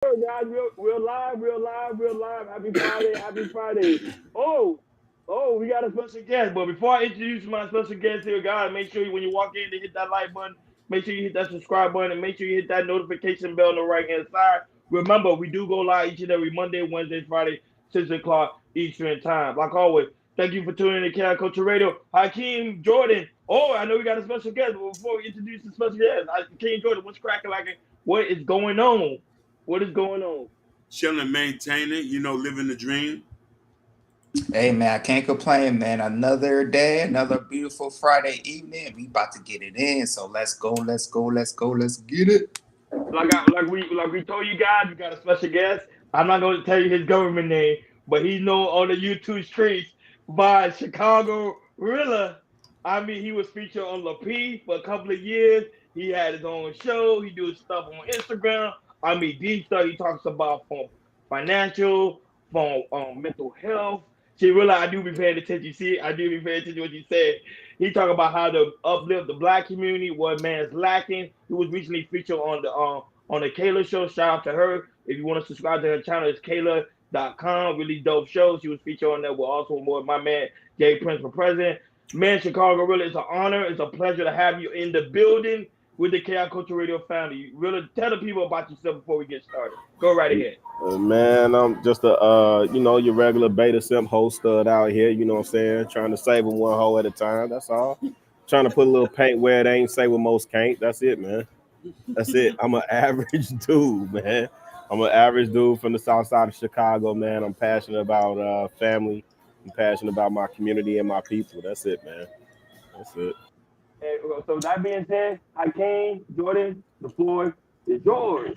Guys, we're live, we're live, we're live. Happy Friday, happy Friday. Oh, we got a special guest. But before I introduce my special guest here, guys, make sure when you walk in to hit that like button, make sure you hit that subscribe button, and make sure you hit that notification bell on the right hand side. Remember, we do go live each and every Monday, Wednesday, Friday, 6 o'clock Eastern time. Like always, thank you for tuning in to Cal Culture Radio. Hakeem Jordan. Oh, I know we got a special guest, but before we introduce the special guest, Hakeem Jordan, what's cracking like? What is going on? What is going on? Chilling, maintaining, living the dream. Hey man, I can't complain, man. Another day, another beautiful Friday evening. We about to get it in. So let's go, let's go, let's go, let's get it. Like we told you guys, we got a special guest. I'm not going to tell you his government name, but he's known on the YouTube streets by Chicago Rilla. I mean, he was featured on La P for a couple of years. He had his own show. He do stuff on Instagram. I mean, deep stuff he talks about from financial, from mental health. See, Rilla, I do be paying attention. See, I do be paying attention to what you said. He talk about how to uplift the black community, what man's lacking. He was recently featured on the Kayla show. Shout out to her. If you want to subscribe to her channel, it's Kayla.com. Really dope show. She was featured on there with also more my man Jay Prince for president. Man, Chicago, really, it's an honor. It's a pleasure to have you in the building with the KI Culture Radio family. Really, tell the people about yourself before we get started. Go right ahead. Man, I'm just a your regular beta simp host out here, you know what I'm saying? Trying to save them one hole at a time. That's all. Trying to put a little paint where it ain't, say what most can't. That's it, man. That's it. I'm an average dude, man. I'm an average dude from the south side of Chicago, man. I'm passionate about family. I'm passionate about my community and my people. That's it, man. That's it. And so that being said, Hakeem, Jordan, the floor is yours.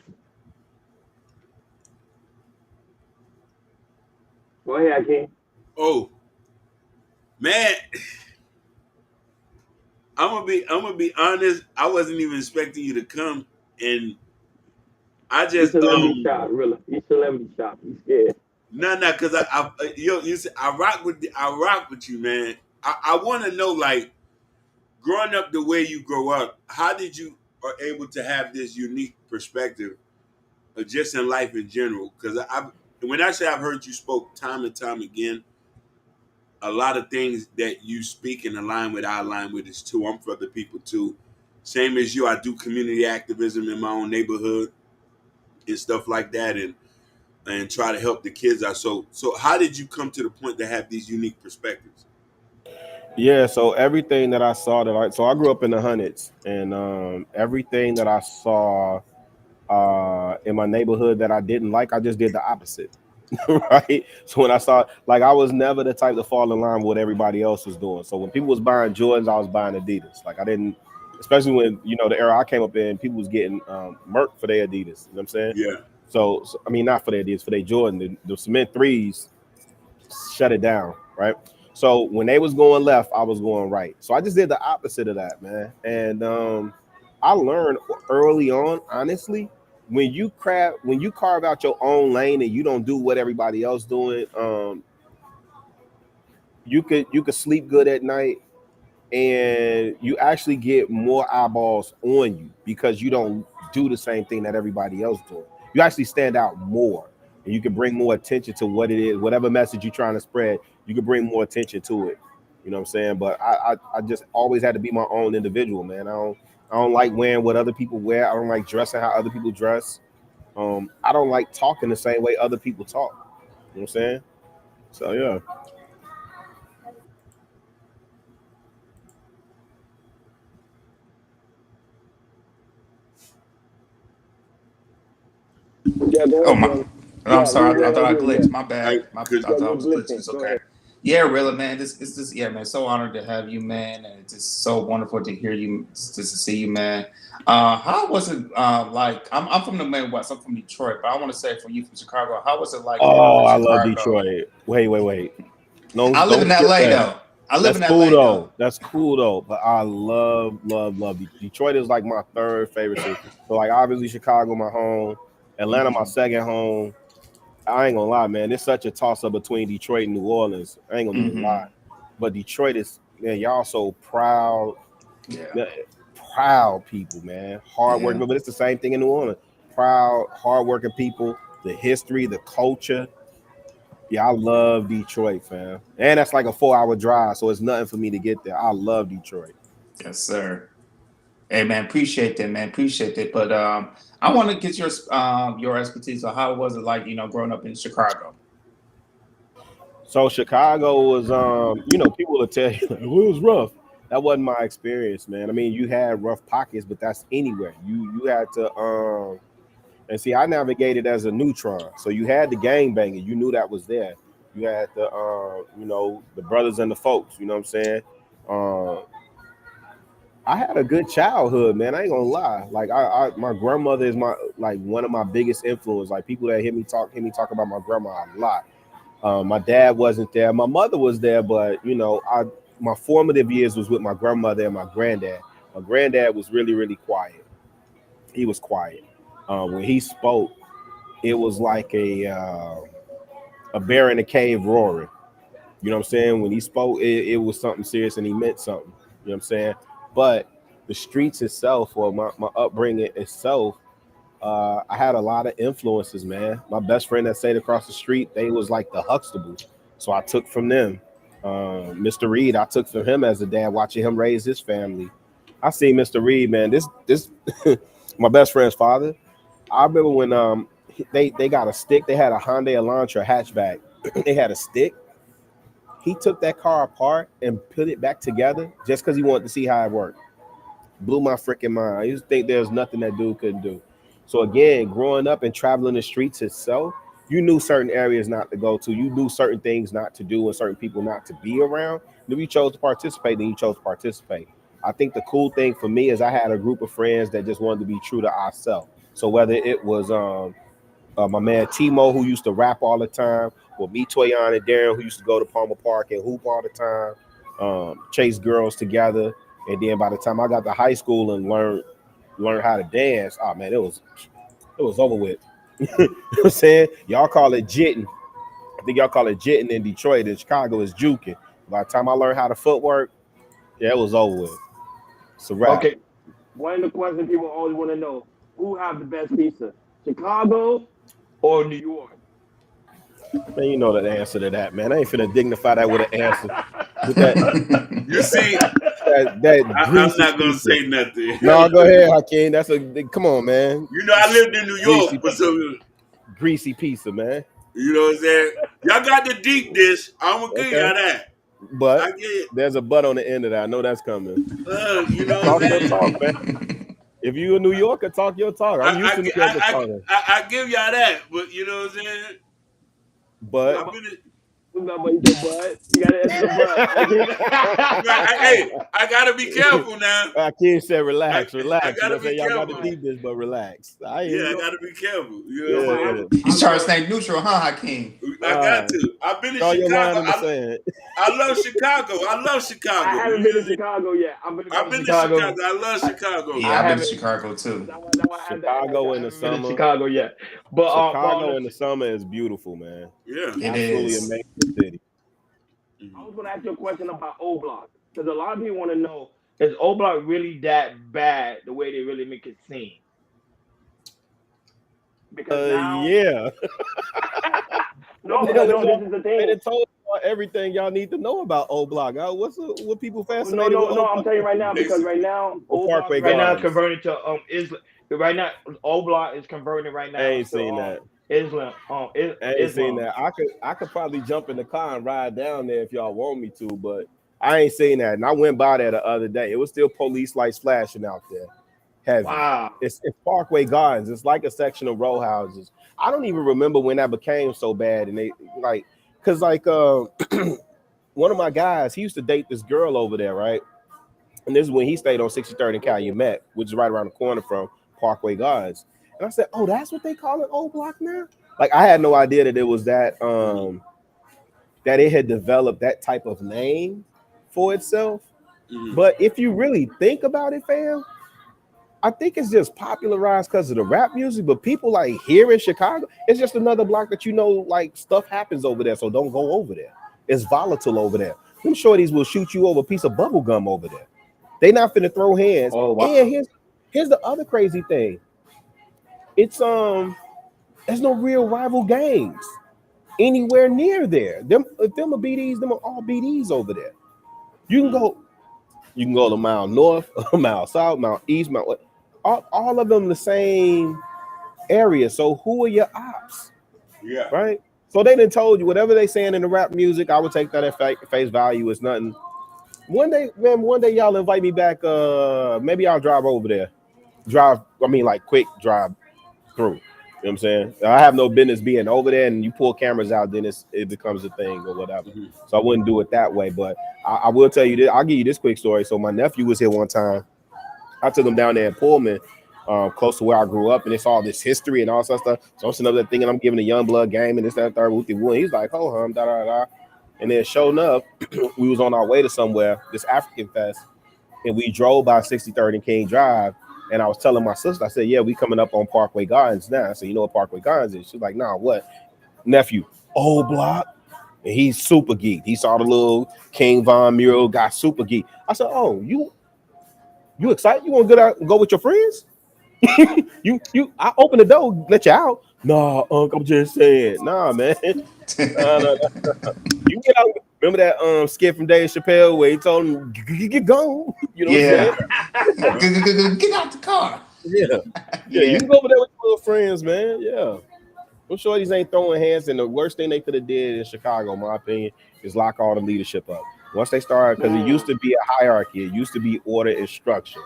Go ahead, Hakeem. Oh man, I'm gonna be honest. I wasn't even expecting you to come, and I He's just celebrity shop, really. He's celebrity shop. He's scared. nah, because you said I rock with you, man. I want to know, like, growing up the way you grow up, how did you are able to have this unique perspective, just in life in general? Because when I say I've heard you spoke time and time again, a lot of things that you speak and align with, I align with is too. I'm for the people too. Same as you, I do community activism in my own neighborhood and stuff like that, and try to help the kids out. So how did you come to the point to have these unique perspectives? Yeah, so everything that I saw so I grew up in the hundreds, and everything that I saw in my neighborhood that I didn't like, I just did the opposite. Right. So when I saw, like, I was never the type to fall in line with what everybody else was doing. So when people was buying Jordans, I was buying Adidas. Like, I didn't, especially when, the era I came up in, people was getting murked for their Adidas. You know what I'm saying? Yeah. So I mean, not for their Adidas, for their Jordan. The cement threes shut it down, right? So when they was going left, I was going right. So I just did the opposite of that, man. And I learned early on, honestly, when you carve out your own lane and you don't do what everybody else doing, you could sleep good at night, and you actually get more eyeballs on you because you don't do the same thing that everybody else doing. You actually stand out more, and you can bring more attention to what it is, whatever message you're trying to spread. You can bring more attention to it. You know what I'm saying? But I just always had to be my own individual, man. I don't like wearing what other people wear. I don't like dressing how other people dress. I don't like talking the same way other people talk. You know what I'm saying? So yeah. Yeah, go Oh ahead, my, brother. I'm Yeah, we sorry. I right thought I here. Yeah, glitched. My I bad. I could thought yeah, I you're was glitching. blitzing. It's Go okay. ahead. Yeah, really, man. This is just yeah, man. So honored to have you, man, and it's just so wonderful to hear you, just to see you, man. How was it like? I'm from the Midwest. I'm from Detroit, but I want to say for you from Chicago, how was it like growing up Oh, in I love Chicago? Detroit. Wait. No, I live don't in skip LA that. though. I live That's in cool LA though. though. That's cool though. But I love Detroit is like my third favorite city. So like obviously Chicago my home, Atlanta my Hmm. second home. I ain't gonna lie, man. It's such a toss up between Detroit and New Orleans. I ain't gonna even lie. Hmm. But Detroit is, man, y'all so proud, Yeah. man, proud people, man. Hard Yeah. working, but it's the same thing in New Orleans. proud, hardworking people, the history, the culture. Yeah, I love Detroit, fam. And that's like a 4-hour drive, so it's nothing for me to get there. I love Detroit. Yes, sir. Hey, man, appreciate that, man. Appreciate that. But I want to get your expertise on how was it like, growing up in Chicago. So Chicago was, people will tell you, well, it was rough. That wasn't my experience, man. I mean, you had rough pockets, but that's anywhere. You had to, and see, I navigated as a neutron. So you had the gang banging. You knew that was there. You had the, the brothers and the folks. You know what I'm saying? I had a good childhood, man. I ain't gonna lie. Like my grandmother is one of my biggest influence. Like people that hear me talk about my grandma a lot. My dad wasn't there. My mother was there, but my formative years was with my grandmother and my granddad. My granddad was really, really quiet. He was quiet. When he spoke, it was like a bear in a cave roaring. You know what I'm saying? When he spoke, it was something serious and he meant something. You know what I'm saying? But the streets itself, or my upbringing itself, I had a lot of influences, man. My best friend that stayed across the street, they was like the Huxtables. So I took from them. Mr. Reed, I took from him as a dad, watching him raise his family. I seen Mr. Reed, man. This my best friend's father. I remember when they got a stick. They had a Hyundai Elantra hatchback. They had a stick. He took that car apart and put it back together just because he wanted to see how it worked. Blew my freaking mind. I used to think there's nothing that dude couldn't do. So again, growing up and traveling the streets itself, you knew certain areas not to go to. You knew certain things not to do and certain people not to be around. And if you chose to participate, then you chose to participate. I think the cool thing for me is I had a group of friends that just wanted to be true to ourselves. So whether it was my man Timo, who used to rap all the time, or me, Toyon, and Darren, who used to go to Palmer Park and hoop all the time, chase girls together. And then by the time I got to high school and learn how to dance, oh man, it was over with. You know what I'm saying? Y'all call it jitting. I think y'all call it jitting in Detroit. In Chicago is juking. By the time I learned how to footwork, yeah, it was over with. It's a wrap. Okay. One of the questions people always want to know: who have the best pizza, Chicago or New York? Man, you know the answer to that, man. I ain't finna dignify that with an answer. With that, You see, I'm not gonna say nothing. No, go ahead, Hakeem. Come on, man. You know, I lived in New York for some greasy pizza, man. You know what I'm saying? Y'all got the deep dish. I'm gonna give y'all that. But there's a but on the end of that. I know that's coming. You know talk what I'm your saying? talk, man. If you a New Yorker, talk your talk. I'm used to New Yorker talking. I give y'all that, but you know what I'm saying? But You gotta answer the butt. Hey, I gotta be careful now. Hakeem said, relax. I gotta be Y'all careful. got to deep this, but relax. I gotta be careful. You know He's trying to stay neutral, huh, Hakeem? I got to. I've been in Chicago. I love Chicago. I haven't been to Chicago yet. I've been to Chicago. I love Chicago. Yeah, I've been to Chicago too. Chicago in the summer. Chicago, yeah. But Chicago in the summer is beautiful, man. Yeah, it is. Amazing city. I was going to ask you a question about O Block, because a lot of people want to know: is O Block really that bad the way they really make it seem? Because now, yeah. no, this is the thing. They told you everything y'all need to know about O Block. What people fascinated? No. I'm telling you right now, because right now O Block now is converted to Islam. Right now, O Block is converted right now. I ain't seen that. Islam. I ain't seen that. I could probably jump in the car and ride down there if y'all want me to, but I ain't seen that. And I went by there the other day. It was still police lights flashing out there. Heavy. Wow. It's Parkway Gardens. It's like a section of row houses. I don't even remember when that became so bad. And they because one of my guys, he used to date this girl over there, right? And this is when he stayed on 63rd and Calumet, which is right around the corner from Parkway Gardens. And I said, oh, that's what they call it, O Block now? Like, I had no idea that it was that it had developed that type of name for itself. Mm-hmm. But if you really think about it, fam, I think it's just popularized because of the rap music. But people like here in Chicago, it's just another block that like stuff happens over there. So don't go over there. It's volatile over there. Them shorties will shoot you over a piece of bubble gum over there. They not finna throw hands. Oh, wow. And here's the other crazy thing. it's there's no real rival gangs anywhere near there. Them if them are BDs, them are all BDs over there. You can go to mile north, mile south, mile east, mile west. All of them the same area. So who are your ops? Yeah. Right? So they done told you whatever they saying in the rap music, I would take that at face value. It's nothing. One day, man, y'all invite me back. Maybe I'll drive over there. Like quick drive through. You know what I'm saying? I have no business being over there, and you pull cameras out, then it becomes a thing or whatever. Mhm. So I wouldn't do it that way. But I will tell you this. I'll give you this quick story. So my nephew was here one time. I took him down there in Pullman, close to where I grew up, and it's all this history and all that stuff. So I'm sitting up there thinking I'm giving a young blood game and this, that, third, whoopty woo. He's like, oh, da da da. And then sure enough, we was on our way to somewhere, this African Fest, and we drove by 63rd and King Drive. And I was telling my sister, I said, yeah, we coming up on Parkway Gardens now. I said, you know what Parkway Gardens is? She's like, nah, what? Nephew, old block. And he's super geeked. He saw the little King Von mural, got super geeked. I said, oh, you excited? You want to get out and go with your friends? I open the door, let you out. Nah, Unc, I'm just saying. Nah, man. Nah. You get out. Remember that skit from Dave Chappelle where he told him, get gone. You know what I'm saying? Get out the car. Yeah. You can go over there with your little friends, man. Yeah. I'm sure these ain't throwing hands, and the worst thing they could have did in Chicago, in my opinion, is lock all the leadership up. Once they started, because it used to be a hierarchy, it used to be order and structure.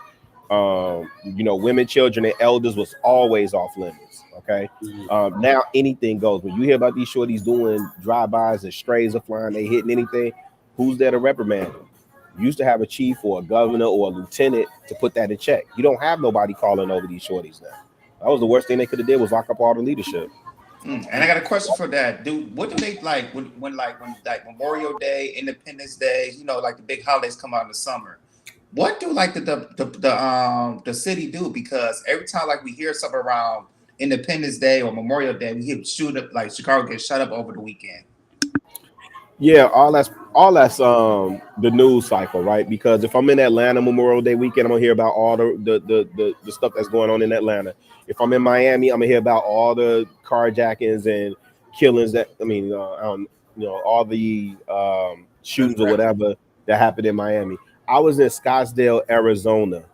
Women, children, and elders was always off limits. Okay. Now anything goes. When you hear about these shorties doing drive-bys and strays are flying, they hitting anything, who's there to reprimand them? You used to have a chief or a governor or a lieutenant to put that in check. You don't have nobody calling over these shorties now. That was the worst thing they could have did was lock up all the leadership. And I got a question for that. What do they like when Memorial Day, Independence Day, like the big holidays come out in the summer? What do like the city do? Because every time like we hear something around Independence Day or Memorial Day, we hear shoot up like Chicago gets shut up over the weekend. Yeah, all that's the news cycle, right? Because if I'm in Atlanta Memorial Day weekend, I'm gonna hear about all the stuff that's going on in Atlanta. If I'm in Miami, I'm gonna hear about all the carjackings and killings all the shootings or whatever that happened in Miami. I was in Scottsdale, Arizona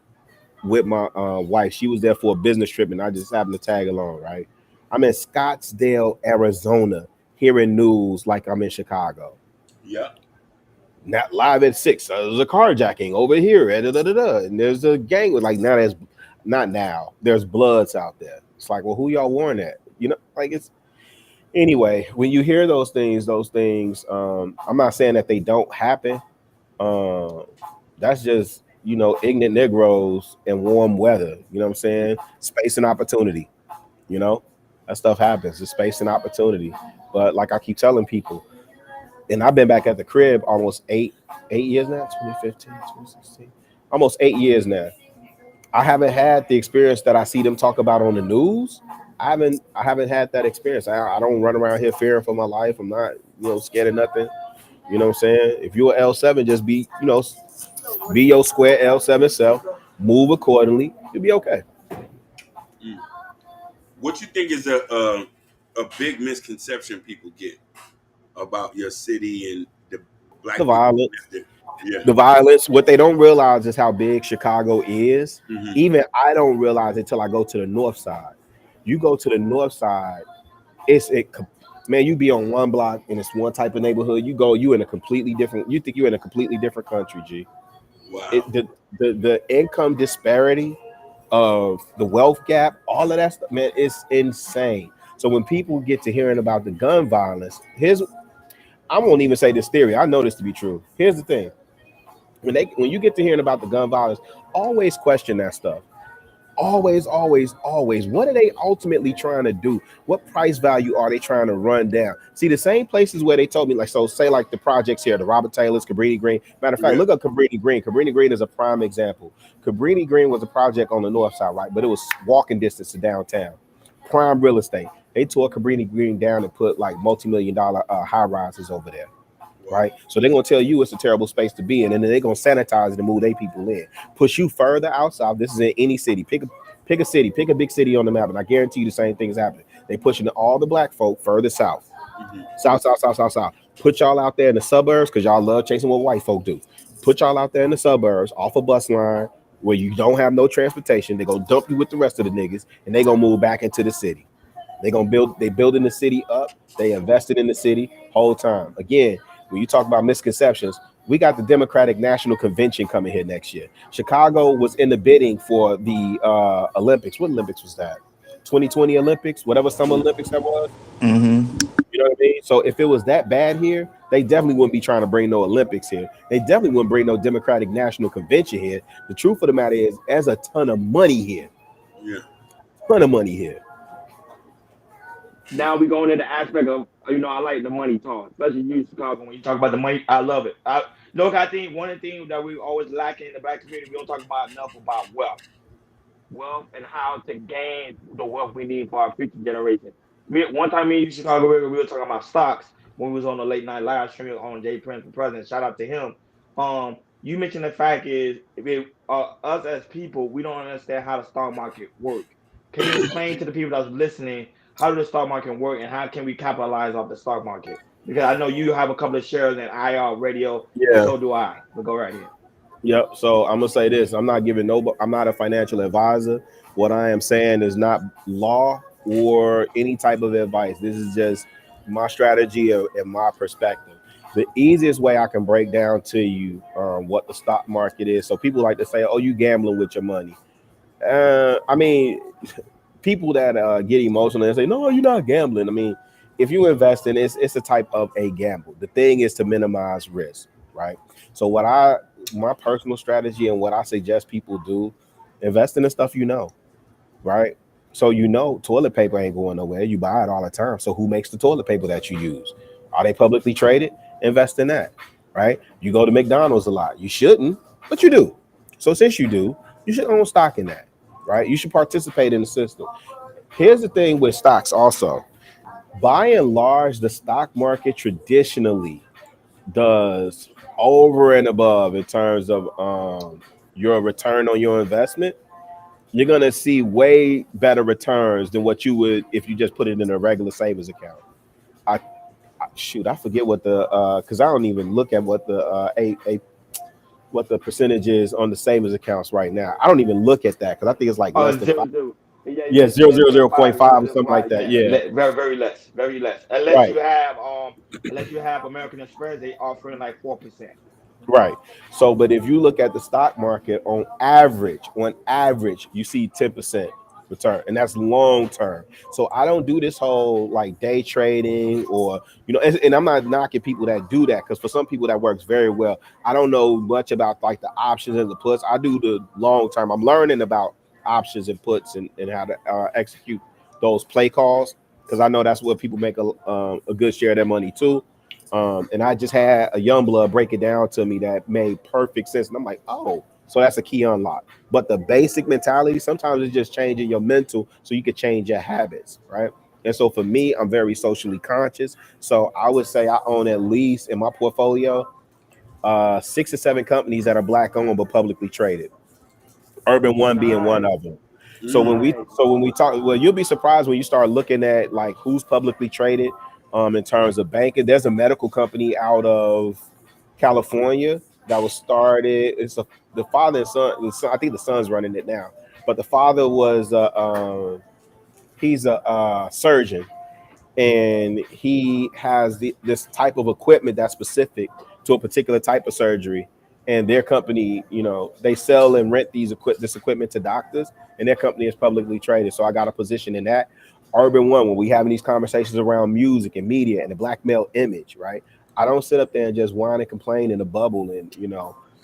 with my wife. She was there for a business trip, and I just happened to tag along, right? I'm in Scottsdale, Arizona, hearing news like I'm in Chicago. Yeah. Not live at 6. There's a carjacking over here. And there's a gang with there's bloods out there. It's like, well, who y'all warn at? It's anyway, when you hear those things, I'm not saying that they don't happen. That's just, ignorant Negroes and warm weather. You know what I'm saying? Space and opportunity. That stuff happens. It's space and opportunity. But like I keep telling people, and I've been back at the crib almost 8 years now, 2015, 2016, almost 8 years now. I haven't had the experience that I see them talk about on the news. I haven't had that experience. I don't run around here fearing for my life. I'm not, scared of nothing. You know what I'm saying? If you're L7, just be your square L7 self, move accordingly, you'll be okay. What you think is a big misconception people get about your city and the black violence? Yeah. The violence. What they don't realize is how big Chicago is. Mm-hmm. Even I don't realize it till I go to the north side. You go to the north side, you be on one block and it's one type of neighborhood. You in a completely different. You think you're in a completely different country, G. Wow. The income disparity of the wealth gap, all of that stuff, man, it's insane. So when people get to hearing about the gun violence, I won't even say this theory. I know this to be true. Here's the thing. When you get to hearing about the gun violence, always question that stuff. Always. What are they ultimately trying to do? What price value are they trying to run down? See, the same places where they told me, say like the projects here, the Robert Taylor's, Cabrini Green. Matter of fact, Look up Cabrini Green. Cabrini Green is a prime example. Cabrini Green was a project on the north side, right? But it was walking distance to downtown. Prime real estate. They tore Cabrini Green down and put like multi-million-dollar high rises over there. Right, so they're gonna tell you it's a terrible space to be in, and then they're gonna sanitize it and move their people in, push you further outside. This is in any city. Pick Pick a city, pick a big city on the map, and I guarantee you the same thing is happening. They pushing all the black folk further south. South, south, south, south, south. Put y'all out there in the suburbs because y'all love chasing what white folk do. Put y'all out there in the suburbs off a bus line where you don't have no transportation. They gonna dump you with the rest of the niggas, and they gonna move back into the city. They building the city up. They invested in the city whole time. Again, when you talk about misconceptions, we got the Democratic National Convention coming here next year. Chicago was in the bidding for the Olympics. What Olympics was that? 2020 Olympics, whatever Summer Olympics that was. Mm-hmm. You know what I mean? So if it was that bad here, they definitely wouldn't be trying to bring no Olympics here. They definitely wouldn't bring no Democratic National Convention here. The truth of the matter is, there's a ton of money here. Yeah. Ton of money here. Now we going into the aspect of, I like the money talk, especially you in Chicago. When you talk about the money, I love it. I think one of the things that we always lacking in the black community, we don't talk about enough about wealth and how to gain the wealth we need for our future generation. One time me and you, Chicago River, we were talking about stocks when we was on the late night live stream on Jay Prince for President. Shout out to him. You mentioned the fact is, us as people, we don't understand how the stock market works. Can you explain to the people that's listening how does the stock market work and how can we capitalize off the stock market? Because I know you have a couple of shares in IR Radio, and so do I. But go right here. Yep. So I'm gonna say this: I'm not a financial advisor. What I am saying is not law or any type of advice. This is just my strategy and my perspective. The easiest way I can break down to you what the stock market is. So people like to say, "Oh, you gambling with your money." I mean, people that get emotional and say, "No, you're not gambling." I mean, if you invest in it, it's a type of a gamble. The thing is to minimize risk, right? So my personal strategy and what I suggest people do, invest in the stuff right? So toilet paper ain't going nowhere. You buy it all the time. So who makes the toilet paper that you use? Are they publicly traded? Invest in that, right? You go to McDonald's a lot. You shouldn't, but you do. So since you do, you should own stock in that, right? You should participate in the system. Here's the thing with stocks also. By and large, the stock market traditionally does over and above in terms of your return on your investment. You're gonna see way better returns than what you would if you just put it in a regular savings account. I forget what the because I don't even look at what the what the percentage is on the savings accounts right now. I don't even look at that because I think it's like less than 0.5 or something like that. Yeah, very less. Unless you have American Express, they offering like 4%. Right. So, but if you look at the stock market on average, you see 10% return, and that's long term. So I don't do this whole like day trading or and I'm not knocking people that do that because for some people that works very well. I don't know much about like the options and the puts. I do the long term. I'm learning about options and puts and how to execute those play calls because I know that's where people make a good share of their money too. And I just had a young blood break it down to me that made perfect sense. And I'm like, oh, so that's a key unlock. But the basic mentality, sometimes it's just changing your mental so you can change your habits, right? And so for me, I'm very socially conscious. So I would say I own at least in my portfolio 6 or 7 companies that are black owned but publicly traded. Urban One being one of them. So when we talk, well, you'll be surprised when you start looking at like who's publicly traded. In terms of banking, there's a medical company out of California that was started. It's the father and son. I think the son's running it now, but the father was he's a surgeon, and he has this type of equipment that's specific to a particular type of surgery. And their company, they sell and rent this equipment to doctors, and their company is publicly traded. So I got a position in that. Urban One, when we having these conversations around music and media and the black male image, right? I don't sit up there and just whine and complain in a bubble and,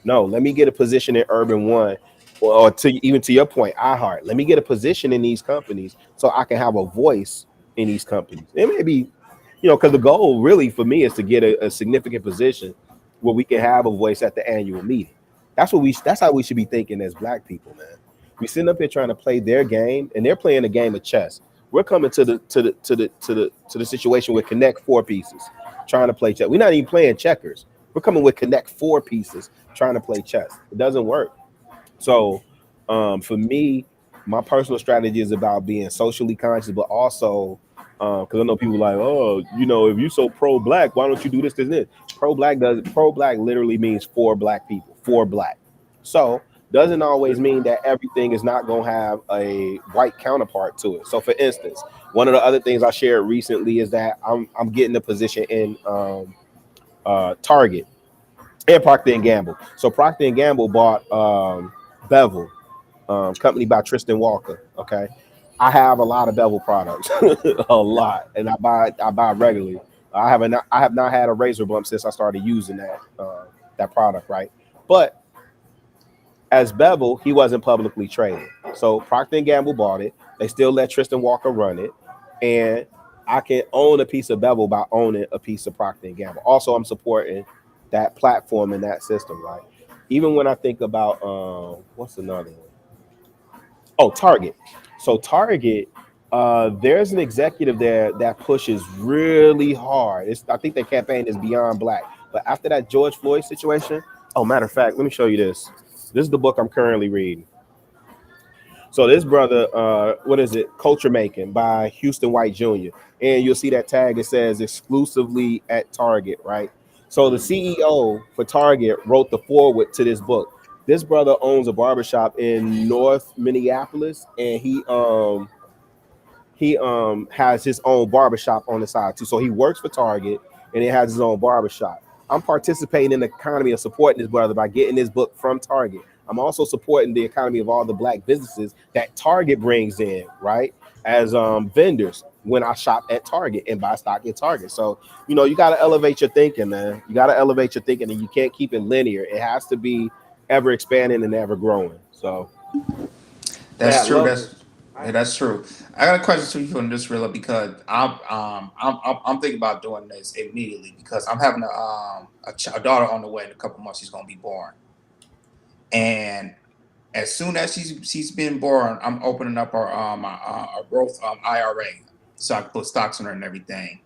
no, let me get a position in Urban One or even to your point, iHeart. Let me get a position in these companies so I can have a voice in these companies. It may be, because the goal really for me is to get a significant position where we can have a voice at the annual meeting. That's how we should be thinking as black people, man. We sitting up here trying to play their game and they're playing a game of chess. We're coming to the situation with Connect 4 pieces, trying to play chess. We're not even playing checkers. We're coming with Connect 4 pieces, trying to play chess. It doesn't work. So, for me, my personal strategy is about being socially conscious, but also because I know people like, oh, you know, if you so pro black, why don't you do this, this, and this? Pro black literally means for black people, for black. So doesn't always mean that everything is not gonna have a white counterpart to it. So for instance, one of the other things I shared recently is that I'm getting a position in Target and Procter and Gamble. So Procter and Gamble bought Bevel, company by Tristan Walker. Okay, I have a lot of Bevel products, a lot, and I buy regularly. I have not had a razor bump since I started using that product, right? But as Bevel, he wasn't publicly traded, so Procter and Gamble bought it. They still let Tristan Walker run it, and I can own a piece of Bevel by owning a piece of Procter and Gamble. Also, I'm supporting that platform and that system, right? Even when I think about what's another one? Oh, Target. So Target, there's an executive there that pushes really hard. I think their campaign is Beyond Black. But after that George Floyd situation, oh, matter of fact, let me show you this. This is the book I'm currently reading. So this brother, what is it? Culture Making by Houston White Jr. And you'll see that tag. It says exclusively at Target, right? So the CEO for Target wrote the foreword to this book. This brother owns a barbershop in North Minneapolis, and he has his own barbershop on the side too. So he works for Target and he has his own barbershop. I'm participating in the economy of supporting this brother by getting this book from Target. I'm also supporting the economy of all the black businesses that Target brings in, right? As vendors when I shop at Target and buy stock at Target. So, you know, you got to elevate your thinking, man. You got to elevate your thinking, and you can't keep it linear. It has to be ever expanding and ever growing. So That's true. Love That's true. I got a question to you on this, Rilla, because I'm thinking about doing this immediately because I'm having a daughter on the way in a couple months. She's gonna be born, and as soon as she's been born, I'm opening up our growth IRA so I can put stocks in her and everything.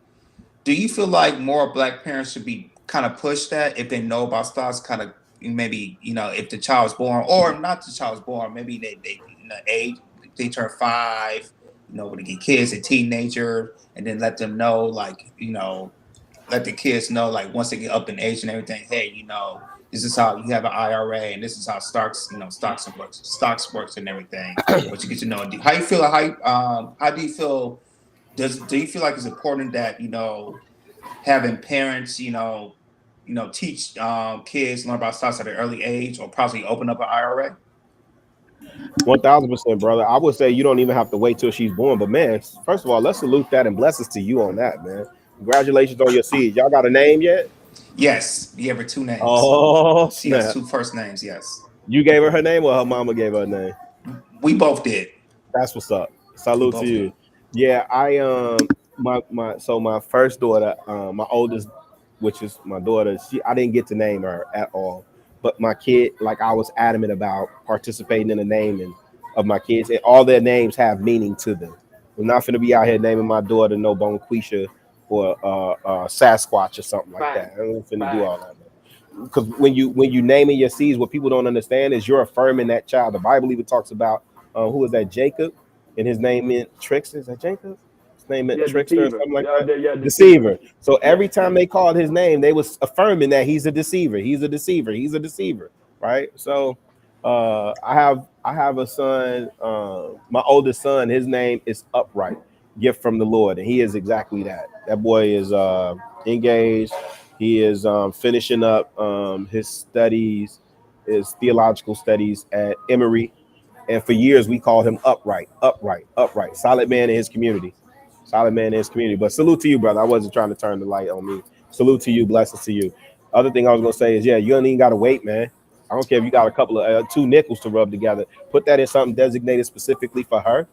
Do you feel like more black parents should be kind of pushed that if they know about stocks, kind of maybe if the child's born or not the child's born, maybe they age they turn 5, when they get kids, a teenager, and then let them know let the kids know once they get up in age and everything, hey, this is how you have an IRA and this is how stocks works and everything. But you get to know how you feel. How do you feel? Do you feel like it's important that having parents teach kids learn about stocks at an early age or possibly open up an IRA? 1000%, brother. I would say you don't even have to wait till she's born. But man, first of all, let's salute that and blessings to you on that, man. Congratulations on your seed. Y'all got a name yet? Yes, we have her 2 names. Oh, she has 2 first names. Yes. You gave her name, or her mama gave her name? We both did. That's what's up. Salute to you. Did. Yeah, I my first daughter, my oldest, which is my daughter, I didn't get to name her at all. But my kid, I was adamant about participating in the naming of my kids, and all their names have meaning to them. I'm not going to be out here naming my daughter No Bone Quisha or Sasquatch or something like that. I'm not going to do all that. Because when you naming your seeds, what people don't understand is you're affirming that child. The Bible even talks about who was that, Jacob, and his name meant trickster. Is that Jacob? Name it trickster or something like that. Yeah, deceiver. So every time they called his name, they was affirming that he's a deceiver. He's a deceiver. He's a deceiver. Right. So I have a son. My oldest son. His name is Upright, gift from the Lord, and he is exactly that. That boy is engaged. He is finishing up his studies, his theological studies at Emory, and for years we called him Upright, solid man in his community. Solid man in his community. But salute to you, brother. I wasn't trying to turn the light on me. Salute to you. Blessings to you. Other thing I was going to say is, yeah, you don't even got to wait, man. I don't care if you got a couple of 2 nickels to rub together. Put that in something designated specifically for her.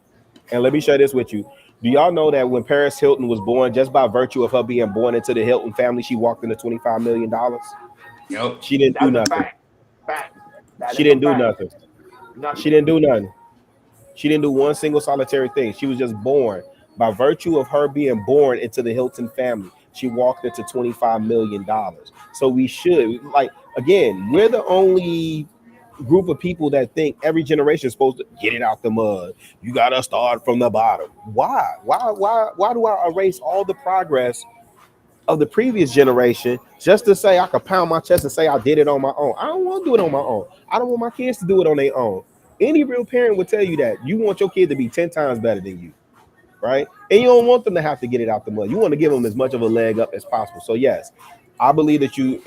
And let me share this with you. Do y'all know that when Paris Hilton was born, just by virtue of her being born into the Hilton family, she walked into $25 million? Yep. She didn't do nothing. She didn't do nothing. She didn't do nothing. She didn't do one single solitary thing. She was just born. By virtue of her being born into the Hilton family, she walked into $25 million. So we should, again, we're the only group of people that think every generation is supposed to get it out the mud. You gotta start from the bottom. Why? Why do I erase all the progress of the previous generation just to say I could pound my chest and say I did it on my own? I don't want to do it on my own. I don't want my kids to do it on their own. Any real parent would tell you that you want your kid to be 10 times better than you, right? And you don't want them to have to get it out the mud. You want to give them as much of a leg up as possible. So yes, I believe that you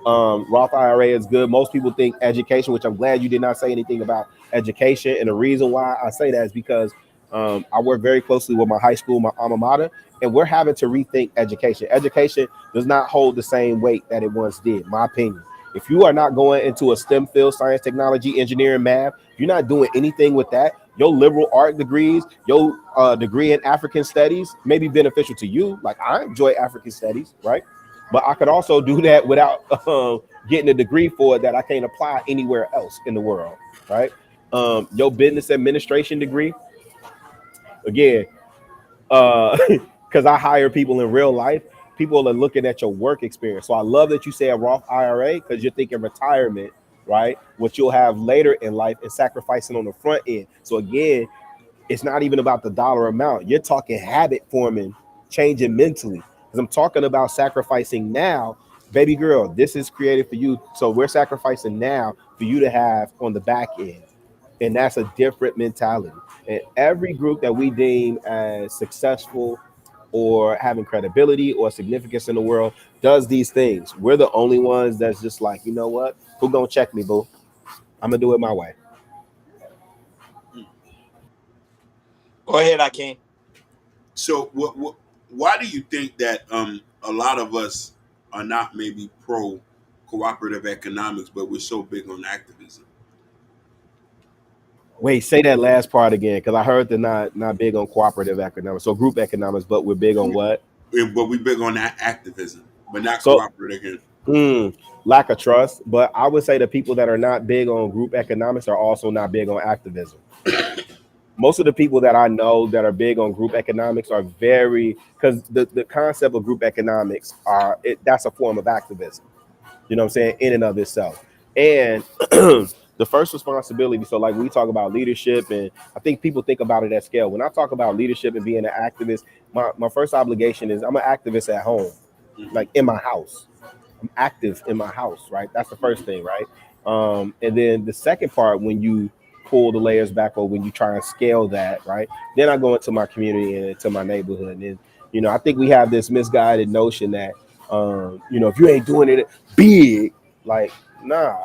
Roth IRA is good. Most people think education, which I'm glad you did not say anything about education. And the reason why I say that is because I work very closely with my high school, my alma mater, and we're having to rethink education. Education does not hold the same weight that it once did, my opinion. If you are not going into a STEM field, science, technology, engineering, math, you're not doing anything with that. Your liberal art degrees, your degree in African studies may be beneficial to you. Like I enjoy African studies, right? But I could also do that without getting a degree for it that I can't apply anywhere else in the world, right? Your business administration degree, again, because I hire people in real life, people are looking at your work experience. So I love that you say a Roth IRA because you're thinking retirement, right? What you'll have later in life and sacrificing on the front end. So again, it's not even about the dollar amount. You're talking habit forming, changing mentally. Because I'm talking about sacrificing now, baby girl, this is created for you. So we're sacrificing now for you to have on the back end. And that's a different mentality. And every group that we deem as successful or having credibility or significance in the world does these things. We're the only ones that's just like, you know what? Who gonna check me, boo? I'm gonna do it my way. Go ahead, Akeem. So why do you think that a lot of us are not maybe pro cooperative economics, but we're so big on activism? Wait, say that last part again, because I heard they're not big on cooperative economics. So group economics, but we're big on what? But we're big on that activism, but not So cooperative. lack of trust. But I would say the people that are not big on group economics are also not big on activism. Most of the people that I know that are big on group economics are very, because the concept of group economics that's a form of activism. You know what I'm saying? In and of itself. And the first responsibility, so like we talk about leadership, and I think people think about it at scale. When I talk about leadership and being an activist, my first obligation is I'm an activist at home, like in my house. I'm active in my house, right? That's the first thing, right? And then the second part, when you pull the layers back or when you try and scale that, right? Then I go into my community and into my neighborhood. And then, you know, I think we have this misguided notion that, you know, if you ain't doing it big, like, nah.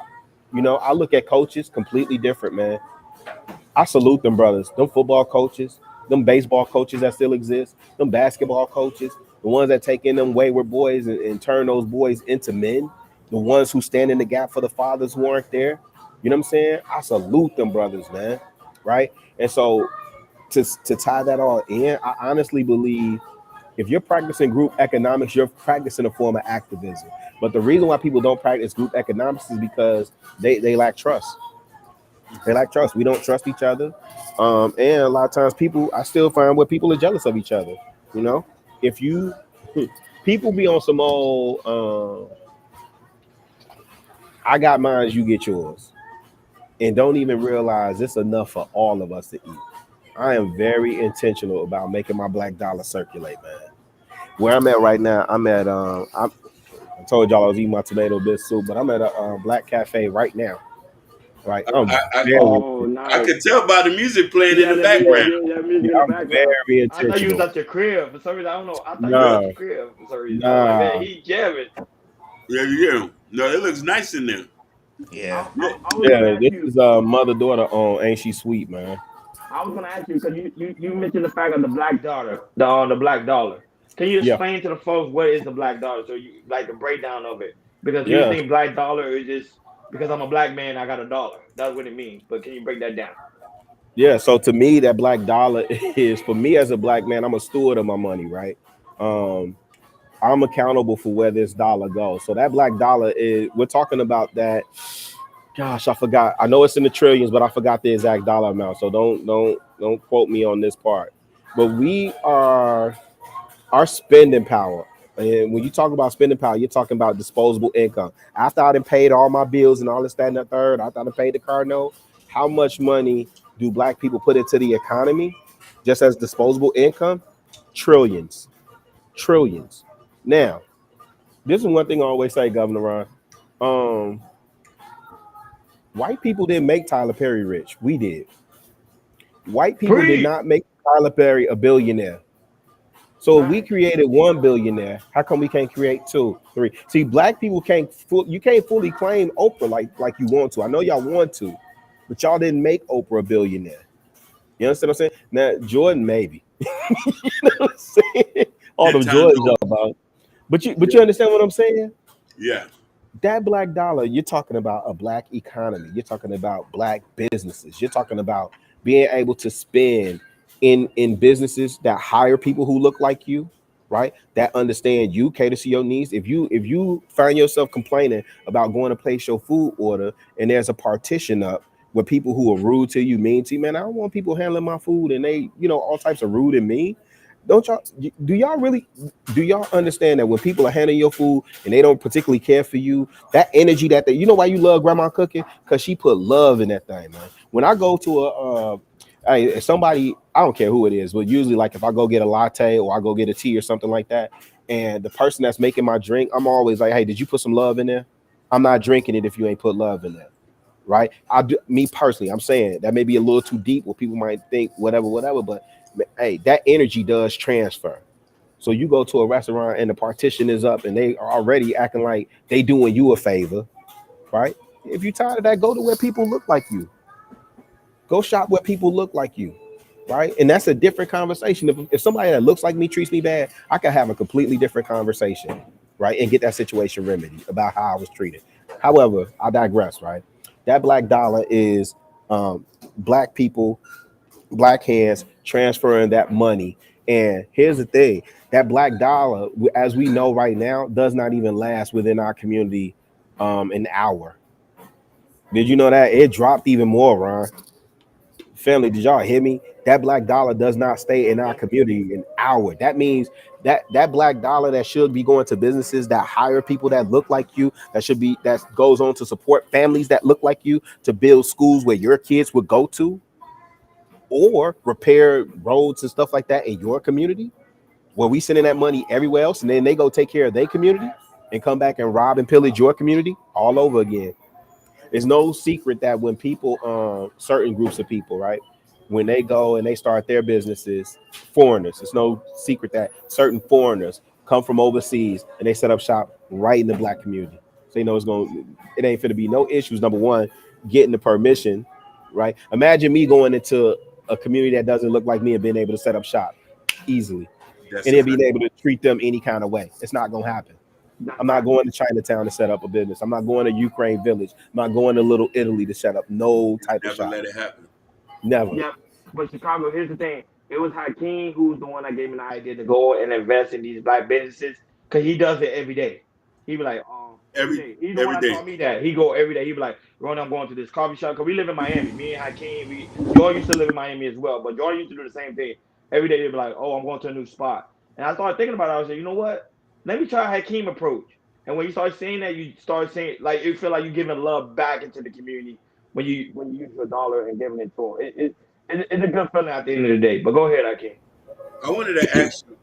You know, I look at coaches completely different, man. I salute them brothers, them football coaches, them baseball coaches that still exist, them basketball coaches, the ones that take in them wayward boys and turn those boys into men, the ones who stand in the gap for the fathers who aren't there. You know what I'm saying? I salute them brothers, man. Right. And so to tie that all in, I honestly believe if you're practicing group economics, you're practicing a form of activism. But the reason why people don't practice group economics is because they lack trust. They lack trust. We don't trust each other. And a lot of times I still find where people are jealous of each other. You know, if you people be on some old I got mine, you get yours, and don't even realize it's enough for all of us to eat. I am very intentional about making my black dollar circulate, man. Where I'm at right now, I told y'all I was eating my tomato bisque soup, but I'm at a black cafe right now. Right, Oh, I nice. could tell by the music playing in the Yeah, background. that music in the I'm background. very I thought you was intentional. at your crib for some reason. I don't know. I thought you was at Nah, your crib for some reason. I was like, man, nah, he jamming. Yeah. No, it looks nice in there. Yeah. I was gonna yeah. ask This you. is mother daughter on Ain't She Sweet, man. I was gonna ask you because you mentioned the fact of the black dollar, the black dollar. Can you Yeah, explain to the folks what is the black dollar? So you like the breakdown of it because people yeah, think black dollar is just because I'm a black man, I got a dollar. That's what it means. But can you break that down? yeah. So to me, that black dollar is for me as a black man. I'm a steward of my money, right? Um, I'm accountable for where this dollar goes. So that black dollar is. We're talking about that. Gosh, I forgot. I know it's in the trillions, but I forgot the exact dollar amount. So don't quote me on this part. But we are our spending power. And when you talk about spending power, you're talking about disposable income. After I done paid all my bills and all this, that, and the third, after I done paid the car note, how much money do black people put into the economy just as disposable income? Trillions. Trillions. Now, this is one thing I always say, Governor Ron. Um, White people didn't make Tyler Perry rich. We did. White people did Preach. not make Tyler Perry a billionaire. So if we created 1 billionaire, how come we can't create 2, 3? See, black people you can't fully claim Oprah like you want to. I know y'all want to, but y'all didn't make Oprah a billionaire. You understand what I'm saying? Now Jordan maybe. You know what I'm saying? All them Jordans y'all about. But you understand what I'm saying? Yeah. That black dollar, you're talking about a black economy. You're talking about black businesses. You're talking about being able to spend in businesses that hire people who look like you, right? That understand you, cater to your needs. If you find yourself complaining about going to place your food order and there's a partition up with people who are rude to you, mean to you, man, I don't want people handling my food and they, all types of rude and mean. Do y'all understand that when people are handling your food and they don't particularly care for you, that energy that they, why you love grandma cooking? Because she put love in that thing, man. When I go to somebody, I don't care who it is, but usually like if I go get a latte or I go get a tea or something like that, and the person that's making my drink, I'm always like, hey, did you put some love in there? I'm not drinking it if you ain't put love in there, right? Me personally, I'm saying that may be a little too deep what people might think, whatever, but hey, that energy does transfer. So you go to a restaurant and the partition is up and they are already acting like they doing you a favor, right? If you're tired of that, go to where people look like you. Go shop where people look like you, right? And that's a different conversation. If somebody that looks like me treats me bad, I could have a completely different conversation, right? And get that situation remedied about how I was treated. However, I digress, right? That black dollar is black people, black hands transferring that money. And here's the thing, that black dollar, as we know right now, does not even last within our community an hour. Did you know that? It dropped even more, Ron. Family, did y'all hear me? That black dollar does not stay in our community an hour. That means that black dollar that should be going to businesses that hire people that look like you, that goes on to support families that look like you, to build schools where your kids would go to, or repair roads and stuff like that in your community, where we sending that money everywhere else, and then they go take care of their community and come back and rob and pillage your community all over again. It's no secret that when people, certain groups of people, right, when they go and they start their businesses, foreigners, it's no secret that certain foreigners come from overseas and they set up shop right in the black community. So it ain't finna be no issues. Number one, getting the permission, right? Imagine me going into a community that doesn't look like me and being able to set up shop easily. And then being able to treat them any kind of way. It's not gonna happen. I'm not going to Chinatown to set up a business. I'm not going to Ukraine Village. I'm not going to Little Italy to set up no type of shop. Never let it happen. Never. Yeah, but Chicago, here's the thing. It was Hakeem who's the one that gave me the idea to go and invest in these black businesses, because he does it every day. He be like, every day. He's the one that taught me that. He go every day. He be like, Ron, I'm going to this coffee shop, because we live in Miami. Me and Hakeem, Jordan used to live in Miami as well, but Jordan used to do the same thing. Every day he'd be like, oh, I'm going to a new spot. And I started thinking about it. I was like, you know what? Let me try Hakeem approach. And when you start saying that, you start saying, like, you feel like you're giving love back into the community when you use your dollar and giving it to them. It's a good feeling at the end of the day. But go ahead, Hakeem. I wanted to ask you,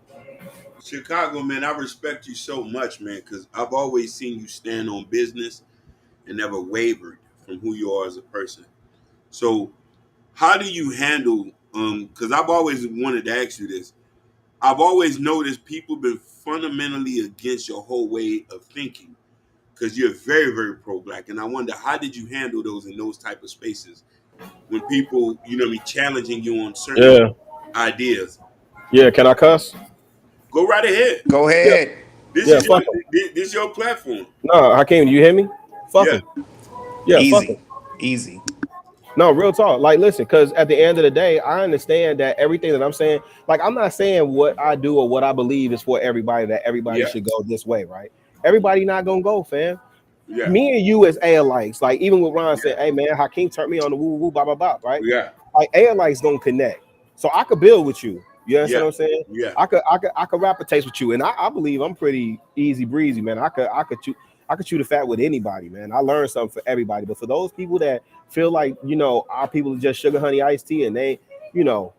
Chicago, man, I respect you so much, man, because I've always seen you stand on business and never wavered from who you are as a person. So how do you handle, because I've always wanted to ask you this. I've always noticed people been fundamentally against your whole way of thinking, because you're very, very pro-black. And I wonder, how did you handle those in those type of spaces when people, challenging you on certain ideas? Yeah, can I cuss? Go right ahead. Go ahead. This is your platform. No, Hakeem, you hear me? Fuck him. Yeah, easy. fuck him. Easy. No, real talk. Like, listen, because at the end of the day, I understand that everything that I'm saying, like, I'm not saying what I do or what I believe is for everybody, that everybody should go this way, right? Everybody not gonna go, fam. Yeah. Me and you as ALites, like, even with Ron said, hey, man, Hakeem turned me on the woo-woo, blah, blah, blah, right? Yeah. Like, ALites gonna connect. So I could build with you. You understand Yeah. what I'm saying? Yeah. I could rap a taste with you, and I believe I'm pretty easy breezy, man. I could chew the fat with anybody, man. I learned something for everybody. But for those people that feel like, you know, our people are just sugar honey iced tea, and they, you know,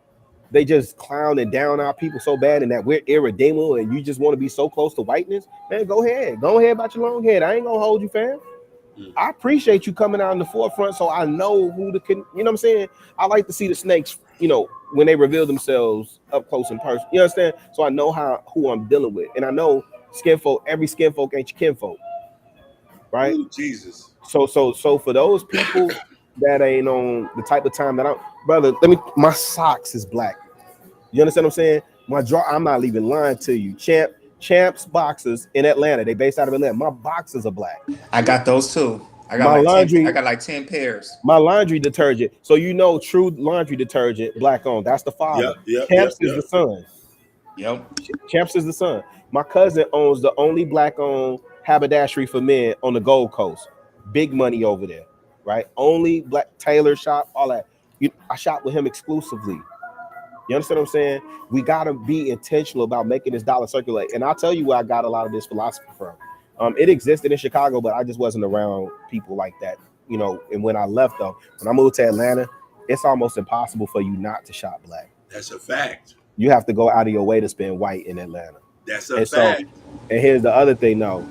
they just clown and down our people so bad, and that we're irredeemable, and you just want to be so close to whiteness, man. Go ahead about your long head. I ain't gonna hold you, fam. Mm. I appreciate you coming out in the forefront, so I know who you know what I'm saying. I like to see the snakes, you know, when they reveal themselves up close in person. You understand? So I know who I'm dealing with, and I know every skin folk ain't your kinfolk, right? Ooh, Jesus. So for those people that ain't on the type of time that I'm, brother, my socks is black. You understand what I'm saying? I'm not even lying to you. Champs boxers in Atlanta. They based out of Atlanta. My boxers are black. I got those too. I got My like 10. I laundry, got like 10 pairs. my laundry detergent. So you know, true laundry detergent, black owned. That's the father. Yep. Yep. Yep. Champs is the Yep. son. Yep. Champs is the son. My cousin owns the only black owned haberdashery for men on the Gold Coast. Big money over there, right? Only black tailor shop, all that. I shop with him exclusively. You understand what I'm saying? We gotta be intentional about making this dollar circulate. And I'll tell you where I got a lot of this philosophy from. It existed in Chicago, but I just wasn't around people like that, you know. And when I left, though, when I moved to Atlanta, it's almost impossible for you not to shop black. That's a fact. You have to go out of your way to spend white in Atlanta. That's a And fact. and here's the other thing, though.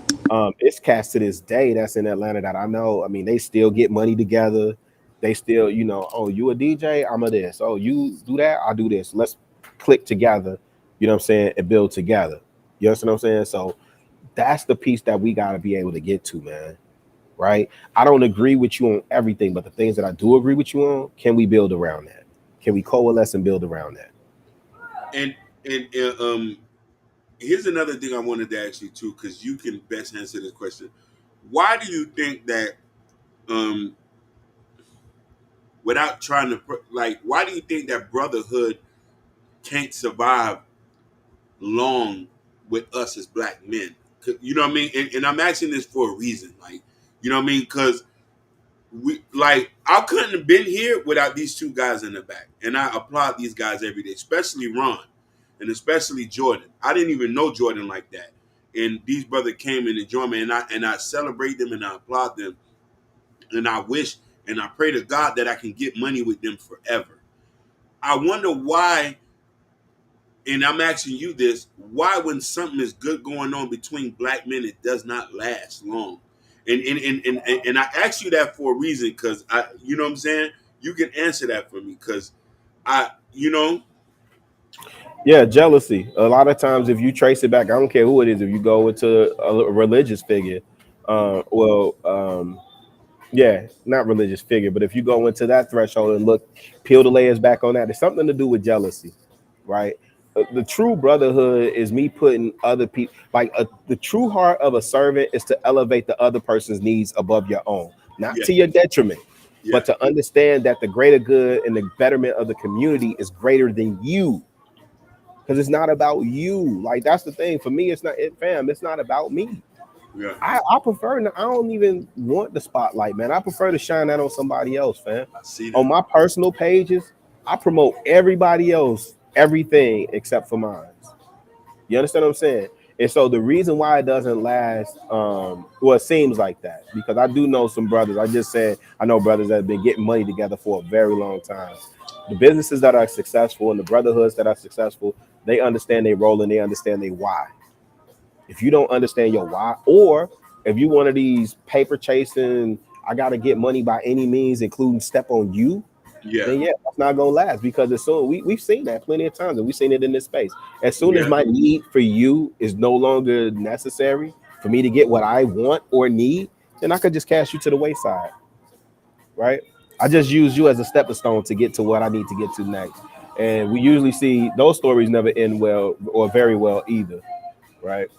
It's cats to this day that's in Atlanta that I know. I mean, they still get money together. They still, you know, oh, you a DJ, I'm a this. Oh, you do that, I'll do this. Let's click together, you know what I'm saying, and build together. You understand what I'm saying? So that's the piece that we got to be able to get to, man. Right? I don't agree with you on everything, but the things that I do agree with you on, can we build around that? Can we coalesce and build around that? And here's another thing I wanted to ask you too, because you can best answer this question. Why do you think that, without trying to why do you think that brotherhood can't survive long with us as black men? You know what I mean? And I'm asking this for a reason, like, you know what I mean? Because I couldn't have been here without these two guys in the back, and I applaud these guys every day, especially Ron. And especially Jordan. I didn't even know Jordan like that. And these brothers came in and joined me, and I celebrate them and I applaud them. And I wish and I pray to God that I can get money with them forever. I wonder why, and I'm asking you this, why when something is good going on between black men, it does not last long? And I ask you that for a reason, because you know what I'm saying? You can answer that for me, because Yeah, jealousy. A lot of times, if you trace it back, I don't care who it is. If you go into a religious figure, yeah, not religious figure, but if you go into that threshold and look, peel the layers back on that, it's something to do with jealousy, right? The true brotherhood is me putting other people, the true heart of a servant is to elevate the other person's needs above your own, not to your detriment, but to understand that the greater good and the betterment of the community is greater than you. Because it's not about you. Like, that's the thing. For me, it's not about me. Yeah. I prefer, I don't even want the spotlight, man. I prefer to shine that on somebody else, fam. I see that. On my personal pages, I promote everybody else, everything except for mine. You understand what I'm saying? And so the reason why it doesn't last, it seems like that, because I do know some brothers. I just said I know brothers that have been getting money together for a very long time. The businesses that are successful and the brotherhoods that are successful, they understand their role and they understand their why. If you don't understand your why, or if you one of these paper chasing, I got to get money by any means, including step on you, then that's not gonna last, because as soon we've seen that plenty of times, and we've seen it in this space. As soon as my need for you is no longer necessary for me to get what I want or need, then I could just cast you to the wayside, right? I just use you as a stepping stone to get to what I need to get to next. And we usually see those stories never end well or very well either, right?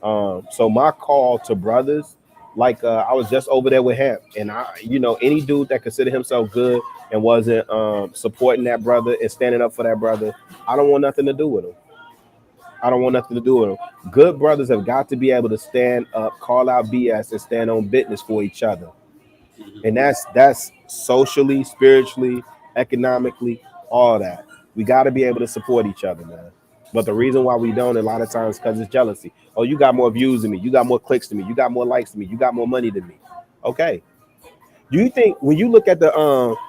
So my call to brothers, I was just over there with him, and any dude that considered himself good and wasn't supporting that brother and standing up for that brother, I don't want nothing to do with him. I don't want nothing to do with them. Good brothers have got to be able to stand up, call out BS, and stand on business for each other. And that's socially, spiritually, economically, all that. We got to be able to support each other, man. But the reason why we don't a lot of times because it's jealousy. Oh, you got more views than me. You got more clicks than me. You got more likes than me. You got more money than me. Okay. Do you think when you look at the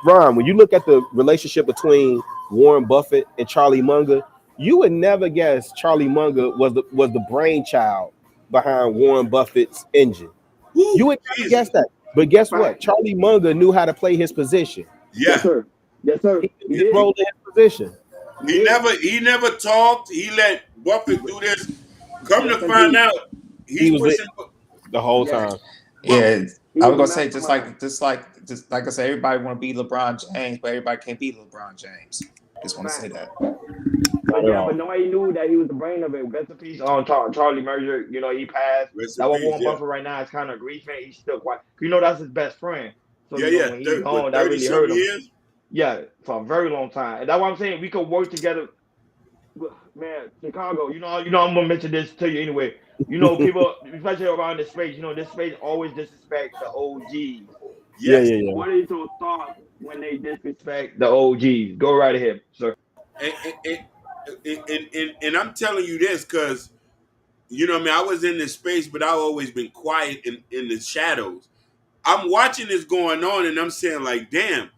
Ron, when you look at the relationship between Warren Buffett and Charlie Munger, you would never guess Charlie Munger was the brainchild behind Warren Buffett's engine. Woo, You would never Jesus. guess that. But guess what? Right. Charlie Munger knew how to play his position. Yeah. Yes, sir. Yes, sir. He just rolled in his position. He never talked. He let Buffett do this. Come to Yes, find indeed. out, He he's was pushing. the whole Yeah. time. Yeah, He I was was gonna a say mastermind. just like I said, everybody want to be LeBron James, but everybody can't be LeBron James. Just want to say that. But yeah, but nobody knew that he was the brain of it. Rest in peace on Charlie Munger. You know, he passed. Rest That in one peace, Warren yeah. Buffett right now is kind of grieving. He's still quiet. You know, that's his best friend. So Yeah, you know, yeah. when he's gone, that 30 really some hurt him. years. Yeah, for a very long time. And that's what I'm saying. We could work together. Man, Chicago, you know, I'm gonna mention this to you anyway. You know, people, especially around this space, you know, this space always disrespect the OGs. Yes. Yeah. What is your thoughts when they disrespect the OGs? Go right ahead, sir. And I'm telling you this because, you know what I mean, I was in this space, but I've always been quiet in the shadows. I'm watching this going on and I'm saying like, damn.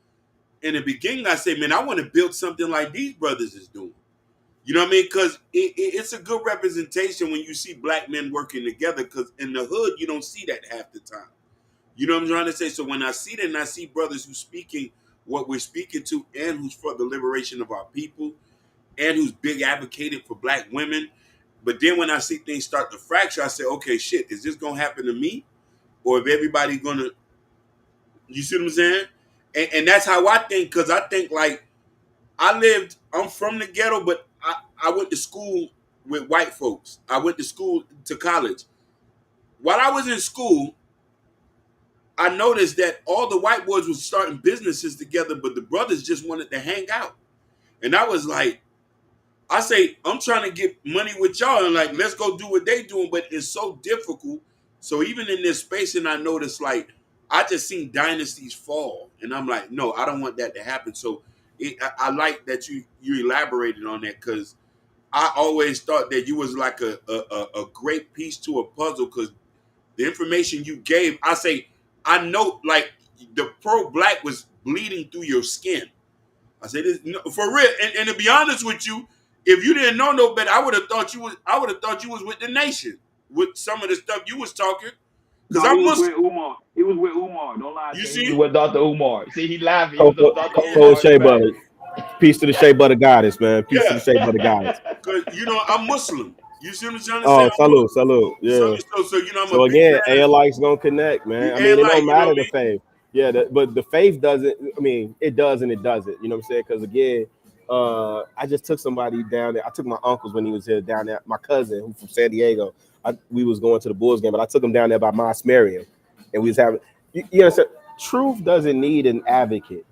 In the beginning, I say, man, I want to build something like these brothers is doing. You know what I mean? Because it's a good representation when you see black men working together, because in the hood, you don't see that half the time. You know what I'm trying to say? So when I see that and I see brothers who's speaking what we're speaking to and who's for the liberation of our people and who's big advocated for black women, but then when I see things start to fracture, I say, okay, shit, is this going to happen to me? Or if everybody going to, you see what I'm saying? And that's how I think, because I think like, I'm from the ghetto, but I went to school with white folks. I went to school to college. While I was in school, I noticed that all the white boys were starting businesses together, but the brothers just wanted to hang out. And I was like, I say, I'm trying to get money with y'all and like, let's go do what they doing, but it's so difficult. So even in this space, and I noticed like, I just seen dynasties fall, and I'm like, no, I don't want that to happen. So I like that you elaborated on that, because I always thought that you was like a great piece to a puzzle, because the information you gave, I know like the pro-black was bleeding through your skin. I said this for real, and to be honest with you, if you didn't know no better, I would have thought you was with the nation with some of the stuff you was talking. Because No, I'm he was Muslim. with Umar. He was with Umar. Don't lie. You He see? was with Dr. Umar. See, he laughing. He was with Dr. So Umar. Shea Butter. Peace to the Shea Butter goddess, man. Peace to the Shea Butter goddess. Because you know I'm Muslim. You see what I'm trying to Oh, say? salute. Yeah. So you know I'm So a big again, fan. ALI's gonna connect, man. I And mean, it like, don't you know matter what the faith. Yeah, but the faith doesn't. I mean, it does and it doesn't. You know what I'm saying? Because again, I just took somebody down there. I took my uncles when he was here down there. My cousin, who's from San Diego. We was going to the Bulls game, but I took him down there by Mos Mariam, and we was having. You know, truth doesn't need an advocate,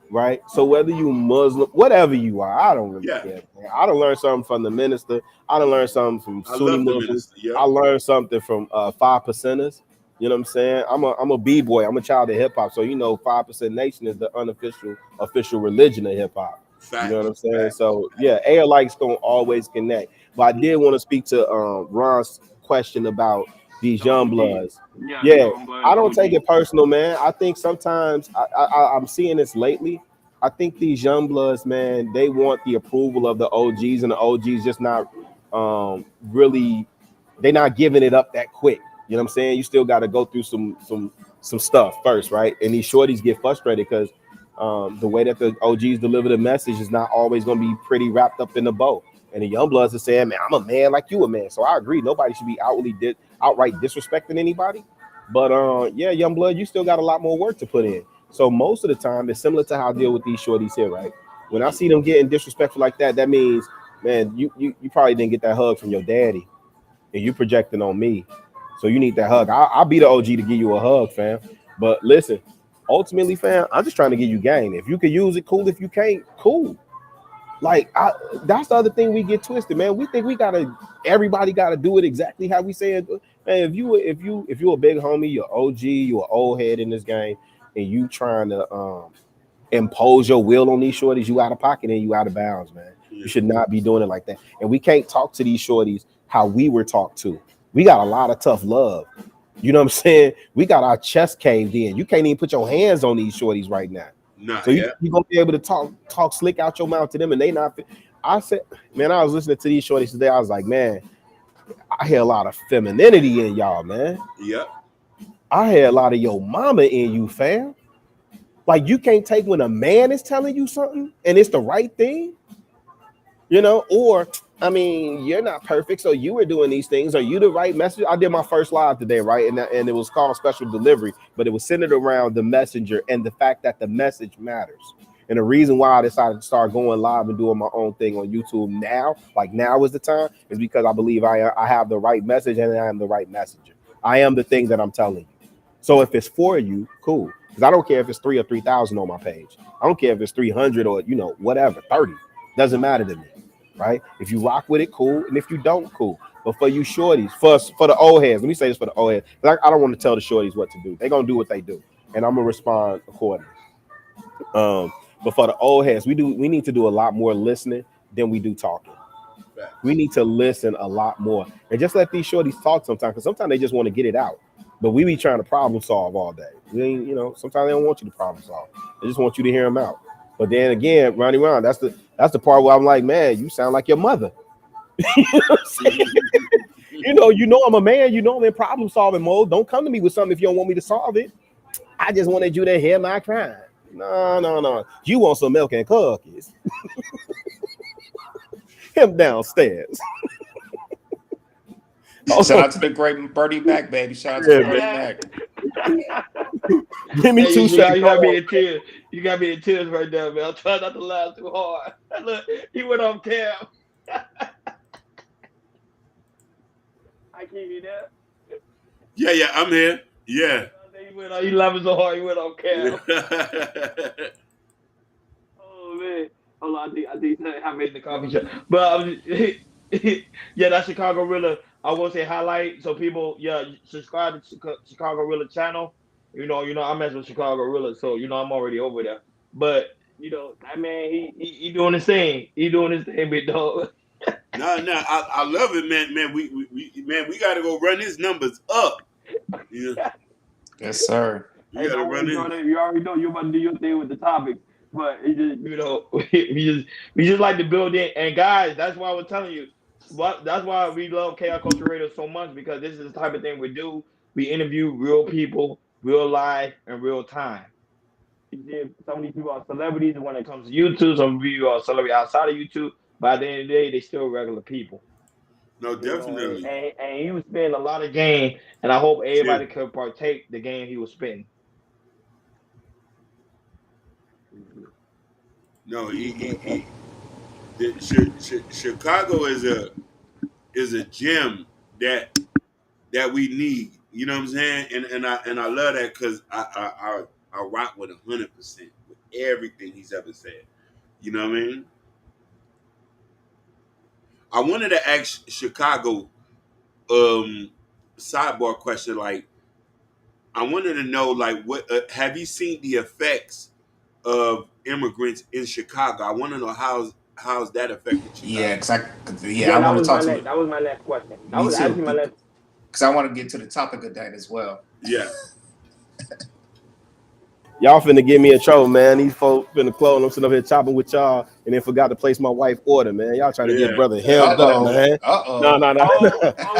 right? So whether you Muslim, whatever you are, I don't really care. Man. I don't learn something from the minister. I don't learn something from Sunni Muslims. I learned something from 5%ers. You know what I'm saying? I'm a b-boy. I'm a child of hip hop. So you know, 5% Nation is the official religion of hip hop. You know what I'm saying? So yeah, ALI's gonna always connect. But I did want to speak to Ron's question about these young bloods. Yeah, I don't take it personal, man. I think sometimes I'm seeing this lately. I think these young bloods, man, they want the approval of the OGs, and the OGs just not really. They're not giving it up that quick. You know what I'm saying? You still got to go through some stuff first, right? And these shorties get frustrated because the way that the OGs deliver the message is not always going to be pretty wrapped up in the bow. And the young bloods are saying, man, I'm a man like you a man. So I agree. Nobody should be outright disrespecting anybody. But yeah, young blood, you still got a lot more work to put in. So most of the time, it's similar to how I deal with these shorties here, right? When I see them getting disrespectful like that, that means, man, you probably didn't get that hug from your daddy, and you projecting on me. So you need that hug. I'll be the OG to give you a hug, fam. But listen, ultimately, fam, I'm just trying to give you game. If you can use it, cool. If you can't, cool. Like that's the other thing we get twisted, man. We think everybody gotta do it exactly how we say it. Man, if you a big homie, you're OG, you're an old head in this game, and you trying to impose your will on these shorties, you out of pocket and you out of bounds, man. You should not be doing it like that. And we can't talk to these shorties how we were talked to. We got a lot of tough love. You know what I'm saying? We got our chest caved in. You can't even put your hands on these shorties right now. So you're gonna be able to talk slick out your mouth to them, and they not. I said, man, I was listening to these shorties today. I was like, man, I hear a lot of femininity in y'all, man. Yep. I hear a lot of your mama in you, fam. Like, you can't take when a man is telling you something and it's the right thing, you know, or I mean, you're not perfect, so you were doing these things. Are you the right message? I did my first live today, right? And it was called Special Delivery, but it was centered around the messenger and the fact that the message matters. And the reason why I decided to start going live and doing my own thing on YouTube now, like now is the time, is because I believe I have the right message and I am the right messenger. I am the thing that I'm telling you. So if it's for you, cool. Because I don't care if it's 3 or 3,000 on my page. I don't care if it's 300 or, you know, whatever, 30. Doesn't matter to me. Right? If you rock with it, cool. And if you don't, cool. But for you shorties, for the old heads, let me say this for the old heads. I don't want to tell the shorties what to do. They're gonna do what they do, and I'm gonna respond accordingly. But for the old heads, we need to do a lot more listening than we do talking. We need to listen a lot more and just let these shorties talk sometimes, because sometimes they just want to get it out. But we be trying to problem solve all day. We ain't, you know, sometimes they don't want you to problem solve. They just want you to hear them out. But then again, Ronnie Ron, that's the part where I'm like, man, you sound like your mother. You know what I'm saying? you know I'm a man, you know I'm in problem solving mode. Don't come to me with something if you don't want me to solve it. I just wanted you to hear my crime. No. You want some milk and cookies. Him downstairs. Shout out to the great Bertie Mac, baby. Shout out to Bertie Mac. Give me two shots. You got me in tears. You got me in tears right now, man. I'm trying not to laugh too hard. Look, he went off cam. I can't hear that. Yeah, I'm here. Yeah. He laughing so hard he went off cam. Oh man. Hold on, I think I made the coffee shop. But yeah, that's Chicago Rilla. I want to say highlight so people, subscribe to Chicago Rilla channel. You know, I mess with Chicago Rilla, so you know I'm already over there. But you know, that man, he doing his thing. He doing his thing, big dog. No, I love it, man. We got to go run his numbers up. Yeah. Yes, sir. You got to run it. You already know you're about to do your thing with the topic. But it just, you know, we just like to build in. And guys, that's why I was telling you. That's why we love Chaos Culture Radio so much, because this is the type of thing we do. We interview real people, real life, and real time. Some of these people are celebrities when it comes to YouTube. Some people are celebrities outside of YouTube. But at the end of the day, they're still regular people. No, definitely. You know, and he was spitting a lot of game, and I hope everybody could partake the game he was spitting. No, Chicago is a gem that we need. You know what I'm saying? And I love that, because I rock with 100% with everything he's ever said. You know what I mean? I wanted to ask Chicago sidebar question. Like, I wanted to know, like, what have you seen the effects of immigrants in Chicago? I want to know how's that affected Chicago. Yeah, I want to talk to that was my next question. That was actually my next. Because I want to get to the topic of that as well. Yeah. Y'all finna get me in trouble, man. These folks finna clone. I'm sitting up here chopping with y'all, and then forgot to place my wife order, man. Y'all trying to get brother held up, man. No.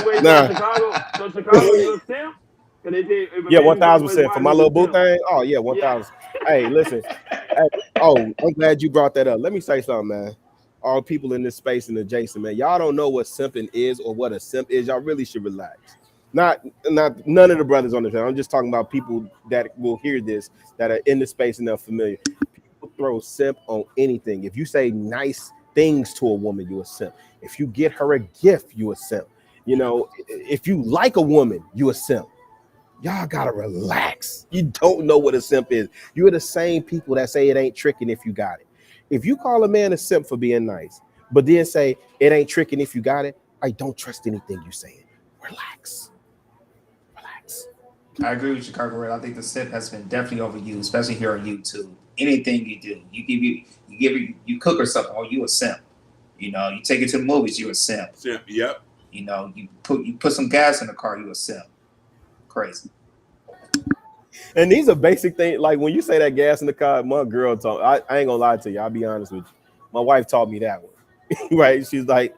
Wait, so Chicago, you a simp? Yeah, 1,000% for my little boo thing. Oh yeah, 1,000. Hey, listen. I'm glad you brought that up. Let me say something, man. All people in this space and adjacent, man. Y'all don't know what simping is or what a simp is. Y'all really should relax. Not none of the brothers on the channel. I'm just talking about people that will hear this, that are in the space and they're familiar. People throw simp on anything. If you say nice things to a woman, you a simp. If you get her a gift, you a simp. You know, if you like a woman, you a simp. Y'all gotta relax. You don't know what a simp is. You're the same people that say it ain't tricking if you got it. If you call a man a simp for being nice, but then say it ain't tricking if you got it, I don't trust anything you saying. Relax. I agree with Chicago Red. I think the simp has been definitely overused, especially here on YouTube. anything you do. You cook her something, or you a simp. You know, you take it to the movies, you a simp. Simp, yep. You know, you put some gas in the car, you a simp. Crazy. And these are basic things. Like when you say that gas in the car, my girl taught. I ain't gonna lie to you. I'll be honest with you. My wife taught me that one. Right? She's like,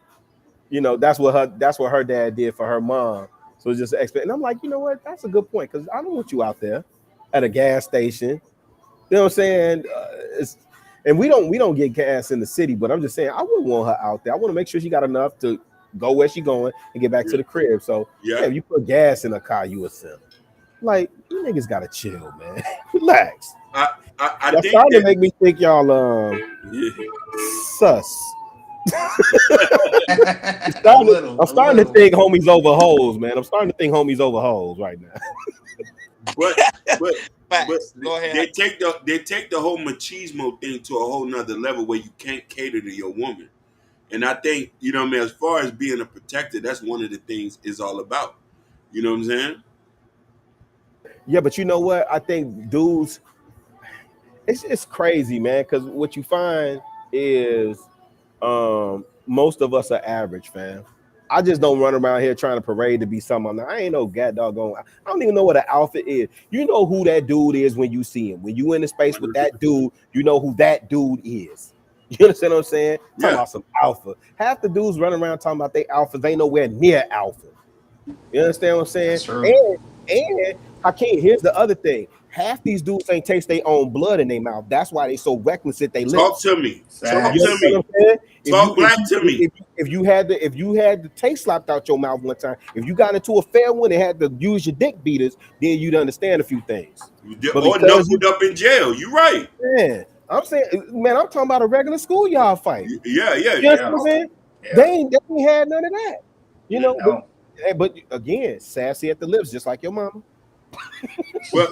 you know, that's what her dad did for her mom. So it's just expect. And I'm like, you know what? That's a good point, because I don't want you out there at a gas station. You know what I'm saying? And we don't get gas in the city, but I'm just saying I wouldn't want her out there. I want to make sure she got enough to go where she going and get back to the crib. So yeah, if you put gas in a car, you a simp. Like, you niggas gotta chill, man. Relax. I Y'all think starting to make me think y'all sus. I'm starting to think homies over hoes, man. I'm starting to think homies over hoes right now. But Go ahead. they take the whole machismo thing to a whole nother level where you can't cater to your woman. And I think, you know what I mean, as far as being a protector, that's one of the things it's all about. You know what I'm saying? Yeah, but you know what? I think dudes, it's crazy, man, because what you find is most of us are average, fam. I just don't run around here trying to parade to be something. I ain't no god doggone. I don't even know what an alpha is. You know who that dude is when you see him. When you in the space with that dude, you know who that dude is. You understand what I'm saying? Yeah. Talking about some alpha. Half the dudes running around talking about they alphas, they nowhere near alpha. You understand what I'm saying? True. And Hakeem, here's the other thing. Half these dudes ain't taste their own blood in their mouth. That's why they so reckless at they lips. Talk to me. Talk You to understand me. what I'm saying? Talk black to me. If you had the taste slapped out your mouth one time, if you got into a fair one and had to use your dick beaters, then you'd understand a few things. Or knuckled up in jail. You right. Man, I'm saying, man, I'm talking about a regular schoolyard fight. Yeah. You know what I'm saying? Yeah. They ain't had none of that. You know, No. but again, sassy at the lips, just like your mama. But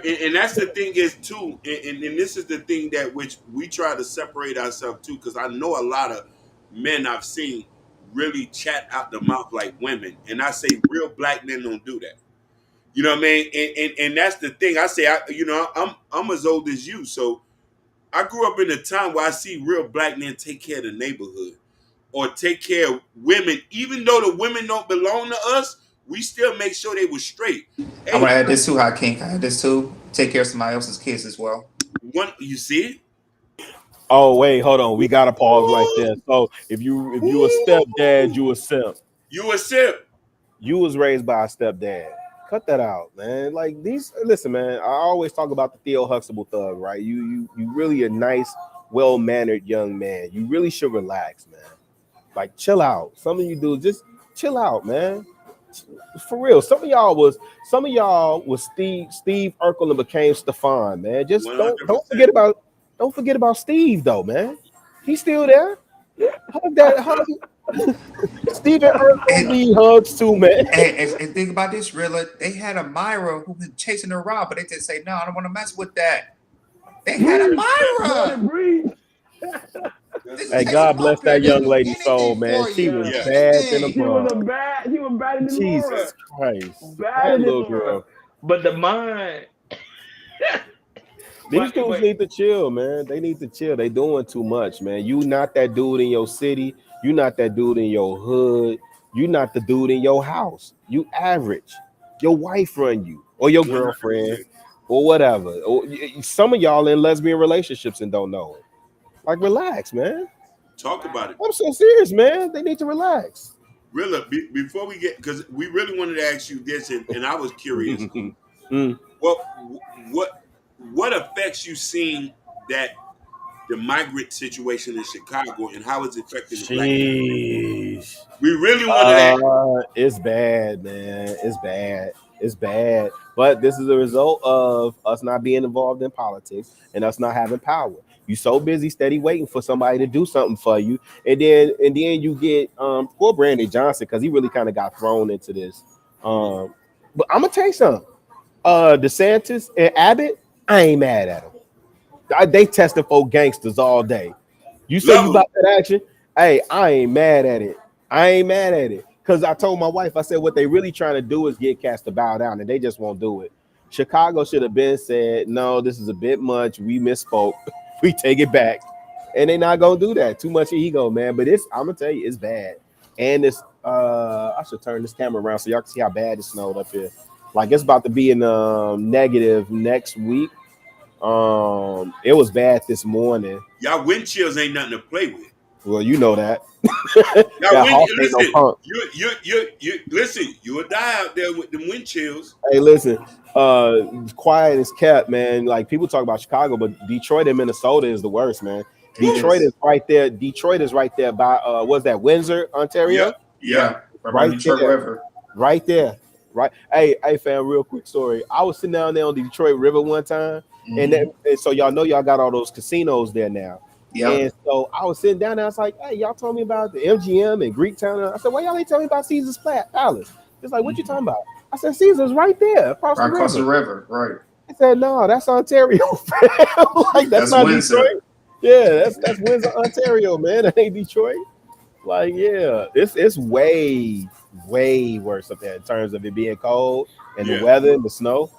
and that's the thing is too, and this is the thing that which we try to separate ourselves too, because I know a lot of men I've seen really chat out the mouth like women, and I say real black men don't do that. You know what I mean? And that's the thing. I say, I'm as old as you, so I grew up in a time where I see real black men take care of the neighborhood or take care of women, even though the women don't belong to us. We still make sure they were straight. Hey, I'm gonna add this too, Hakeem. Can I add this too? Take care of somebody else's kids as well. you see it? Oh wait, hold on. We gotta pause right there. So if you a stepdad, you a simp. You a simp. You was raised by a stepdad. Cut that out, man. Like these. Listen, man. I always talk about the Theo Huxtable thug, right? You really a nice, well-mannered young man. You really should relax, man. Like chill out. Some of you do just chill out, man. For real, some of y'all was Steve Urkel and became Stefan, man. Just don't forget about Steve though, man. He's still there. Hug Stephen Urkel need hugs too, man. And think about this, Rilla. They had a Myra who was chasing her around, but they just say, "No, I don't want to mess with that." They had a Myra. Hey, God bless that young lady's soul, man. She was bad in the bug. She was bad in the Jesus Christ. Bad little girl. But the mind. These dudes need to chill, man. They need to chill. They doing too much, man. You not that dude in your city. You not that dude in your hood. You not the dude in your house. You average. Your wife run you, or your girlfriend, or whatever. Or some of y'all in lesbian relationships and don't know it. Like, relax, man. Talk about it. I'm so serious, man. They need to relax. Rilla, before we get, because we really wanted to ask you this, and I was curious. What effects you seen that the migrant situation in Chicago and how it's affecting the black community? We really wanted that. It's bad, man. It's bad. But this is a result of us not being involved in politics and us not having power. You so busy, steady waiting for somebody to do something for you, and then you get poor Brandon Johnson, because he really kind of got thrown into this. But I'm gonna tell you something. DeSantis and Abbott, I ain't mad at them. They testing for gangsters all day. You say you about that action? Hey, I ain't mad at it. Because I told my wife, I said what they really trying to do is get cats to bow down, and they just won't do it. Chicago should have been said, no, this is a bit much. We misspoke. We take it back. And they're not gonna do that. Too much ego, man. But I'm gonna tell you, it's bad. And it's I should turn this camera around so y'all can see how bad it snowed up here. Like it's about to be in negative next week. It was bad this morning. Y'all wind chills ain't nothing to play with. Well, you know that. Y'all listen, you will die out there with the wind chills. Hey, listen, quiet is kept, man. Like people talk about Chicago, but Detroit and Minnesota is the worst, man. Detroit is right there. Detroit is right there by what's that? Windsor, Ontario. Yeah. Right Detroit there. River. Right there. Right. Hey, fam, real quick story. I was sitting down there on the Detroit River one time, and so y'all know y'all got all those casinos there now. Yeah. And so I was sitting down there. I was like, hey, y'all told me about the MGM and Greektown. I said, why y'all ain't telling me about Caesar's Palace? It's like, what you talking about? I said, Caesar's right there across the river. Right. I said, no, that's Ontario. Like that's not Windsor. Detroit. Yeah, that's Windsor, Ontario, man. That ain't Detroit. Like, yeah, it's way worse up there in terms of it being cold and the weather and the snow.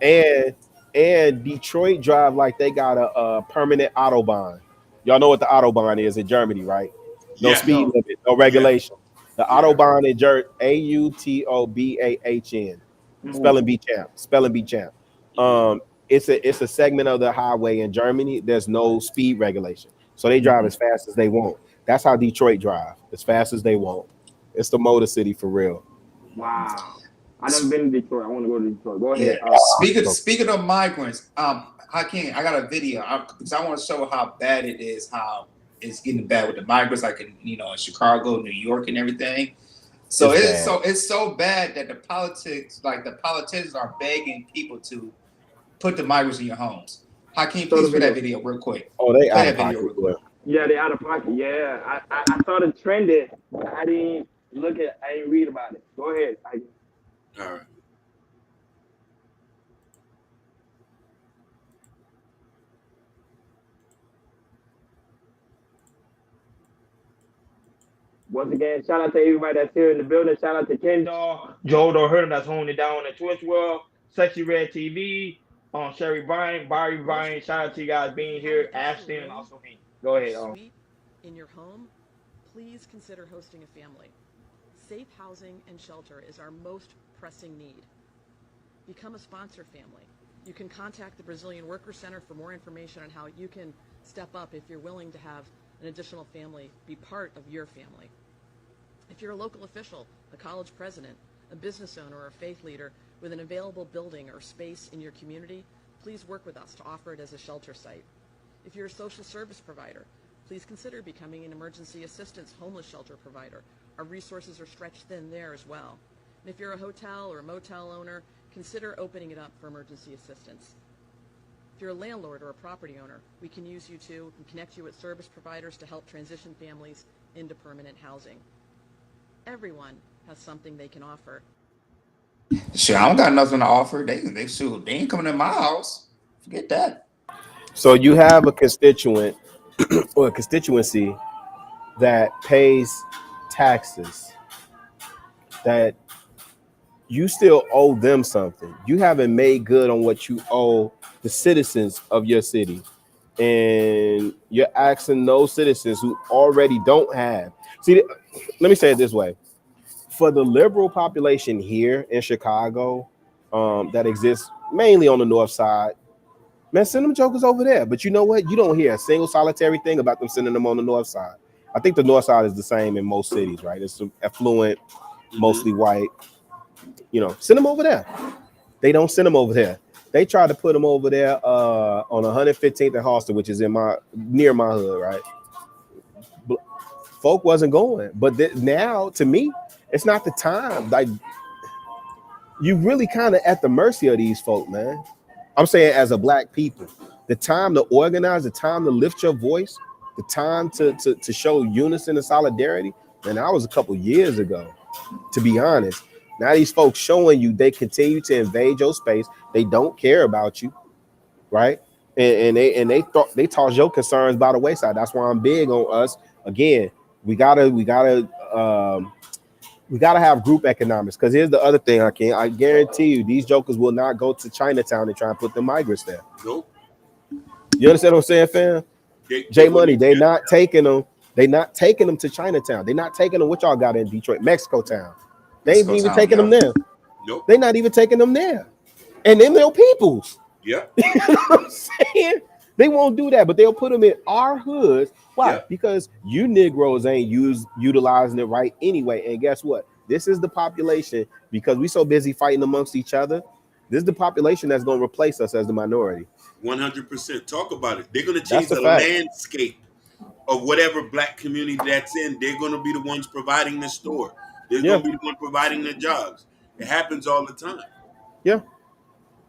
And Detroit drive like they got a permanent Autobahn. Y'all know what the Autobahn is in Germany, right? No speed limit, no regulation. The Autobahn in Germany, Autobahn. Spelling bee champ. It's a segment of the highway in Germany. There's no speed regulation, so they drive as fast as they want. That's how Detroit drive, as fast as they want. It's the motor city for real. Wow, I never been to Detroit. I want to go to Detroit. Go ahead. Speaking of migrants, I got a video because I want to show how bad it is. How it's getting bad with the migrants, like in Chicago, New York, and everything. So it's so bad that the politicians are begging people to put the migrants in your homes. Hakeem, please play that video real quick. Oh, they out of pocket. Yeah, they out of pocket. Yeah, I saw the trending. I didn't read about it. Go ahead. All right. Once again, shout out to everybody that's here in the building. Shout out to Kendall, Joel Doherty that's holding it down on the Twitch world, Sexy Red TV, Sherry Bryant, Barry Bryant. Shout out to you guys being here, Ashton, and also me. Go ahead. In your home, please consider hosting a family. Safe housing and shelter is our most pressing need. Become a sponsor family. You can contact the Brazilian Worker Center for more information on how you can step up if you're willing to have an additional family be part of your family. If you're a local official, a college president, a business owner, or a faith leader with an available building or space in your community, please work with us to offer it as a shelter site. If you're a social service provider, please consider becoming an emergency assistance homeless shelter provider. Our resources are stretched thin there as well. And if you're a hotel or a motel owner, consider opening it up for emergency assistance. If you're a landlord or a property owner, we can use you too and connect you with service providers to help transition families into permanent housing. Everyone has something they can offer. Sure, I don't got nothing to offer. They ain't coming in my house. Forget that. So you have a constituent or a constituency that pays taxes, that you still owe them something. You haven't made good on what you owe the citizens of your city. And you're asking those citizens who already don't have. See, let me say it this way. For the liberal population here in Chicago that exists mainly on the north side, man, send them jokers over there. But you know what? You don't hear a single solitary thing about them sending them on the north side. I think the north side is the same in most cities, right? It's affluent, mostly white. Send them over there. They don't send them over there. They try to put them over there on 115th and Halsted, which is near my hood, right? But folk wasn't going. But now, to me, it's not the time. Like, you really kind of at the mercy of these folk, man. I'm saying as a black people, the time to organize, the time to lift your voice, the time to show unison and solidarity, man, that was a couple years ago, to be honest. Now these folks showing you they continue to invade your space. They don't care about you, right? And they toss your concerns by the wayside. That's why I'm big on us. Again, we gotta We gotta have group economics. Because here's the other thing, I guarantee you, these jokers will not go to Chinatown and try and put the migrants there. Nope. You understand what I'm saying, fam? J Money, they not taking them. They not taking them to Chinatown. They not taking them. What y'all got in Detroit, Mexico Town? They ain't even taking them there. Nope. They not even taking them there. And them little peoples. Yeah. You know what I'm saying? They won't do that, but they'll put them in our hoods. Why? Yeah. Because you Negroes ain't utilizing it right anyway. And guess what? This is the population, because we so busy fighting amongst each other. This is the population that's going to replace us as the minority. 100%. Talk about it. They're going to That's change a the fact. landscape of whatever black community that's in. They're going to be the ones providing the store. They're Yeah. going to be the one providing the jobs. It happens all the time. Yeah.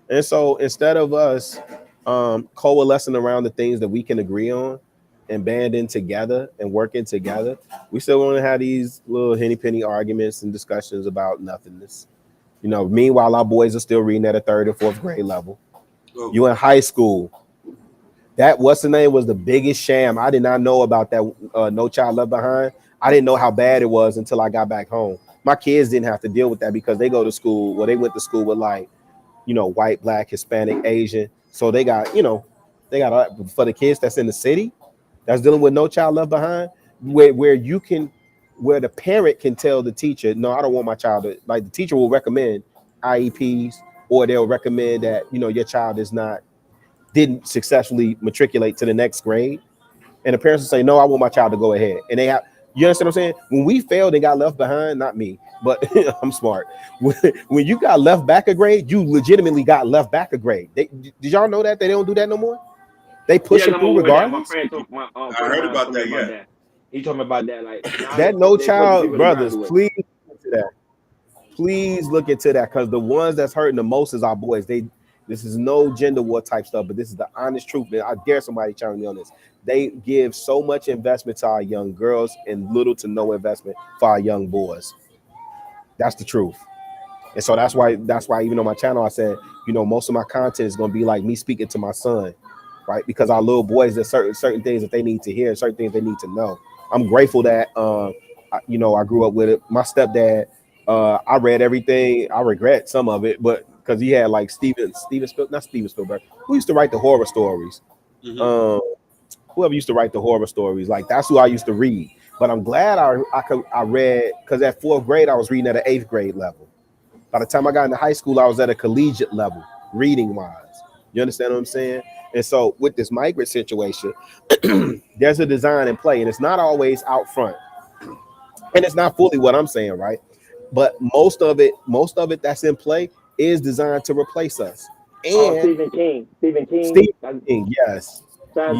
And so instead of us coalescing around the things that we can agree on and banding together and working together, we still want to have these little henny penny arguments and discussions about nothingness. You know, meanwhile, our boys are still reading at a 3rd and 4th grade level. Oh, You in high school. That what's the name was the biggest sham. I did not know about that. No Child Left Behind. I didn't know how bad it was until I got back home. My kids didn't have to deal with that because they go to school. Well, they went to school with like, you know, white, black, Hispanic, Asian. So they got, you know, for the kids that's in the city, that's dealing with No Child Left Behind, where the parent can tell the teacher, no, I don't want my child to, like the teacher will recommend IEPs, or they'll recommend that, you know, your child didn't successfully matriculate to the next grade. And the parents will say, no, I want my child to go ahead. And they have, you understand what I'm saying? When we failed and got left behind, not me, but I'm smart. When you got left back a grade, you legitimately got left back a grade. Did y'all know that they don't do that no more? They push them through regardless. My friend told my I heard about that, yeah. He told me about that. Like That No Child, brothers, please look into that. Please look into that, because the ones that's hurting the most is our boys. This is no gender war type stuff, but this is the honest truth. Man, I dare somebody challenge me on this. They give so much investment to our young girls and little to no investment for our young boys. That's the truth. And so that's why even on my channel I said, you know, most of my content is going to be like me speaking to my son, right? Because our little boys, there's certain things that they need to hear, certain things they need to know. I'm grateful that I grew up with it. My stepdad, I read everything. I regret some of it, but because he had like not Steven Spielberg, who used to write the horror stories. Mhm. Whoever used to write the horror stories, like that's who I used to read. But I'm glad I read, because at 4th grade I was reading at an 8th grade level. By the time I got into high school, I was at a collegiate level, reading wise. You understand what I'm saying? And so with this migrant situation, there's a design in play, and it's not always out front, and it's not fully what I'm saying, right? But most of it that's in play is designed to replace us. And Stephen King. Stephen King, yes. Yeah,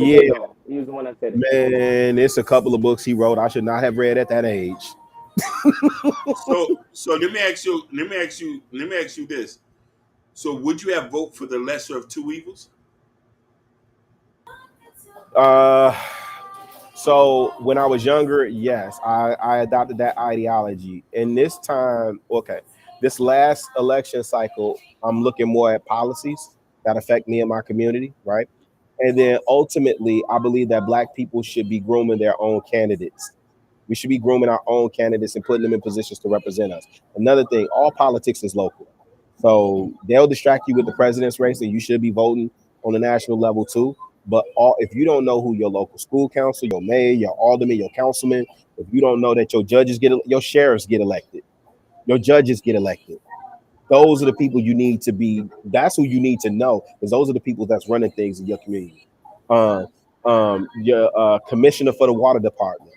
he was the one that said it. Man, it's a couple of books he wrote I should not have read at that age. So let me ask you this. So would you have voted for the lesser of two evils? So when I was younger, yes, I adopted that ideology. And this time, this last election cycle, I'm looking more at policies that affect me and my community, right? And then ultimately, I believe that Black people should be grooming their own candidates. We should be grooming our own candidates and putting them in positions to represent us. Another thing, all politics is local. So they'll distract you with the president's race, and you should be voting on the national level too. But if you don't know who your local school council, your mayor, your alderman, your councilman, if you don't know that your sheriffs get elected, your judges get elected, those are the people you need to be. That's who you need to know, because those are the people that's running things in your community. Your commissioner for the water department,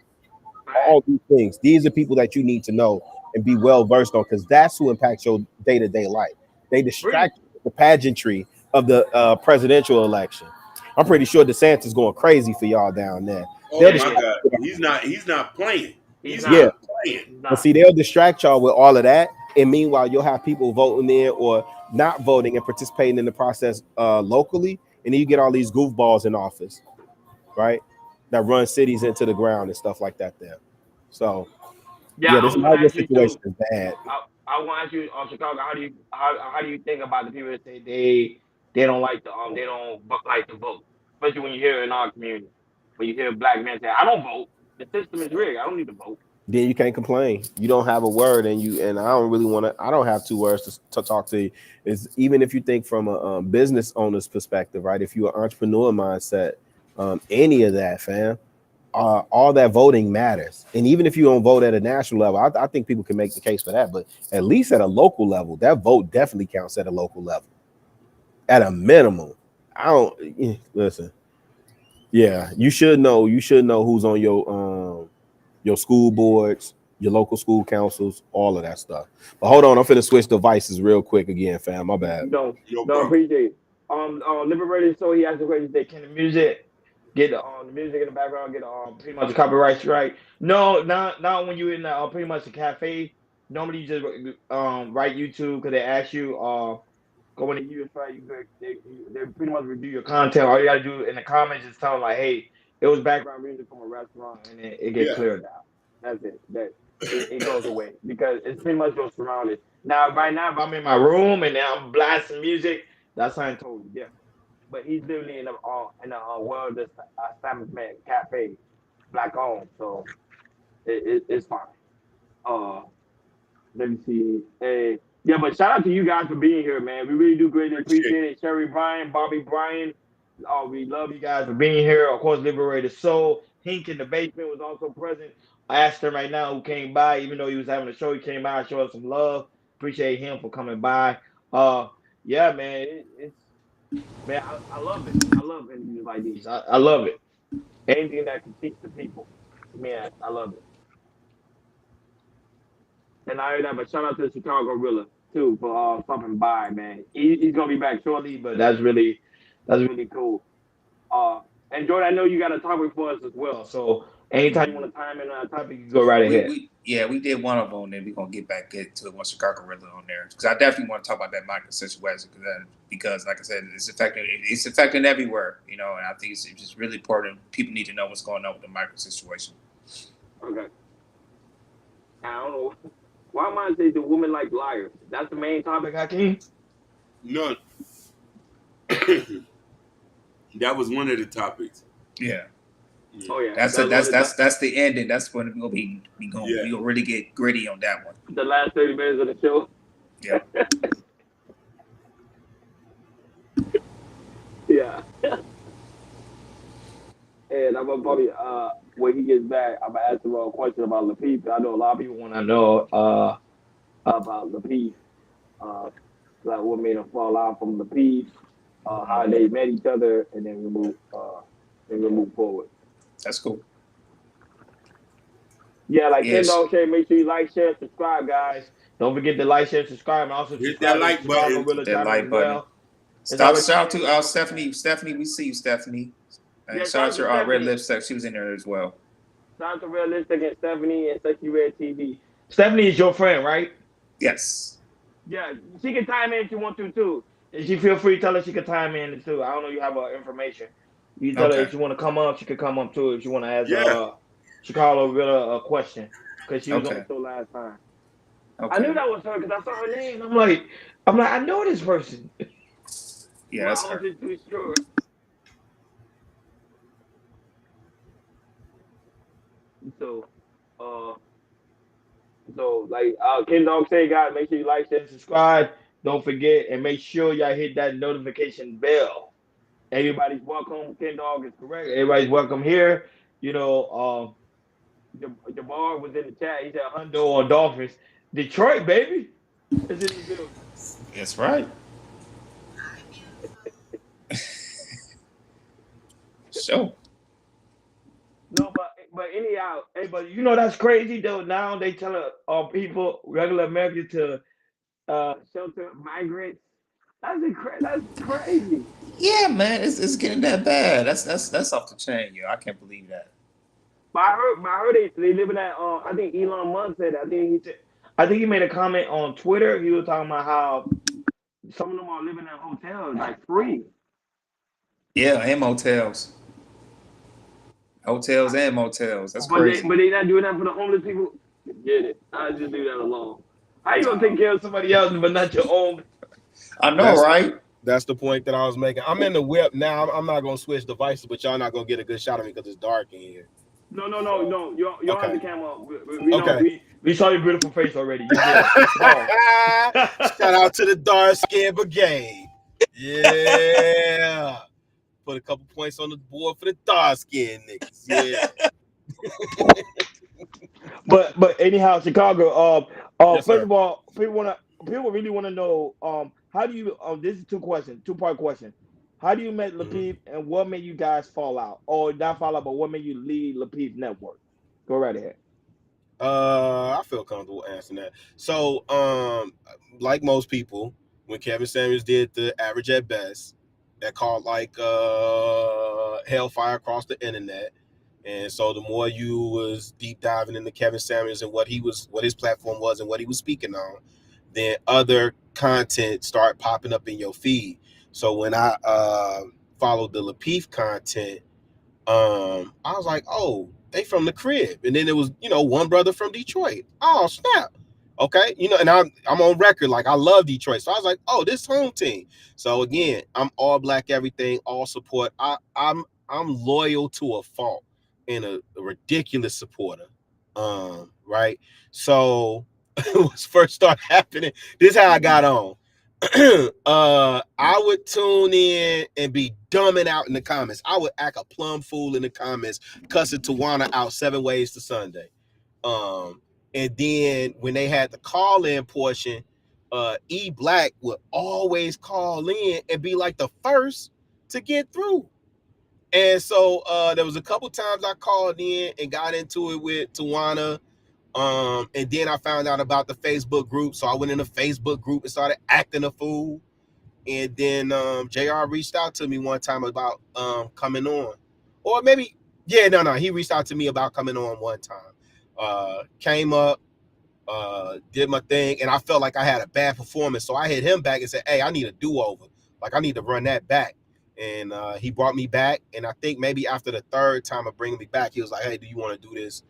all these things. These are people that you need to know and be well versed on, because that's who impacts your day-to-day life. They distract you with the pageantry of the presidential election. I'm pretty sure DeSantis is going crazy for y'all down there. Oh my God, he's not playing. He's not playing. But see, they'll distract y'all with all of that, and meanwhile, you'll have people voting in or not voting and participating in the process locally, and then you get all these goofballs in office, right? That run cities into the ground and stuff like that there. So this migrant situation is bad. I want to ask you, Chicago, how do you think about the people that say they don't like they don't like to vote, especially when you hear in our community, when you hear Black men say, I don't vote, the system is rigged, I don't need to vote. then you can't complain. You don't have a word, and I don't really want to. I don't have 2 words to talk to you. Is even if you think from a business owner's perspective, right? If you're an entrepreneur mindset, any of that, fam, all that voting matters. And even if you don't vote at a national level, I think people can make the case for that. But at least at a local level, that vote definitely counts at a local level. At a minimum, I don't listen. Yeah, you should know. You should know who's on your school boards, your local school councils, all of that stuff. But hold on, I'm finna switch devices real quick again, fam. My bad. No, Yo, no, bro. appreciate it. Liberated, so he asked the question, they can the music get the music in the background, get pretty much the copyright strike. No, not when you're in the pretty much the cafe. Normally you just write YouTube because they ask you go in the US right, they pretty much review your content. All you gotta do in the comments is tell them like, hey, it was background music from a restaurant, and it gets Yeah. cleared out. That's it. It goes away because it's pretty much your surroundings. Now, right now, if I'm in my room and I'm blasting music, that's something totally different. But he's living in a world that's establishment cafe, black owned, so it's fine. Let me see. Hey, yeah, but shout out to you guys for being here, man. We really do greatly appreciate it. Sherry Bryan, Bobby Bryan. We love you guys for being here. Of course, Liberated Soul. Hink in the basement was also present. I asked him right now who came by, even though he was having a show, he came by and showed us some love. Appreciate him for coming by. Yeah, man, man, I love it. I love interviews like these. I love it. Anything that can teach the people, man, I love it. And I heard that, but shout out to the Chicago Gorilla too for stopping by, man. He's gonna be back shortly, but that's really cool. And Jordan, I know you got a topic for us as well. So anytime you want to time in a topic, you go right ahead. We did one of them, and then we're gonna get to one Chicago Gorilla on there because I definitely want to talk about that migrant situation because, like I said, it's affecting everywhere, you know. And I think it's just really important. People need to know what's going on with the migrant situation. Okay. I don't know. Why am I say the woman like liars? That's the main topic, Hakeem? No. That was one of the topics. Yeah. Oh yeah. That's the ending. That's when we're gonna really get gritty on that one. The last 30 minutes of the show. Yeah. Yeah. And I'm gonna probably when he gets back, I'm gonna ask him a question about Lapeef. I know a lot of people want to know about Lapeef, like what made him fall out from Lapeef, how they met each other, and then we move forward. That's cool. Yeah, like Yes. Ken Dog said, make sure you like, share, subscribe, guys. Don't forget to like, share, subscribe, and also Hit subscribe that like to the Chicago button. Gorilla Hit that channel like as well. button. Shout out to Stephanie. Stephanie, we see you, Stephanie. And Yeah, shout out to Stephanie. Red Lipstick. She was in there as well. Shout out to Realistic and Stephanie and Sexy Red TV. Stephanie is your friend, right? Yes. Yeah, she can time in if she want to too. And she feel free to tell her she can time in too. I don't know you have her information. You tell her if she want to come up, she could come up too. If she want to ask Chicago Gorilla a question, because she was on the show last time. Okay. I knew that was her because I saw her name. I'm like, I know this person. Yeah, that's I her. wasn't too sure. So like Ken Dog say, guys, make sure you like, share, and subscribe. Don't forget, and make sure y'all hit that notification bell. Everybody's welcome. Ken Dog is correct. Everybody's welcome here. You know, Jabbar was in the chat. He said Hundo or Dolphins. Detroit, baby. It's in the building. That's right. So. No, but anyhow, hey, but you know that's crazy though. Now they tell people, regular Americans, to shelter migrants. That's crazy. Yeah, man, it's getting that bad. That's off the chain, yo. I can't believe that. But I heard they live in that. I think Elon Musk said that. I think he made a comment on Twitter. He was talking about how some of them are living in hotels like free. Yeah, and motels. Hotels and motels. That's crazy. But they not doing that for the homeless people. Get it? I just do that alone. How you gonna take care of somebody else but not your own? I know, right? That's the point that I was making. I'm in the whip now. I'm not gonna switch devices, but y'all not gonna get a good shot of me because it's dark in here. No. You don't have Okay. the camera. We know Okay. we saw your beautiful face already. You good. No. Shout out to the Dark Skin Brigade. Yeah. Put a couple points on the board for the dark skin niggas. Yeah. But anyhow, Chicago. Yes, First sir. of all, people really want to know. How do you? This is two-part question. How do you met Mhm. Lapeef, and what made you guys fall out, or not fall out, but what made you leave Lapeef Network? Go right ahead. I feel comfortable answering that. So, like most people, when Kevin Samuels did the Average at Best, that caught like hellfire across the internet. And so the more you was deep diving into Kevin Samuels and what his platform was and what he was speaking on, then other content start popping up in your feed. So when I followed the Lapeef content, I was like, oh, they from the crib. And then it was, one brother from Detroit. Oh, snap. Okay. And I'm on record, like I love Detroit. So I was like, oh, this home team. So again, I'm all black, everything, all support. I'm loyal to a fault and a ridiculous supporter. Right. So when it first started happening, this is how I got on. I would tune in and be dumbing out in the comments. I would act a plumb fool in the comments, cussing Tawana out 7 ways to Sunday. And then when they had the call-in portion, E Black would always call in and be like the first to get through. And so there was a couple times I called in and got into it with Tawana. And then I found out about the Facebook group. So I went in the Facebook group and started acting a fool. And then JR reached out to me one time about coming on. Or maybe, he reached out to me about coming on one time. Came up, did my thing, and I felt like I had a bad performance. So I hit him back and said, hey, I need a do-over. Like, I need to run that back. And he brought me back. And I think maybe after the third time of bringing me back, he was like, hey, do you want to do this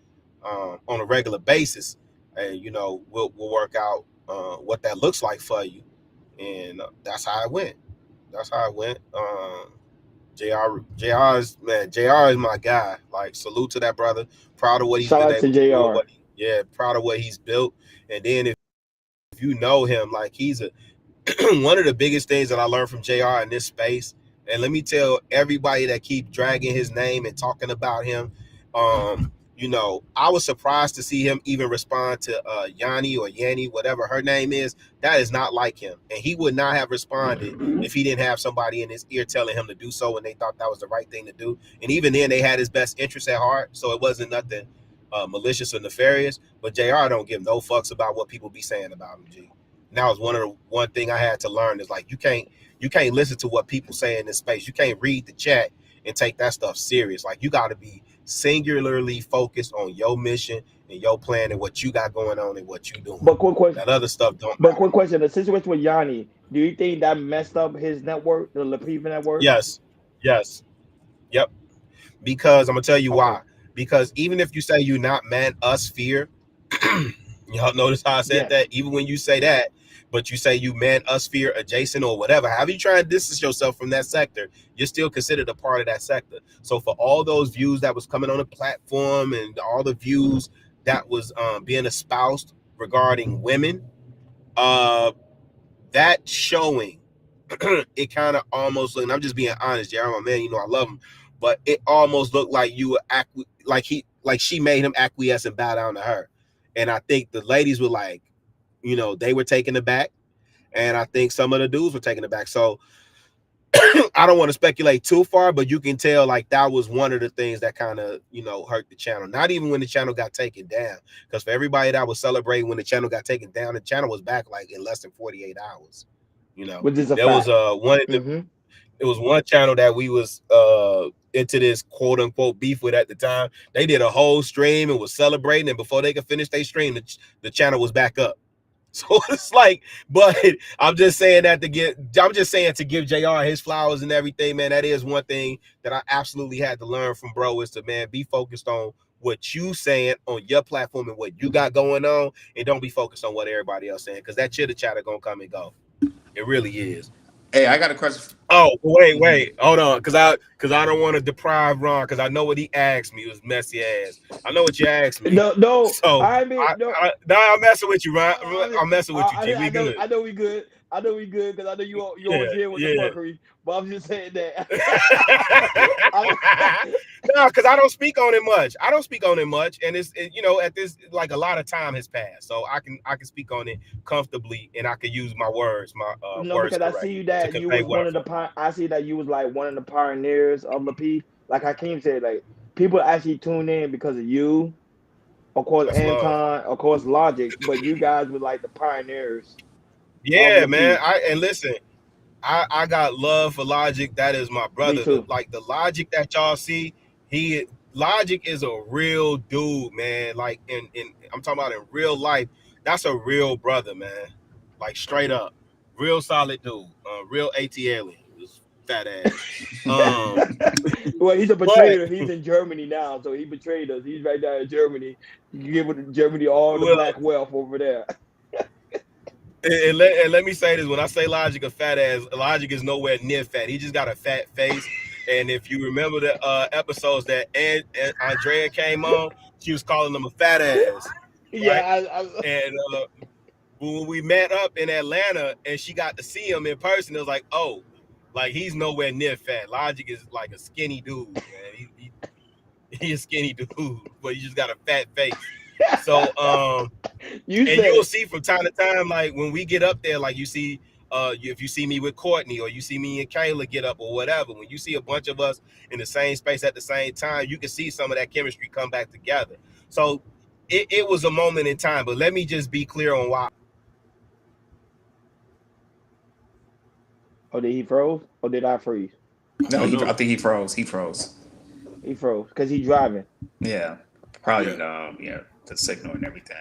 on a regular basis? And, we'll work out what that looks like for you. And that's how it went. JR is my guy. Like, salute to that brother. Proud of what he's Shout been out to able to do. JR. Proud of what he's built. And then if you know him, like, he's a one of the biggest things that I learned from JR in this space. And let me tell everybody that keep dragging his name and talking about him, I was surprised to see him even respond to Yanni or Yanni, whatever her name is. That is not like him. And he would not have responded if he didn't have somebody in his ear telling him to do so, and they thought that was the right thing to do. And even then, they had his best interest at heart. So it wasn't nothing malicious or nefarious. But JR don't give no fucks about what people be saying about him, G. And that was one thing I had to learn is like you can't listen to what people say in this space. You can't read the chat and take that stuff serious. Like, you got to be singularly focused on your mission and your plan and what you got going on and what you doing. But quick question. That other stuff don't But matter. quick question: the situation with Yanni, do you think that messed up his network, the Lapeef Network? Yes. Yep. Because I'm gonna tell you why. Because even if you say you not man us fear, y'all notice how I said that? Even when you say that, but you say you man us fear adjacent or whatever, however you try and distance yourself from that sector, you're still considered a part of that sector. So for all those views that was coming on the platform and all the views that was being espoused regarding women, that showing, it kind of almost looked, and I'm just being honest, Jared, my man, I love him, but it almost looked like you were like she made him acquiesce and bow down to her. And I think the ladies were like, they were taken aback, and I think some of the dudes were taken aback. So I don't want to speculate too far, but you can tell like that was one of the things that kind of, hurt the channel. Not even when the channel got taken down, because for everybody that was celebrating when the channel got taken down, the channel was back like in less than 48 hours. Which is a there fact. was it was one channel that we was into this quote unquote beef with at the time. They did a whole stream and was celebrating, and before they could finish their stream, the channel was back up. So it's like, but I'm just saying to give JR his flowers and everything, man. That is one thing that I absolutely had to learn from bro, is to, man, be focused on what you saying on your platform and what you got going on, and don't be focused on what everybody else saying, because that chitter chatter gonna come and go. It really is. Hey, I got a question Oh, wait, hold on, because I don't want to deprive Ron, because I know what he asked me. It was messy ass. I know what you asked me. No. So I mean, no. I'm messing with you, Ron. I, I'm messing with you, G. We I know. good. I know we good. I know we good because I know you always here with the Yeah. fuckery. But I'm just saying that. No, because I don't speak on it much. And it's at this, like, a lot of time has passed, so I can speak on it comfortably, and I can use my words, No, words because I correctly see you to that you convey was what one I of the feel. I see that you was like one of the pioneers of Lapeef. Like Hakeem said, like people actually tune in because of you. Of course, That's love. Anton, of course, Logic, but you guys were like the pioneers of Yeah, man. Lapeef. Listen, I got love for Logic. That is my brother. Me too. The Logic that y'all see, Logic is a real dude, man. Like in I'm talking about in real life. That's a real brother, man. Like straight up, real solid dude. Real AT alien. This fat ass. Well, he's a betrayer. He's in Germany now, so he betrayed us. He's right there in Germany. You give Germany all the Well, black wealth over there. And let me say this: when I say Logic a fat ass, Logic is nowhere near fat. He just got a fat face. And if you remember the episodes that Andrea came on, she was calling him a fat ass. Yeah, right? And when we met up in Atlanta and she got to see him in person, it was like, oh, like he's nowhere near fat. Logic is like a skinny dude, man. He's a skinny dude, but he just got a fat face. So you'll see from time to time, like when we get up there, like you see, if you see me with Courtney or you see me and Kayla get up or whatever, when you see a bunch of us in the same space at the same time, you can see some of that chemistry come back together. So it was a moment in time, but let me just be clear on why. Oh, did he froze? Or did I freeze? No, I think he froze. He froze. He froze because he's driving. Yeah, probably. The signal and everything.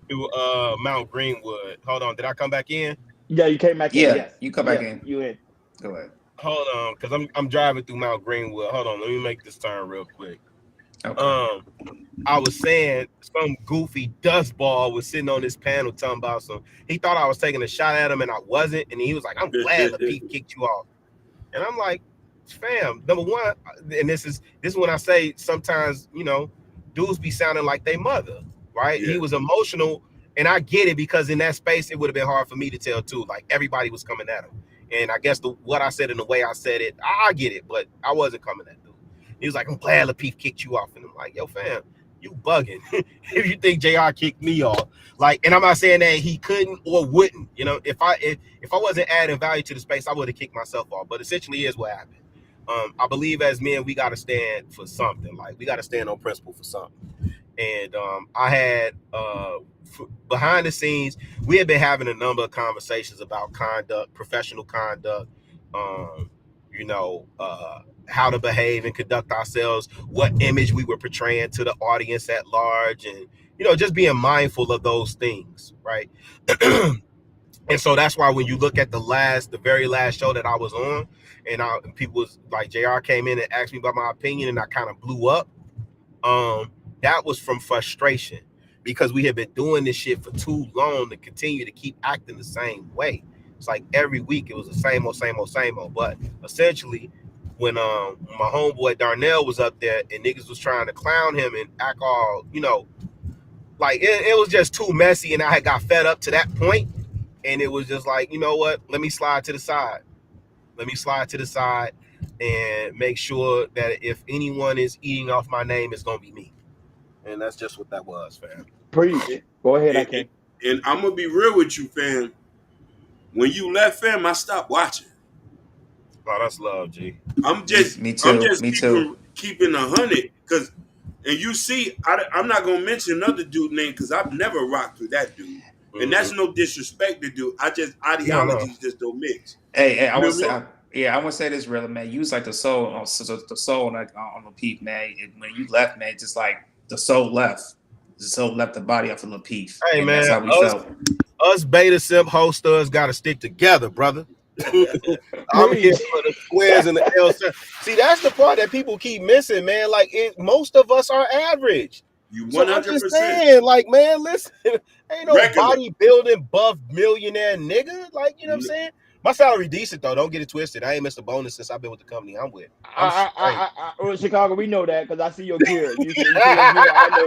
To Mount Greenwood. Hold on, did I come back in? Yeah, you came back in. Yes. You come back in. You in. Go ahead. Hold on, because I'm driving through Mount Greenwood. Hold on, let me make this turn real quick. Okay. I was saying some goofy dustball was sitting on this panel talking about he thought I was taking a shot at him and I wasn't, and he was like, I'm glad Lapeef kicked you off. And I'm like, fam, number one, and this is when I say sometimes, dudes be sounding like they mother, right? Yeah. He was emotional, and I get it, because in that space it would have been hard for me to tell too. Like everybody was coming at him. And I guess what I said and the way I said it, I get it, but I wasn't coming at dude. He was like, I'm glad Lapeef kicked you off. And I'm like, yo, fam, you bugging. If you think JR kicked me off, like, and I'm not saying that he couldn't or wouldn't, if I wasn't adding value to the space, I would have kicked myself off. But essentially here's what happened. I believe as men, we got to stand for something. Like, we got to stand on principle for something. And I had behind the scenes, we had been having a number of conversations about conduct, professional conduct, how to behave and conduct ourselves, what image we were portraying to the audience at large, and just being mindful of those things, right? And so that's why when you look at the very last show that I was on, and people was like, JR came in and asked me about my opinion, and I kind of blew up. That was from frustration, because we had been doing this shit for too long to continue to keep acting the same way. It's like every week it was the same old. But essentially, when my homeboy Darnell was up there and niggas was trying to clown him and act all, like it was just too messy, and I had got fed up to that point, and it was just like, you know what? Let me slide to the side and make sure that if anyone is eating off my name, it's gonna be me. And that's just what that was, fam. Preach. Go ahead, Hakeem. And I'm gonna be real with you, fam. When you left, fam, I stopped watching. Oh, that's love, G. I'm just keeping 100, because, and you see, I'm not gonna mention another dude name because I've never rocked with that dude, and that's no disrespect to dude. I just ideologies just don't mix. Hey, I want to say this, really, man. You was like the soul, like on Lapeef, man. And when you left, man, just like the soul left. The soul left the body off of Lapeef. Hey, man, that's how we felt. Us beta simp hosters got to stick together, brother. I'm here for the squares and the L. See, that's the part that people keep missing, man. Like, most of us are average. You 100%. So I'm just saying, like, man, listen, ain't no regular bodybuilding buff millionaire nigga. Like, you know what I'm saying? My salary decent though. Don't get it twisted. I ain't missed a bonus since I've been with the company I'm with. I'm straight. Well, Chicago, we know that because I see your gear. You see your gear. I know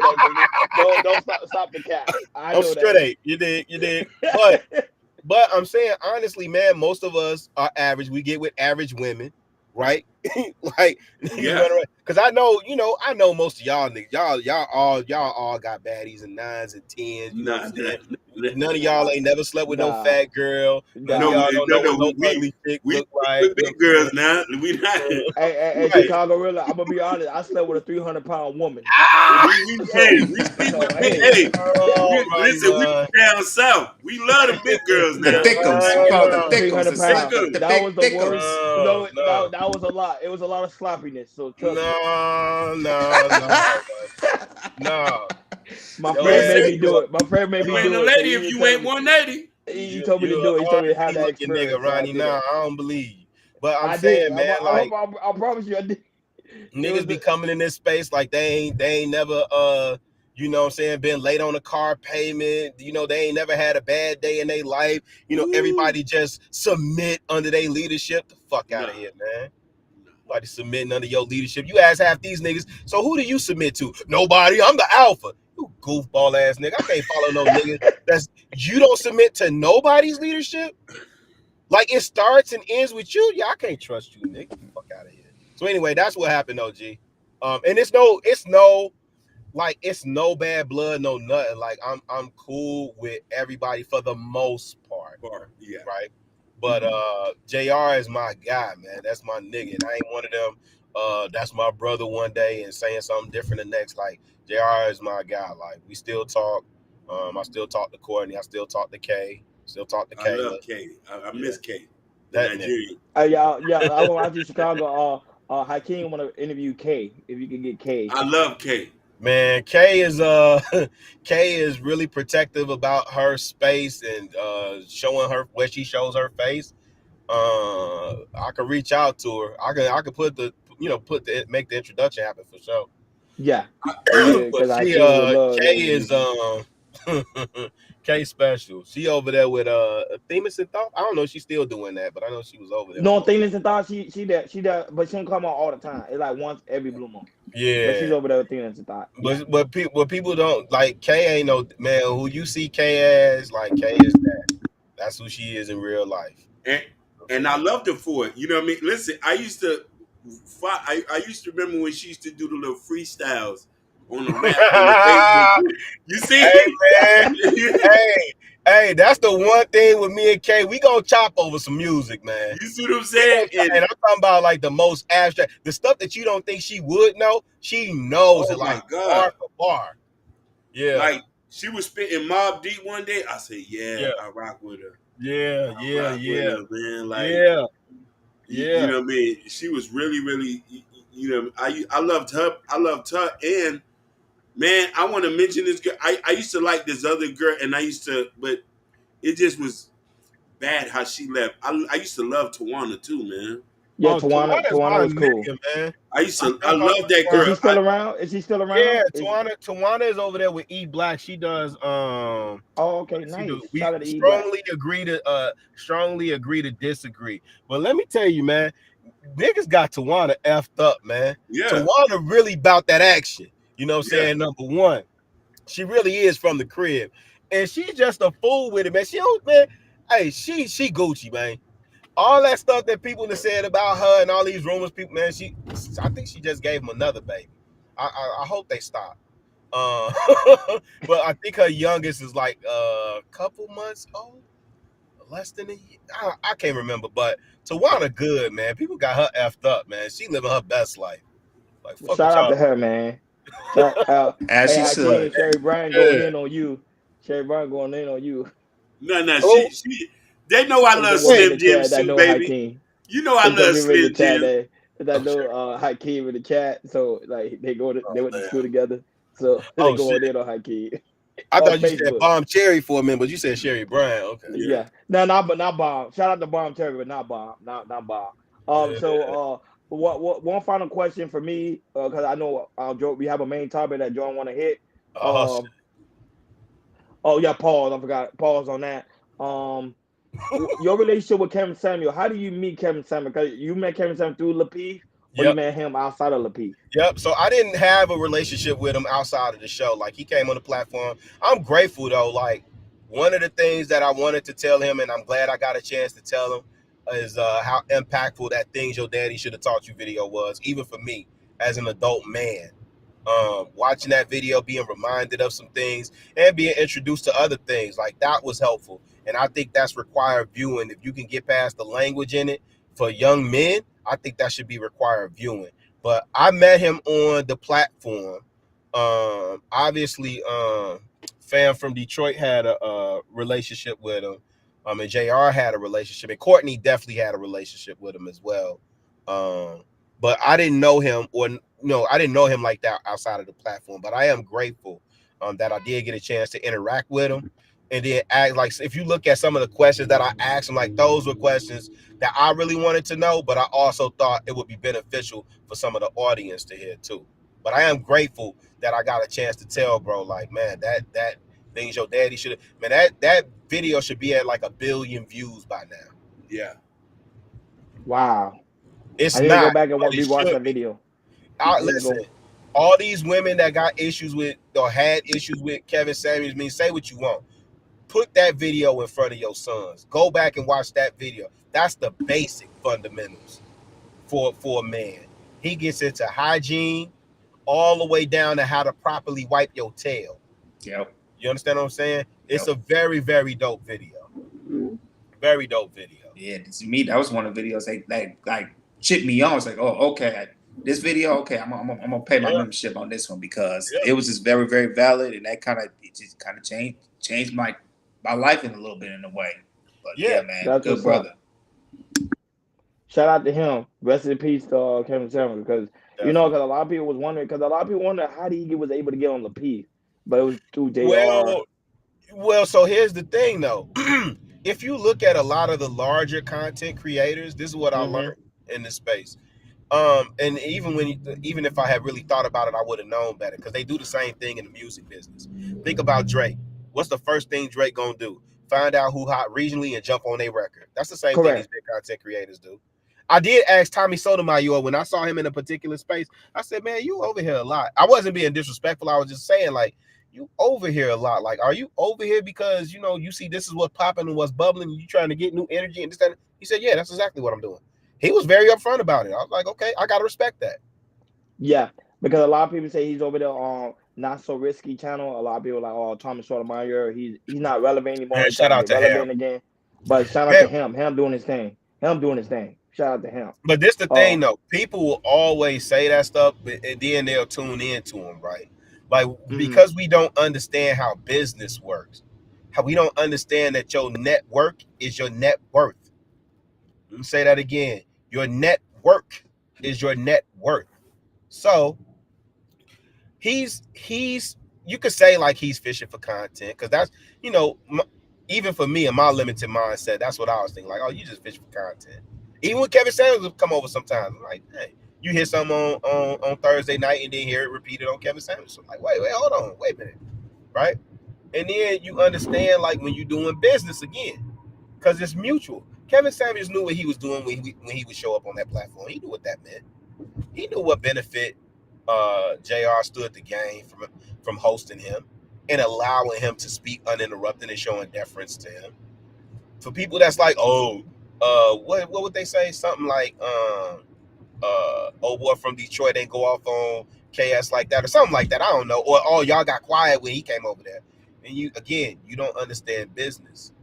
that. Don't stop the cap. I I'm know straight. You did. But I'm saying honestly, man, most of us are average. We get with average women, right? Like Yeah. because I know most of y'all niggas. Y'all all got baddies and 9s and 10s. You know what I'm saying? None of y'all ain't never slept with no fat girl. None of y'all don't know what no ugly chick look like. We big girls now. We not. Hey, Chicago, really, I'm gonna be honest. I slept with a 300-pound woman. Listen, we down south. We love the big girls now. The thickums. We call it the 300 thickums. pounds. The That was the big worst. thickums. That was a lot. It was a lot of sloppiness. So trust me. No. My friend made me do it. My friend made me do it. You ain't a lady if you ain't 180. He told me to do it. He told me to have that experience. Nigga, Ronnie, I don't believe you. But I'm saying, saying, man, I promise you, I did. Niggas be coming in this space like they ain't never you know what I'm saying, been late on a car payment. You know, they ain't never had a bad day in their life. You know, everybody just submit under their leadership. The fuck out of here, man. Nobody submitting under your leadership. You ask half these niggas, so who do you submit to? Nobody. I'm the alpha. You goofball ass nigga. I can't follow no nigga. You don't submit to nobody's leadership? Like it starts and ends with you? Yeah, I can't trust you, nigga. Fuck out of here. So anyway, that's what happened, OG. And it's no bad blood, no nothing. Like I'm cool with everybody for the most part. Yeah. Right. But JR is my guy, man. That's my nigga. And I ain't one of them. That's my brother one day and saying something different the next. Like JR is my guy. Like we still talk. I still talk to Courtney. I still talk to Kay. Still talk to Kay. I love Kay. I miss Kay. That Nigerian. I want to Chicago. Hakeem want to interview Kay if you can get Kay. I love Kay. Man, Kay is really protective about her space and showing her where she shows her face. I could reach out to her. I could make the introduction happen for sure. Yeah. But Kay is Kay special. She over there with Themis and Thought. I don't know if she's still doing that, but I know she was over there. No, Themis and Thought, she there, but she don't come on all the time. It's like once every blue moon. Yeah. But she's over there with Themis and Thought. Yeah. But people don't like Kay ain't no man who you see Kay as, like Kay is that. That's who she is in real life. And I loved her for it. You know what I mean? Listen, I used to remember when she used to do the little freestyles on the rap on the Facebook group. You see? Hey, man. hey, that's the one thing with me and Kay. We gonna chop over some music, man. You see what I'm saying? And I'm talking about like the most abstract, the stuff that you don't think she would know. She knows it like bar for bar. Yeah. Like she was spitting Mobb Deep one day. I said, yeah. I rock with her. Yeah, her, man. Like, yeah. You know what I mean? She was really, really, you know, I loved her. And man, I want to mention this girl. I used to like this other girl, and but it just was bad how she left. I used to love Tawana too, man. Yeah, Tawana was cool. Man. I love that girl. Is she still around? Is she still around? Yeah, Tawana is over there with E Black. She does oh, okay, nice. We strongly agree to disagree. But let me tell you, man, niggas got Tawana effed up, man. Yeah. Tawana really about that action. You know what I'm saying? Number one, she really is from the crib. And she's just a fool with it, man. She Gucci, man. All that stuff that people have said about her and all these rumors, people, man, I think she just gave him another baby. I hope they stop. But I think her youngest is like a couple months old, less than a year. I can't remember, but Tawana good, man. People got her effed up, man. She living her best life. Like, shout out to her, man. As she should. Sherry Bryan going in on you. Sherry Bryan going in on you. No, she they know I love Slim Jim too, baby. Hakeem. You know I love Slim Jim. I know Hakeem in the chat, so like they went to school together, so they going in on Hakeem. I thought you said Bomb Cherry for a minute, but you said Sherry Bryan. Okay. Yeah. No, but not Bomb. Shout out to Bomb Cherry, but not Bomb. Not Bomb. So what one final question for me, because I know we have a main topic that John want to hit. Oh yeah, pause. I forgot. Pause on that. Your relationship with Kevin Samuel. How do you meet Kevin Samuel? Because you met Kevin Samuel through Lapeef, or you Yep. met him outside of Lapeef? Yep. So I didn't have a relationship with him outside of the show. Like, he came on the platform. I'm grateful though. Like, one of the things that I wanted to tell him, and I'm glad I got a chance to tell him, is how impactful that Things Your Daddy Should Have Taught You video was, even for me as an adult man. Watching that video, being reminded of some things and being introduced to other things, like, that was helpful. And I think that's required viewing. If you can get past the language in it for young men, I think that should be required viewing. But I met him on the platform. Obviously, Fam from Detroit had a relationship with him. And JR had a relationship, and Courtney definitely had a relationship with him as well. But I didn't know him, I didn't know him like that outside of the platform. But I am grateful that I did get a chance to interact with him. And then act like, if you look at some of the questions that I asked him, like, those were questions that I really wanted to know, but I also thought it would be beneficial for some of the audience to hear too. But I am grateful that I got a chance to tell, bro, like, man, that Things Your Daddy Should Have, man, that video should be at like 1 billion views by now. Yeah. Wow. It's I need to not, go back and but it rewatch should that be. video. Listen, all these women that got issues with or had issues with Kevin Samuels, say what you want. Put that video in front of your sons. Go back and watch that video. That's the basic fundamentals for a man. He gets into hygiene all the way down to how to properly wipe your tail. Yep. You understand what I'm saying? It's Yep. a very, very dope video. Very dope video. Yeah, to me, that was one of the videos that like chipped me on. It's like, oh, okay, this video, okay, I'm gonna pay my membership on this one, because it was just very, very valid, and that kind of changed my life in a little bit in a way. But yeah, man, that's good brother. Shout out to him. Rest in peace to Kevin Samuel, because because a lot of people was wondering, how he was able to get on Lapeef, but it was through JR. Well, so here's the thing though. If you look at a lot of the larger content creators, this is what I learned in this space. And even if I had really thought about it, I would have known better, because they do the same thing in the music business. Think about Drake. What's the first thing Drake gonna do? Find out who hot regionally and jump on their record. That's the same thing these big content creators do. I did ask Tommy Sotomayor when I saw him in a particular space. I said, man, you over here a lot. I wasn't being disrespectful. I was just saying, like, you over here a lot. Like, are you over here because, you see this is what's popping and what's bubbling, and you trying to get new energy and this, that? He said, yeah, that's exactly what I'm doing. He was very upfront about it. I was like, okay, I got to respect that. Yeah, because a lot of people say he's over there on Not So Risky channel. A lot of people are like, oh, Thomas Sotomayor, he's not relevant anymore. Man, shout out to him. Again. But shout out to him. Him doing his thing. Shout out to him. But this the thing, though. People will always say that stuff, and then they'll tune into him, right? Like, because we don't understand how business works, how we don't understand that your network is your net worth. Let me say that again. Your network is your net worth. So he's you could say like he's fishing for content, because that's, even for me in my limited mindset, that's what I was thinking. Like, oh, you just fish for content. Even when Kevin Samuels would come over sometimes, I'm like, hey, you hear something on Thursday night and then hear it repeated on Kevin Samuels. So I'm like, wait, hold on, wait a minute, right? And then you understand, like, when you're doing business again, because it's mutual. Kevin Samuels knew what he was doing when he would show up on that platform. He knew what that meant. He knew what benefit JR stood to gain from hosting him and allowing him to speak uninterrupted and showing deference to him. For people that's like, oh, what would they say? Something like, old boy from Detroit ain't go off on KS like that, or something like that. I don't know. Or, oh, y'all got quiet when he came over there. And you don't understand business.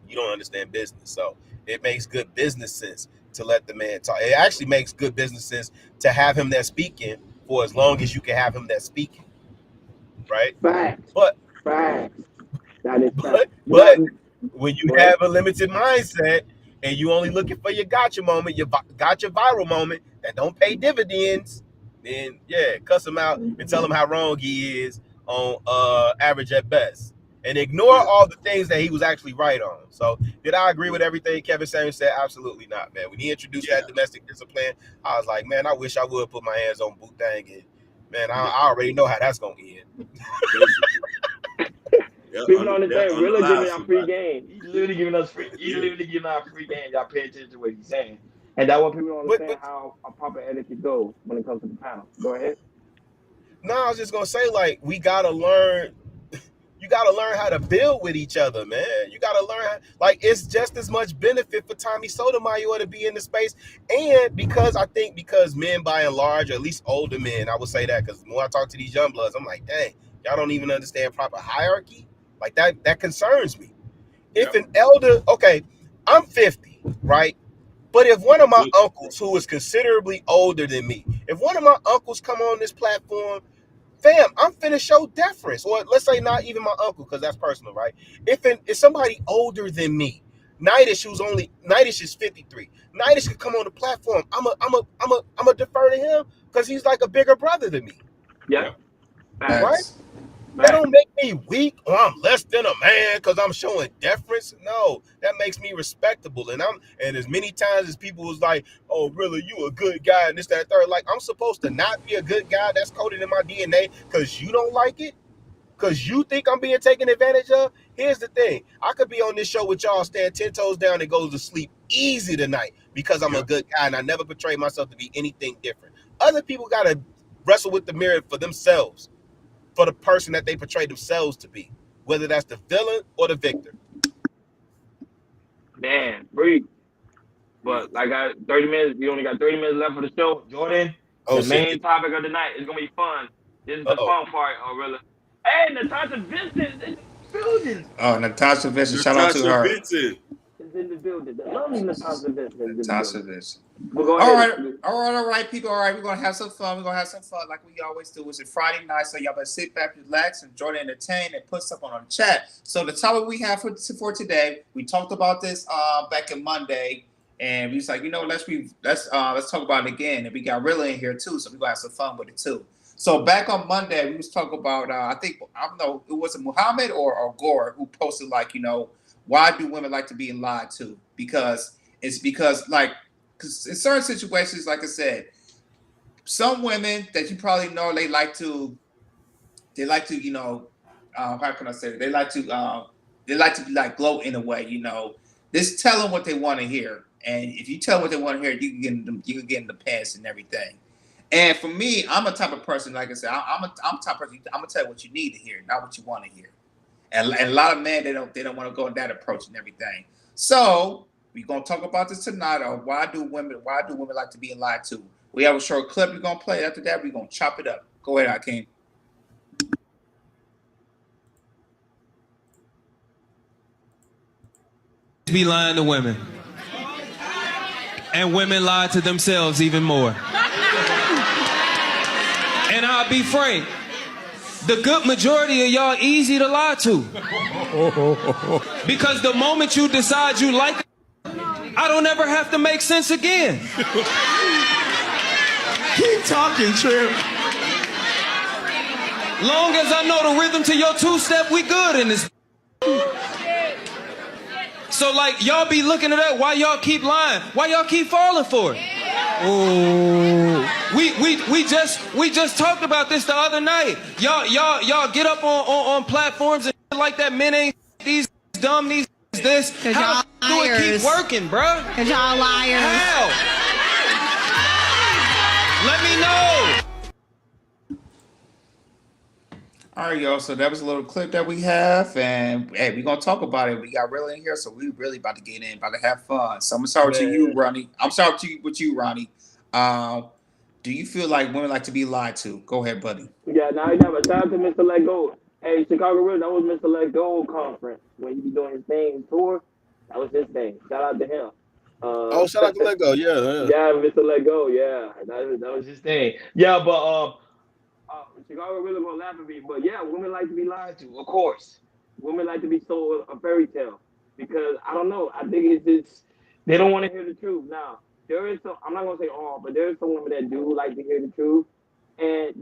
You don't understand business. So it makes good business sense to let the man talk. It actually makes good business sense to have him there speaking for as long as you can have him there speaking. Right? Facts. But that is but when you have a limited mindset and you only looking for your gotcha moment, your gotcha viral moment that don't pay dividends, then cuss him out and tell him how wrong he is on average at best. And ignore all the things that he was actually right on. So, did I agree with everything Kevin Samuels said? Absolutely not, man. When he introduced that domestic discipline, I was like, man, I wish I would put my hands on Bootang, and man, I already know how that's gonna end. People don't understand. on the Really live giving out free somebody. game. He's literally giving us free. He's Yeah. literally giving out free game. Y'all pay attention to what he's saying, and that's what people don't But understand how a proper etiquette goes when it comes to the panel. Go ahead. no, I was just gonna say, like, we gotta learn. You gotta learn how to build with each other, man. You gotta learn how, like, it's just as much benefit for Tommy Sotomayor to be in the space, and because men by and large, or at least older men, I would say that, because when I talk to these young bloods, I'm like, dang, y'all don't even understand proper hierarchy. Like that concerns me. If an elder, okay, I'm 50, right? But if one of my uncles, who is considerably older than me, if one of my uncles come on this platform, fam, I'm finna show deference. Or let's say not even my uncle, because that's personal, right? If somebody older than me, Nidish is 53. Nidish could come on the platform. I'm a defer to him because he's like a bigger brother than me. Yeah. Right? That don't make me weak or I'm less than a man because I'm showing deference. No, that makes me respectable. And as many times as people was like, oh, really, you a good guy and this, that, third. Like, I'm supposed to not be a good guy. That's coded in my DNA because you don't like it? Because you think I'm being taken advantage of? Here's the thing. I could be on this show with y'all, stand 10 toes down and goes to sleep easy tonight because I'm a good guy and I never portray myself to be anything different. Other people got to wrestle with the mirror for themselves, for the person that they portray themselves to be, whether that's the villain or the victor. Man, breathe. But like, I 30 minutes. We only got 30 minutes left for the show. Jordan, the main topic of the night is gonna be fun. This is the fun part, really. Hey, Natasha Vincent is in the building. Oh, Natasha Vincent, shout out to her. Vincent is in the building. The lovely Natasha Vincent. Natasha Vincent. We'll go All ahead. right, people. All right, we're gonna have some fun. We're gonna have some fun like we always do. It's a Friday night, so y'all better sit back, relax, enjoy the entertain, and put stuff on the chat. So the topic we have for today, we talked about this back in Monday, and we was like, let's talk about it again. And we got Rilla in here too, so we're gonna have some fun with it too. So back on Monday, we was talking about I don't know, it was Muhammad or Gore who posted, like, why do women like to be lied to? Because in certain situations, like I said, some women that you probably know, they like to how can I say it? They like to like gloat in a way, Just tell them what they want to hear, and if you tell them what they want to hear, you can get in the pants and everything. And for me, I'm a type of person, like I said, I'm a type of person. I'm gonna tell you what you need to hear, not what you want to hear. And a lot of men, they don't want to go in that approach and everything. So we're gonna talk about this tonight. Or why do women like to be lied to? We have a short clip we're gonna play. After that, we're gonna chop it up. Go ahead, Hakeem. Be lying to women, and women lie to themselves even more. And I'll be frank, the good majority of y'all easy to lie to. Because the moment you decide you like it, I don't ever have to make sense again. Keep talking, Trip. Long as I know the rhythm to your two-step, we good in this. So, like, y'all be looking at that, why y'all keep lying? Why y'all keep falling for it? Oh, we just talked about this the other night. Y'all get up on platforms and shit like that. Men ain't these dumb, these this. How do it keep working, bruh? Cause y'all liars. How? Let me know. All right, y'all. So that was a little clip that we have, and hey, we're gonna talk about it. We got Rilla in here, so we really about to get in, about to have fun. So I'm gonna start with you, Ronnie. Do you feel like women like to be lied to? Go ahead, buddy. Yeah, now you have a shout out to Mr. Let Go. Hey, Chicago River, that was Mr. Let Go conference when he be doing his thing tour. That was his thing. Shout out to him. Shout out to Let Go. Yeah, Mr. Let Go. Yeah, that was his thing. Yeah, but Chicago really gonna laugh at me, but yeah, women like to be lied to. Of course, women like to be sold a fairy tale because I don't know. I think it's they don't want to hear the truth. Now there is some. I'm not gonna say all, but there is some women that do like to hear the truth, and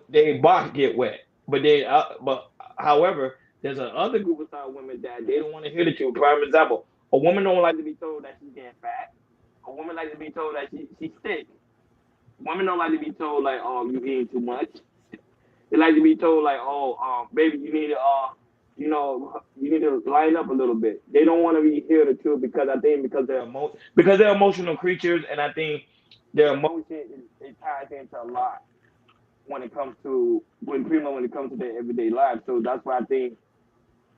they box get wet. But however, there's another group of side women that they don't want to hear the truth. Prime example: a woman don't like to be told that she's getting fat. A woman like to be told that she's sick. Women don't like to be told like, oh, you eating too much. They like to be told like, oh, baby, you need to you know, you need to line up a little bit. They don't want to be hear the truth because I think because they're emotional creatures, and I think their emotion it ties into a lot when it comes to when it comes to their everyday life. So that's why I think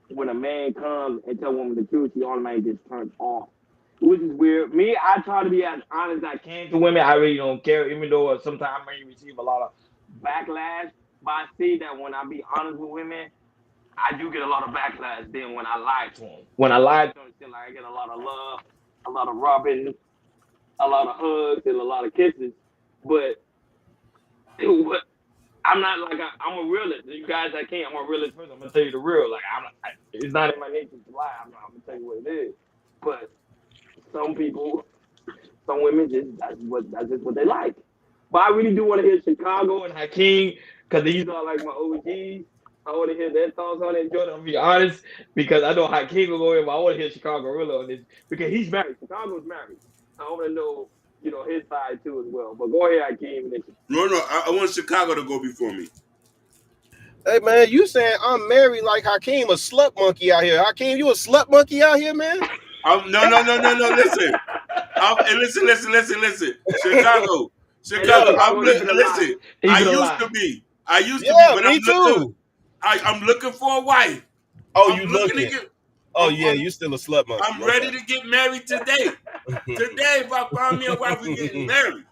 when a man comes and tell a woman the truth, she automatically gets turned off. Which is weird. Me, I try to be as honest as I can to women. I really don't care, even though sometimes I may receive a lot of backlash. But I see that when I be honest with women, I do get a lot of backlash. Then when I lie to them, still I get a lot of love, a lot of rubbing, a lot of hugs, and a lot of kisses. But I'm not like I'm a realist. You guys, I'm a realist person. I'm gonna tell you the real. Like it's not in my nature to lie. I'm gonna tell you what it is. But some women that's just what they like. But I really do want to hear Chicago and Hakeem because these are like my OGs. I want to hear their thoughts on it, Jordan. I'm gonna be honest because I know Hakeem will go in, but I want to hear Chicago really on this because he's married. Chicago's married. I want to know, his side too as well. But go ahead, Hakeem. No, I want Chicago to go before me. Hey man, you saying I'm married like Hakeem a slut monkey out here? Hakeem, you a slut monkey out here, man? No. Listen. Listen. Chicago. Listen. I used to be, but me too. I'm looking for a wife. Oh, you looking? You still a slut monkey. I'm ready to get married today. Today, if I find me a wife, we're getting married.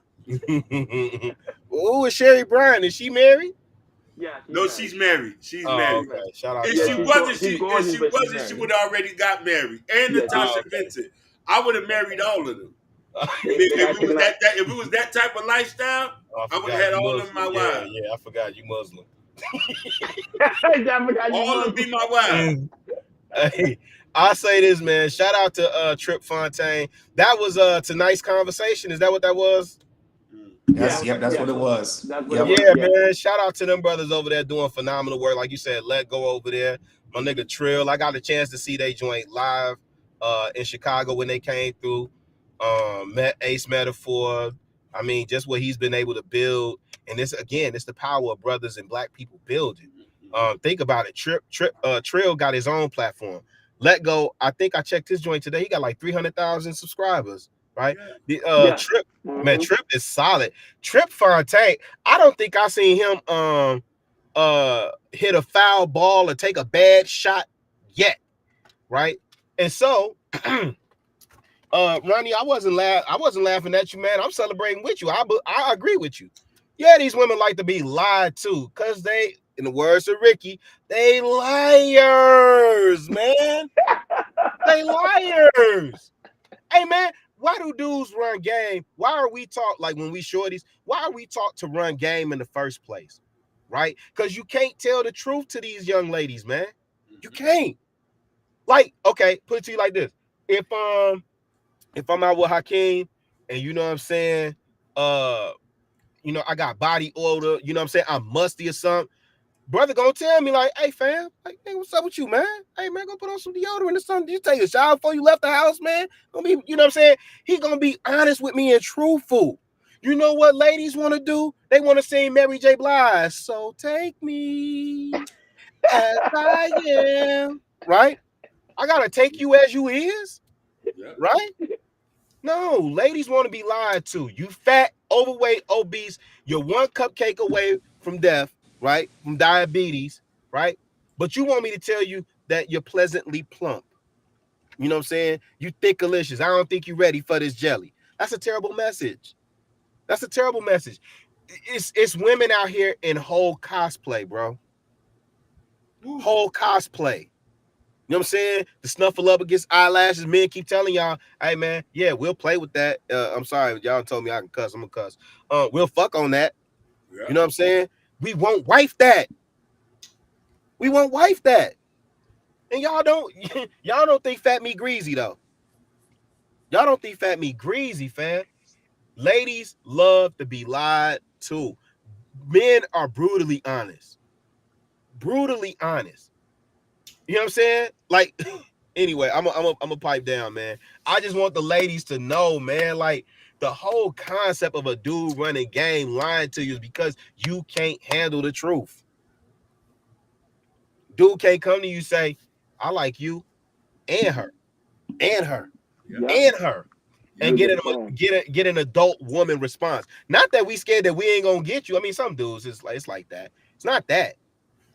Oh, is Sherry Bryan? Is she married? Yeah. She's married. She's married. Okay. Shout out. If she wasn't, she would have already got married. And Natasha Vincent. I would have married all of them. If it was that type of lifestyle, I would have had all of my wives. Yeah, I forgot you Muslim. All of them be my wives. Hey, I say this, man. Shout out to Trip Fontaine. That was tonight's conversation. Is that what that was? That's what it was. Man. Shout out to them brothers over there doing phenomenal work. Like you said, Let Go over there. My nigga Trill. I got a chance to see they joint live in Chicago when they came through. Met Ace Metaphor. I mean, just what he's been able to build. And it's the power of brothers and black people building. Think about it. Trill got his own platform. Let Go. I think I checked his joint today. He got like 300,000 subscribers. Right? Trip, man, Trip is solid. Trip Fontaine, I don't think I seen him hit a foul ball or take a bad shot yet, right? And so, Ronnie, I wasn't laughing at you, man. I'm celebrating with you. I agree with you. Yeah, these women like to be lied to because they, in the words of Ricky, they liars, man. They liars. Hey, man. Why do dudes run game? Why are we taught, like when we shorties, why are we taught to run game in the first place? Right? Because you can't tell the truth to these young ladies, man. You can't. Like, okay, put it to you like this. If I'm out with Hakeem and you know what I'm saying, I got body odor, you know what I'm saying, I'm musty or something, brother gonna tell me like, hey fam, like, hey, what's up with you, man? Hey man, go put on some deodorant or something. You take a shower before you left the house, man. Gonna be, you know what I'm saying? He gonna be honest with me and truthful. You know what ladies want to do? They want to sing Mary J. Blige. So take me as I am. Right? I gotta take you as you is. Right? No, ladies want to be lied to. You fat, overweight, obese. You're one cupcake away from death. Right? From diabetes, right? But you want me to tell you that you're pleasantly plump. You know what I'm saying? You thickalicious. I don't think you're ready for this jelly. That's a terrible message. That's a terrible message. It's women out here in whole cosplay, bro. Whole cosplay. You know what I'm saying? The snuffle up against eyelashes. Men keep telling y'all, hey, man, yeah, we'll play with that. I'm sorry. Y'all told me I can cuss. I'm going to cuss. We'll fuck on that. Yeah. You know what I'm saying? We won't wife that. We won't wife that. And y'all don't think fat meat greasy though. Y'all don't think fat meat greasy, fam. Ladies love to be lied to. Men are brutally honest. Brutally honest. You know what I'm saying? Like, anyway, I'm a pipe down, man. I just want the ladies to know, man, like, the whole concept of a dude running game lying to you is because you can't handle the truth. Dude can't come to you say, I like you and her and her Yeah. and her. And You get an adult woman response. Not that we scared that we ain't gonna get you. I mean, some dudes it's like that. It's not that.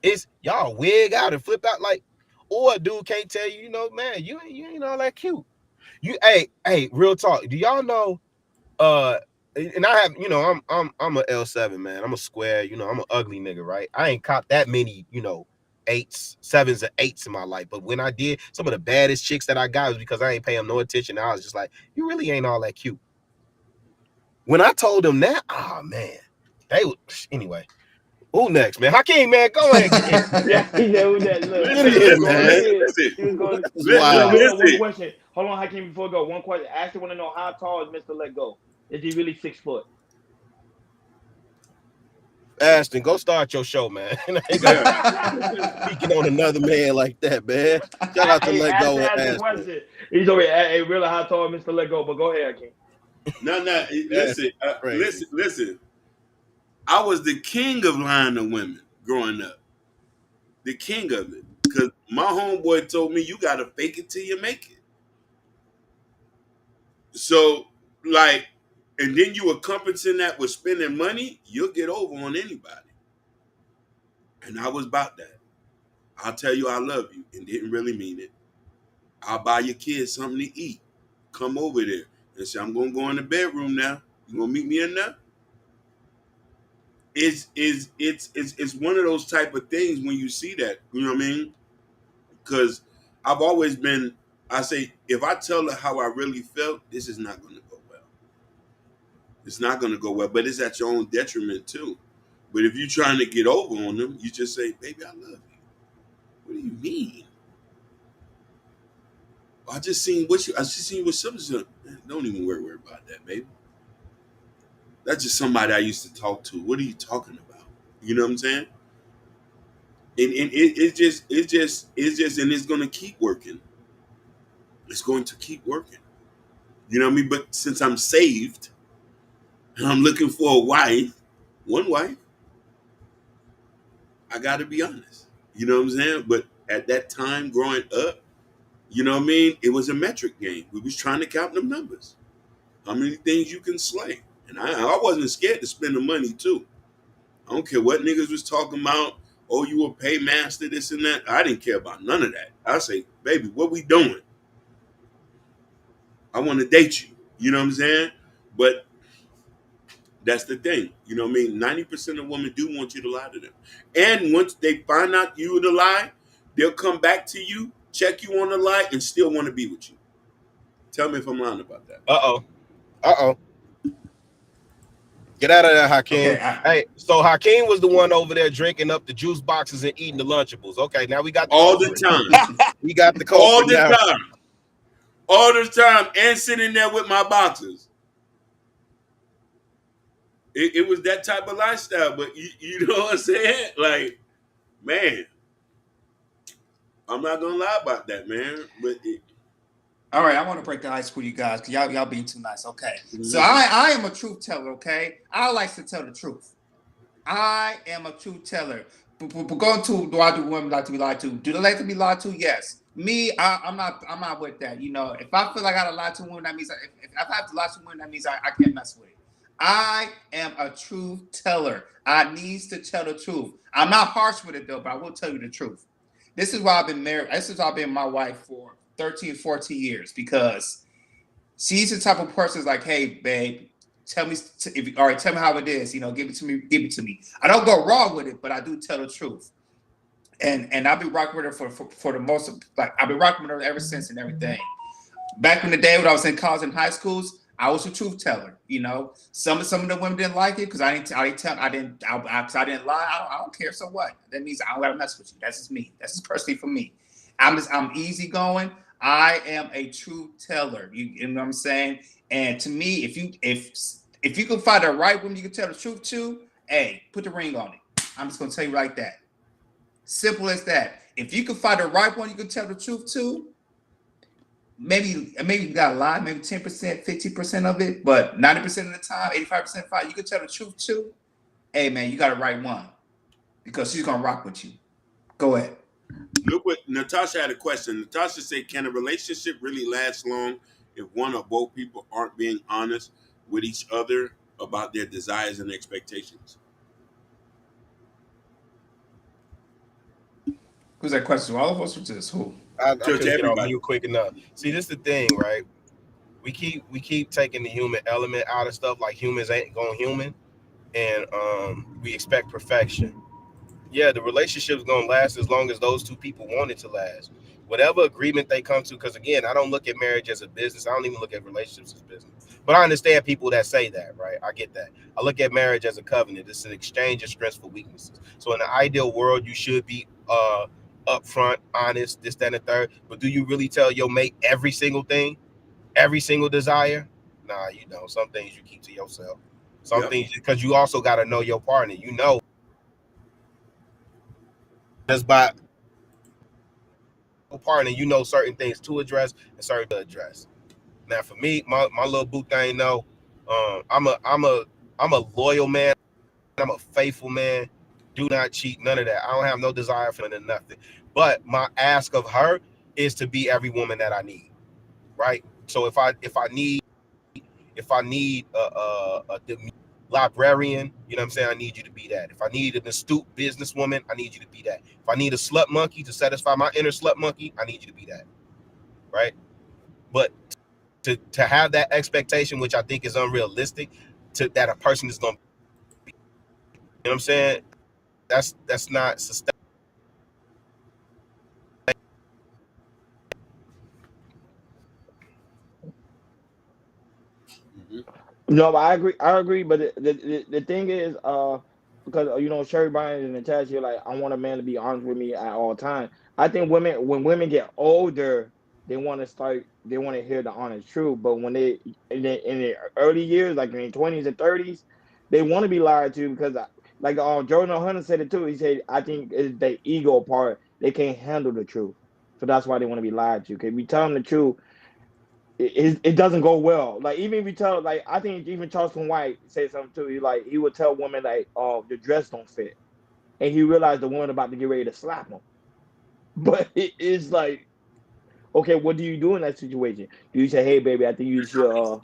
It's y'all wig out and flip out like, or a dude can't tell you, man, you ain't all that cute. You hey, real talk. Do y'all know? And I have, I'm a L7 man. I'm a square. I'm an ugly nigga, right? I ain't caught that many, 8s, 7s, or 8s in my life. But when I did, some of the baddest chicks that I got was because I ain't paying them no attention. I was just like, you really ain't all that cute. When I told them that, oh man, they would anyway. Who next, man? Hakeem, man, go ahead. Yeah, he said who that. Look, Listen. One question. Hold on, Hakeem, before we go. One question. I actually want to know how tall is Mr. Let Go? Is he really 6 foot? Ashton, go start your show, man. Speaking on another man like that, man. Shout out to Let Go. Question. He's over here. Really, how tall is Mr. Let Go? But go ahead, Hakeem. No. Listen. I was the king of lying to women growing up. The king of it. Because my homeboy told me you got to fake it till you make it. So, like, and then you accompanying that with spending money, you'll get over on anybody. And I was about that. I'll tell you I love you and didn't really mean it. I'll buy your kids something to eat. Come over there and say, I'm going to go in the bedroom now. You going to meet me in there? It's one of those type of things when you see that, you know what I mean? Because I've always been, I say, if I tell her how I really felt, this is not going to go well. It's not going to go well, but it's at your own detriment too. But if you're trying to get over on them, you just say, baby, I love you. What do you mean? I just seen what something. Don't even worry about that, baby. That's just somebody I used to talk to. What are you talking about? You know what I'm saying? And it's just, and it's gonna keep working. It's going to keep working. You know what I mean? But since I'm saved and I'm looking for one wife, I gotta be honest. You know what I'm saying? But at that time growing up, you know what I mean? It was a metric game. We was trying to count them numbers. How many things you can slay. And I wasn't scared to spend the money too. I don't care what niggas was talking about. Oh, you a paymaster, this and that. I didn't care about none of that. I say, baby, what we doing? I want to date you. You know what I'm saying? But that's the thing. You know what I mean? 90% of women do want you to lie to them. And once they find out you were the lie, they'll come back to you, check you on the lie, and still want to be with you. Tell me if I'm lying about that. Uh-oh. Get out of there, Hakeem. Okay, hey, so Hakeem was the one over there drinking up the juice boxes and eating the Lunchables. Okay, now we got all the time. We got the all the time. All the time, and sitting there with my boxes. It was that type of lifestyle, but you know what I'm saying? Like, man, I'm not gonna lie about that, man. But all right, I want to break the ice for you guys because y'all being too nice. Okay, so I am a truth teller. Okay, I like to tell the truth. I am a truth teller. But going to, do I do women like to be lied to? Do they like to be lied to? Yes. Me, I'm not with that. You know, if I feel like I gotta lie to women, that means if I have to lie to women, that means I can't mess with it. I am a truth teller. I needs to tell the truth. I'm not harsh with it though, but I will tell you the truth. This is why I've been married. This is why I've been with my wife for 13, 14 years, because she's the type of person that's like, hey, babe, tell me how it is. You know, give it to me. I don't go wrong with it, but I do tell the truth. And I've been rocking with her for the most, like, I've been rocking with her ever since and everything. Back in the day when I was in college and high schools, I was a truth teller. You know, some of the women didn't like it because I didn't lie. I don't care. So what? That means I don't gotta mess with you. That's just me. That's just personally for me. I'm easygoing. I am a truth teller. You know what I'm saying? And to me, if you can find the right woman you can tell the truth to, hey, put the ring on it. I'm just gonna tell you like that. Simple as that. If you can find the right one you can tell the truth to, maybe you gotta lie, maybe 10%, 50% of it, but 90% of the time, 85% fine, you can tell the truth to, hey man, you got the right one. Because she's gonna rock with you. Go ahead. Look what Natasha had a question. Natasha said, "Can a relationship really last long if one or both people aren't being honest with each other about their desires and expectations?" Who's that question? All of us or just who? I To couldn't get off everybody. mute quick enough. See, this is the thing, right? We keep taking the human element out of stuff, like humans ain't going human, and we expect perfection. Yeah, the relationship's gonna last as long as those two people want it to last. Whatever agreement they come to, because again, I don't look at marriage as a business. I don't even look at relationships as business. But I understand people that say that, right? I get that. I look at marriage as a covenant. It's an exchange of strengths for weaknesses. So in the ideal world, you should be upfront, honest, this, that, and the third. But do you really tell your mate every single thing, every single desire? Nah, you don't. Some things you keep to yourself. Some Yep. things, because you also got to know your partner. You know, just by partner, you know certain things to address and certain to address. Now, for me, my little boo thing, no, I'm a loyal man. I'm a faithful man. Do not cheat. None of that. I don't have no desire for nothing. But my ask of her is to be every woman that I need. Right. So if I need a librarian, you know what I'm saying? I need you to be that. If I need an astute businesswoman, I need you to be that. If I need a slut monkey to satisfy my inner slut monkey, I need you to be that. Right. But to have that expectation, which I think is unrealistic, to that a person is going to be, you know what I'm saying? That's not sustainable. No, I agree. But the thing is, because Sherry Bryan and Natasha, you're like, I want a man to be honest with me at all times. I think when women get older, they want to hear the honest truth. But when they in their early years, like in their 20s and 30s, they want to be lied to because, like Jordan Hunter said it too. He said, I think it's the ego part. They can't handle the truth, so that's why they want to be lied to. Because we tell them the truth, it doesn't go well. Like even if you tell, like I think even Charleston White said something too. He would tell women like, "Oh, the dress don't fit," and he realized the woman about to get ready to slap him. But it's like, okay, what do you do in that situation? Do you say, "Hey, baby, I think you should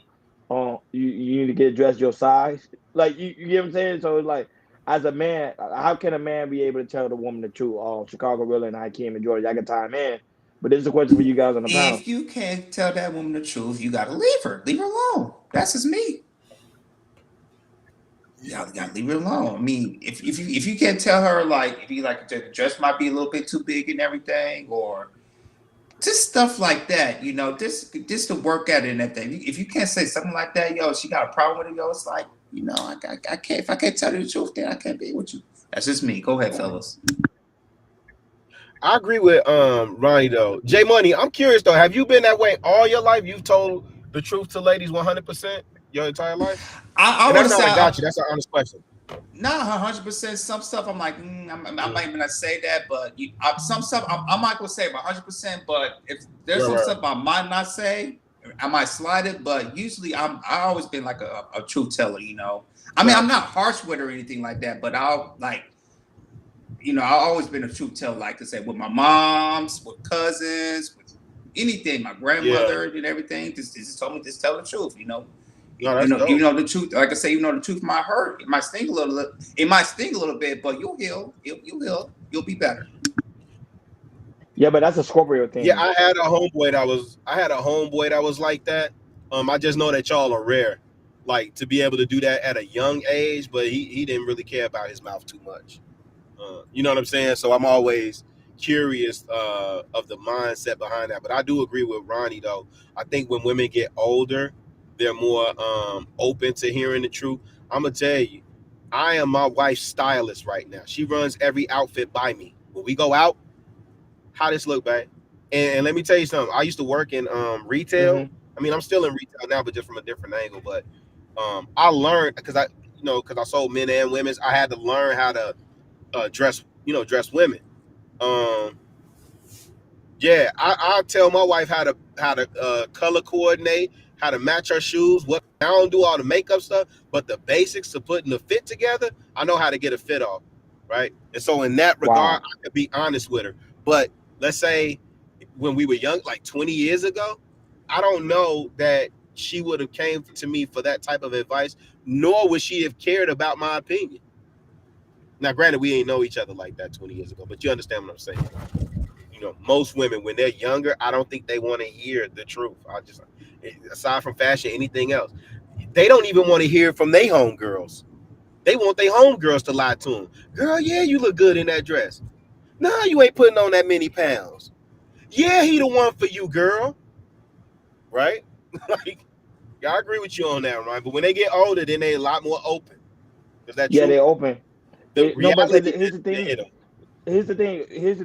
you need to get dressed your size"? Like you get what I'm saying? So it's like, as a man, how can a man be able to tell the woman the truth? Oh, Chicago Rilla and Hakeem and George, I can time in. But this is a question for you guys on the panel. If you can't tell that woman the truth, you gotta leave her. Leave her alone. That's just me. You gotta leave her alone. I mean, if you can't tell her, like, if you like the dress might be a little bit too big and everything, or just stuff like that, just to work at it and everything. If you can't say something like that, she got a problem with it, it's like, I can't. If I can't tell you the truth, then I can't be with you. That's just me. Go ahead, fellas. I agree with Ronnie though. J Money, I'm curious though. Have you been that way all your life? You've told the truth to ladies 100% your entire life? I want to say, got you. That's an honest question. Not 100%. Some stuff I'm like, I might even not say that, but some stuff I'm not gonna say 100%. But if there's some stuff I might not say, I might slide it. But usually I always been like a truth teller. I mean, I'm not harsh with her or anything like that, but I'll like. I've always been a truth teller, like to say, with my moms, with cousins, with anything, my grandmother and everything. Just told me, just tell the truth, No, even though the truth, like I say, even though the truth might hurt, it might sting a little bit, but you'll heal. You'll heal. You'll be better. Yeah, but that's a Scorpio thing. Yeah, I had a homeboy that was like that. I just know that y'all are rare, like to be able to do that at a young age, but he didn't really care about his mouth too much. You know what I'm saying? So I'm always curious of the mindset behind that. But I do agree with Ronnie though. I think when women get older, they're more open to hearing the truth. I'm gonna tell you, I am my wife's stylist right now. She runs every outfit by me. When we go out, how this look, babe? And let me tell you something. I used to work in retail. Mm-hmm. I mean, I'm still in retail now, but just from a different angle. But I learned because I sold men and women's. I had to learn how to dress women. Yeah, I tell my wife how to color coordinate, how to match her shoes. What I don't do all the makeup stuff, but the basics to putting the fit together, I know how to get a fit off, right? And so in that regard, I could be honest with her. But let's say when we were young, like 20 years ago, I don't know that she would have came to me for that type of advice, nor would she have cared about my opinion. Now, granted, we ain't know each other like that 20 years ago, but you understand what I'm saying. You know, most women, when they're younger, I don't think they want to hear the truth. Aside from fashion, anything else, they don't even want to hear from their homegirls. They want their homegirls to lie to them. Girl, yeah, you look good in that dress. Nah, you ain't putting on that many pounds. Yeah, he the one for you, girl. Right? Like, yeah, I agree with you on that, right? But when they get older, then they a lot more open. Is that true? Yeah, they open. The No, but reality here's the is thing. hit 'em. Here's the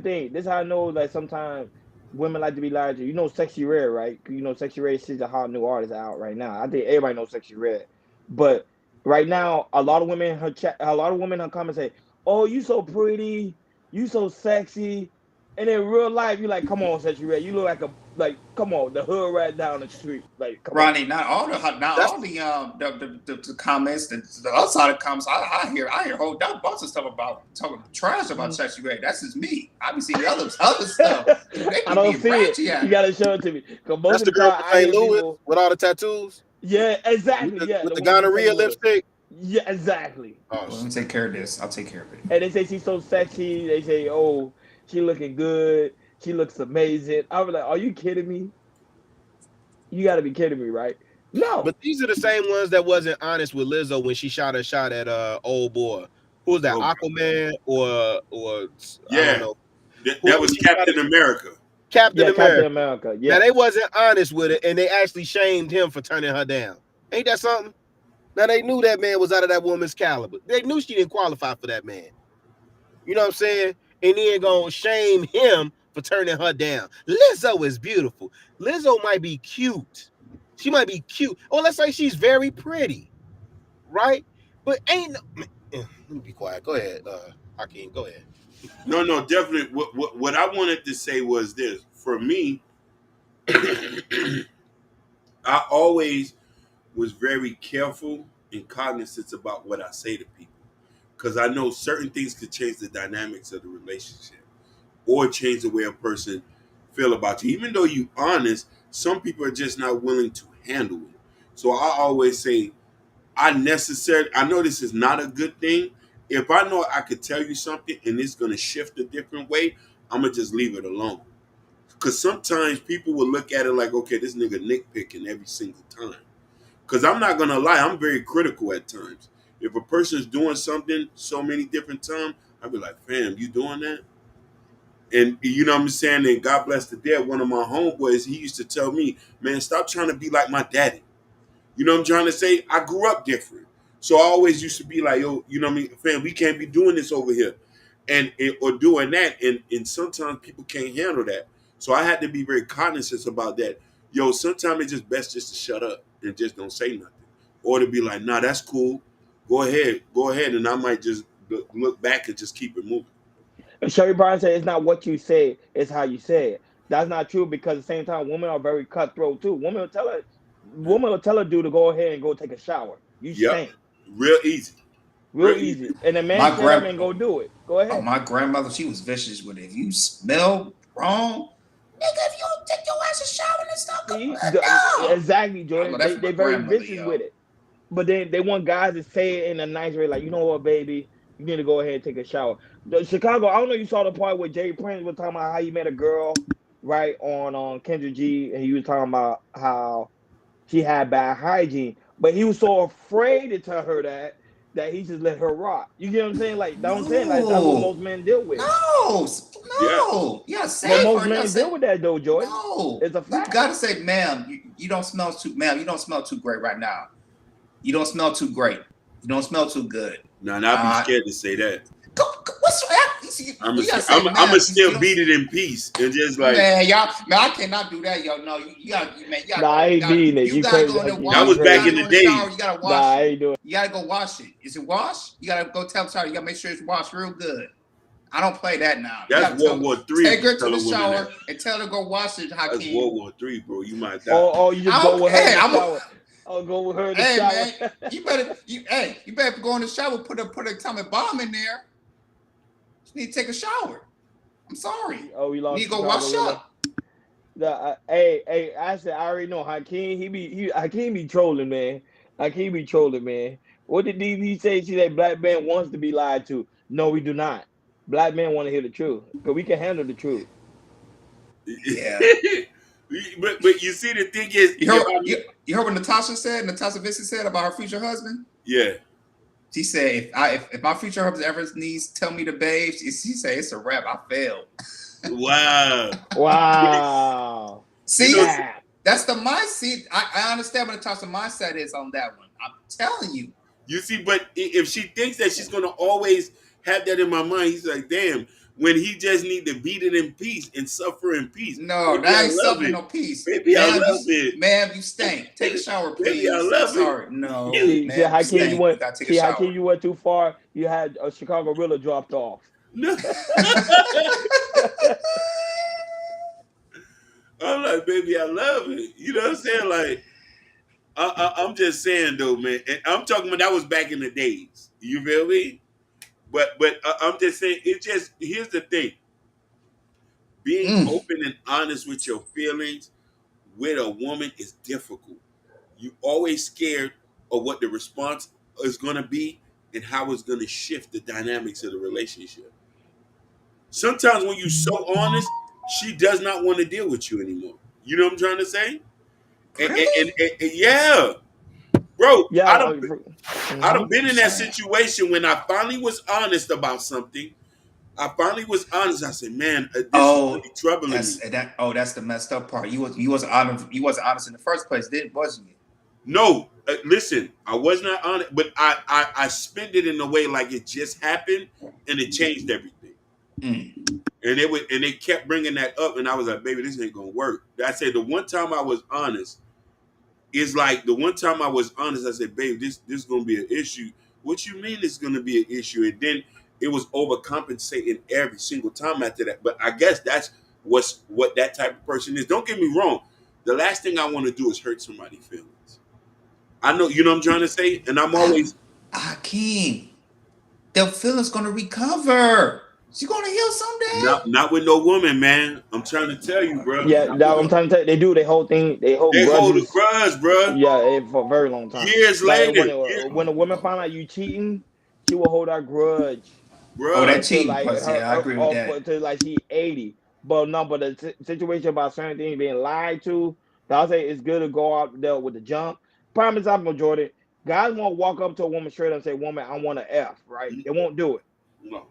thing. This is how I know, like, sometimes women like to be lied to. You know Sexy Red, right? You know Sexy Red, she's a hot new artist out right now. I think everybody knows Sexy Red. But right now, a lot of women in her comments say, "Oh, you so pretty, you so sexy." And in real life, you're like, "Come on, Sexy Red, you look come on, the hood right down the street." Like, come on. Ronnie, not all the comments, the other side of the comments. I hear a whole bunch of stuff about talking trash about Sexy Red. That's just me. I be seeing other stuff. I don't see it. You gotta show it to me. Most That's of the girl time, from St. Louis with all the tattoos. Yeah, exactly. With the one from gonorrhea St. Louis. lipstick. Yeah, exactly. Well, let me take care of this. I'll take care of it. And they say she's so sexy. They say, "Oh, she looking good. She looks amazing." I was like, "Are you kidding me? You got to be kidding me, right?" No. But these are the same ones that wasn't honest with Lizzo when she shot a shot at old boy. Who was that? Okay. Aquaman or Yeah. I don't know. That was Captain America. Captain America. Captain America. Yeah. Now they wasn't honest with it, and they actually shamed him for turning her down. Ain't that something? Now they knew that man was out of that woman's caliber. They knew she didn't qualify for that man. You know what I'm saying? And then gonna shame him for turning her down. Lizzo is beautiful. Lizzo might be cute. She might be cute. Or let's say she's very pretty, right? But ain't no. Let me be quiet. Go ahead, Hakeem. Go ahead. No, definitely. What I wanted to say was this. For me, I always was very careful and cognizant about what I say to people, because I know certain things could change the dynamics of the relationship or change the way a person feel about you. Even though you're honest, some people are just not willing to handle it. So I always say, I know this is not a good thing. If I know I could tell you something and it's going to shift a different way, I'm going to just leave it alone. Because sometimes people will look at it like, okay, this nigga nitpicking every single time. Because I'm not going to lie, I'm very critical at times. If a person's doing something so many different times, I'll be like, fam, you doing that? And you know what I'm saying? And God bless the dead, one of my homeboys, he used to tell me, man, stop trying to be like my daddy. You know what I'm trying to say? I grew up different. So I always used to be like, yo, you know what I mean? Fam, we can't be doing this over here. Or doing that. And sometimes people can't handle that. So I had to be very cognizant about that. Yo, sometimes it's just best just to shut up and just don't say nothing. Or to be like, nah, that's cool. Go ahead. And I might just look back and just keep it moving. Sherry Bryan said it's not what you say, it's how you say it. That's not true, because at the same time, women are very cutthroat too. Women will tell a dude to go ahead and go take a shower. You stink. Real easy. Real easy. And the man shut up and go do it. Go ahead. Oh, my grandmother, she was vicious with it. If you smell wrong, nigga, if you don't take your ass a shower and stuff, no. Exactly, Jordan. They're very vicious with it. But then they want guys to say it in a nice way, like, you know what, baby, you need to go ahead and take a shower. Chicago, I don't know if you saw the part where Jay Prince was talking about how he met a girl, right, on Kendra G, and he was talking about how she had bad hygiene. But he was so afraid to tell her that he just let her rock. You get what I'm saying? Like, that's what I'm saying. Like, that's what most men deal with. No. Yeah, but most men deal with that, though, Jordan. No. It's a fact. You gotta say, ma'am, you don't smell too great right now. You don't smell too great. You don't smell too good. No, I'd be scared to say that. What's that? I'm gonna still beat it in peace and just like, man, I cannot do that, yo. No, you gotta, man. I ain't beating it. You gotta go in there. That was back in the day. You gotta wash it. I ain't doing it. You gotta go wash it. Is it washed? You gotta go tell her. You gotta make sure it's washed real good. I don't play that now. That's World War III. Take her to the shower and tell her to go wash it. That's World War III, bro. You might die. Oh, you just go with her in the shower. I'll go with her in the shower. Man, you better go in the shower. Put a atomic bomb in there. You need to take a shower. I'm sorry. Oh, we You lost. need to go Chicago wash Rilla. up. Hey, I said I already know Hakeem. Hakeem be trolling, man. Hakeem be trolling, man. What did DB say? She said black man wants to be lied to. No, we do not. Black men want to hear the truth because we can handle the truth. Yeah. but you see, the thing is, You heard what Natasha Vincent said about her future husband? yeah. She said, if my future husband ever needs to tell me to bathe, she said it's a wrap. I failed. Wow. Wow. See, Yeah. that's the mindset. I understand what Natasha's mindset is on that one. I'm telling you. You see, but if she thinks that she's gonna always have that in my mind, he's like, damn. When he just need to beat it in peace and suffer in peace. No, Baby, that ain't I love suffering it. no peace. Baby, I love it. Ma'am, you stink. Take a shower, please. Baby, I love it. Sorry. No, See, ma'am, you Hakeem, stink. you You went. gotta take a See, shower. Hakeem, you went too far. You had a Chicago Rilla dropped off. No. I'm like, baby, I love it. You know what I'm saying? Like, I'm just saying though, man. And I'm talking about that was back in the days. You feel me? But I'm just saying, it just, here's the thing. Being open and honest with your feelings with a woman is difficult. You always scared of what the response is going to be and how it's going to shift the dynamics of the relationship. Sometimes when you're so honest, she does not want to deal with you anymore. You know what I'm trying to say? Really? And yeah. Bro, Yeah. I'd have been in that situation when I finally was honest about something. I finally was honest. I said, "Man, this is really troubling me." That's the messed up part. You wasn't honest in the first place, wasn't you? No, listen, I was not honest, but I spent it in a way like it just happened, and it changed everything. And they kept bringing that up, and I was like, "Baby, this ain't gonna work." I said the one time I was honest is like the one time I was honest. I said, "Babe, this is gonna be an issue." What you mean it's gonna be an issue? And then it was overcompensating every single time after that. But I guess that's what that type of person is. Don't get me wrong. The last thing I want to do is hurt somebody's feelings. I know, you know what I'm trying to say? And I'm always... Hakeem, their feelings going to recover. She's going to heal someday. Not with no woman, man. I'm trying to tell you, bro. Yeah, I'm trying to tell you, they do. They hold thing. They hold a grudge, bro. Yeah, for a very long time. Years later. When a woman find out you cheating, she will hold that grudge. Bro. Oh, that cheating. Like I agree with that. Until like she 80. But the situation about certain things being lied to, I'll say it's good to go out there with the jump. Prime example, Jordan. Guys won't walk up to a woman straight and say, "Woman, I want an F," right? They won't do it. No.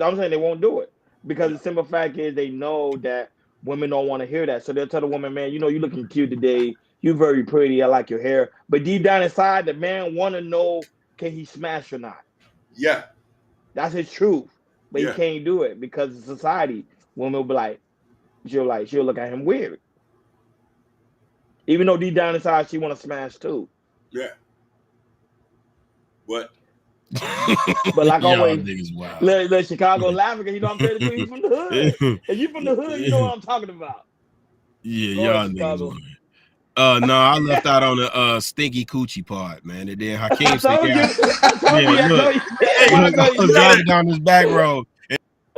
I'm saying they won't do it because the simple fact is they know that women don't want to hear that. So they'll tell the woman, "Man, you know, you're looking cute today. You're very pretty. I like your hair." But deep down inside, the man want to know, can he smash or not? Yeah. That's his truth. But he can't do it because of society. Women will be like, she'll look at him weird. Even though deep down inside she want to smash too. Yeah. But like always, let Chicago laughing because you know I'm saying to you from the hood. If you from the hood, you know what I'm talking about. Yeah, y'all niggas. No, I left out on the stinky coochie part, man. And then Hakeem said, I was driving down this back road.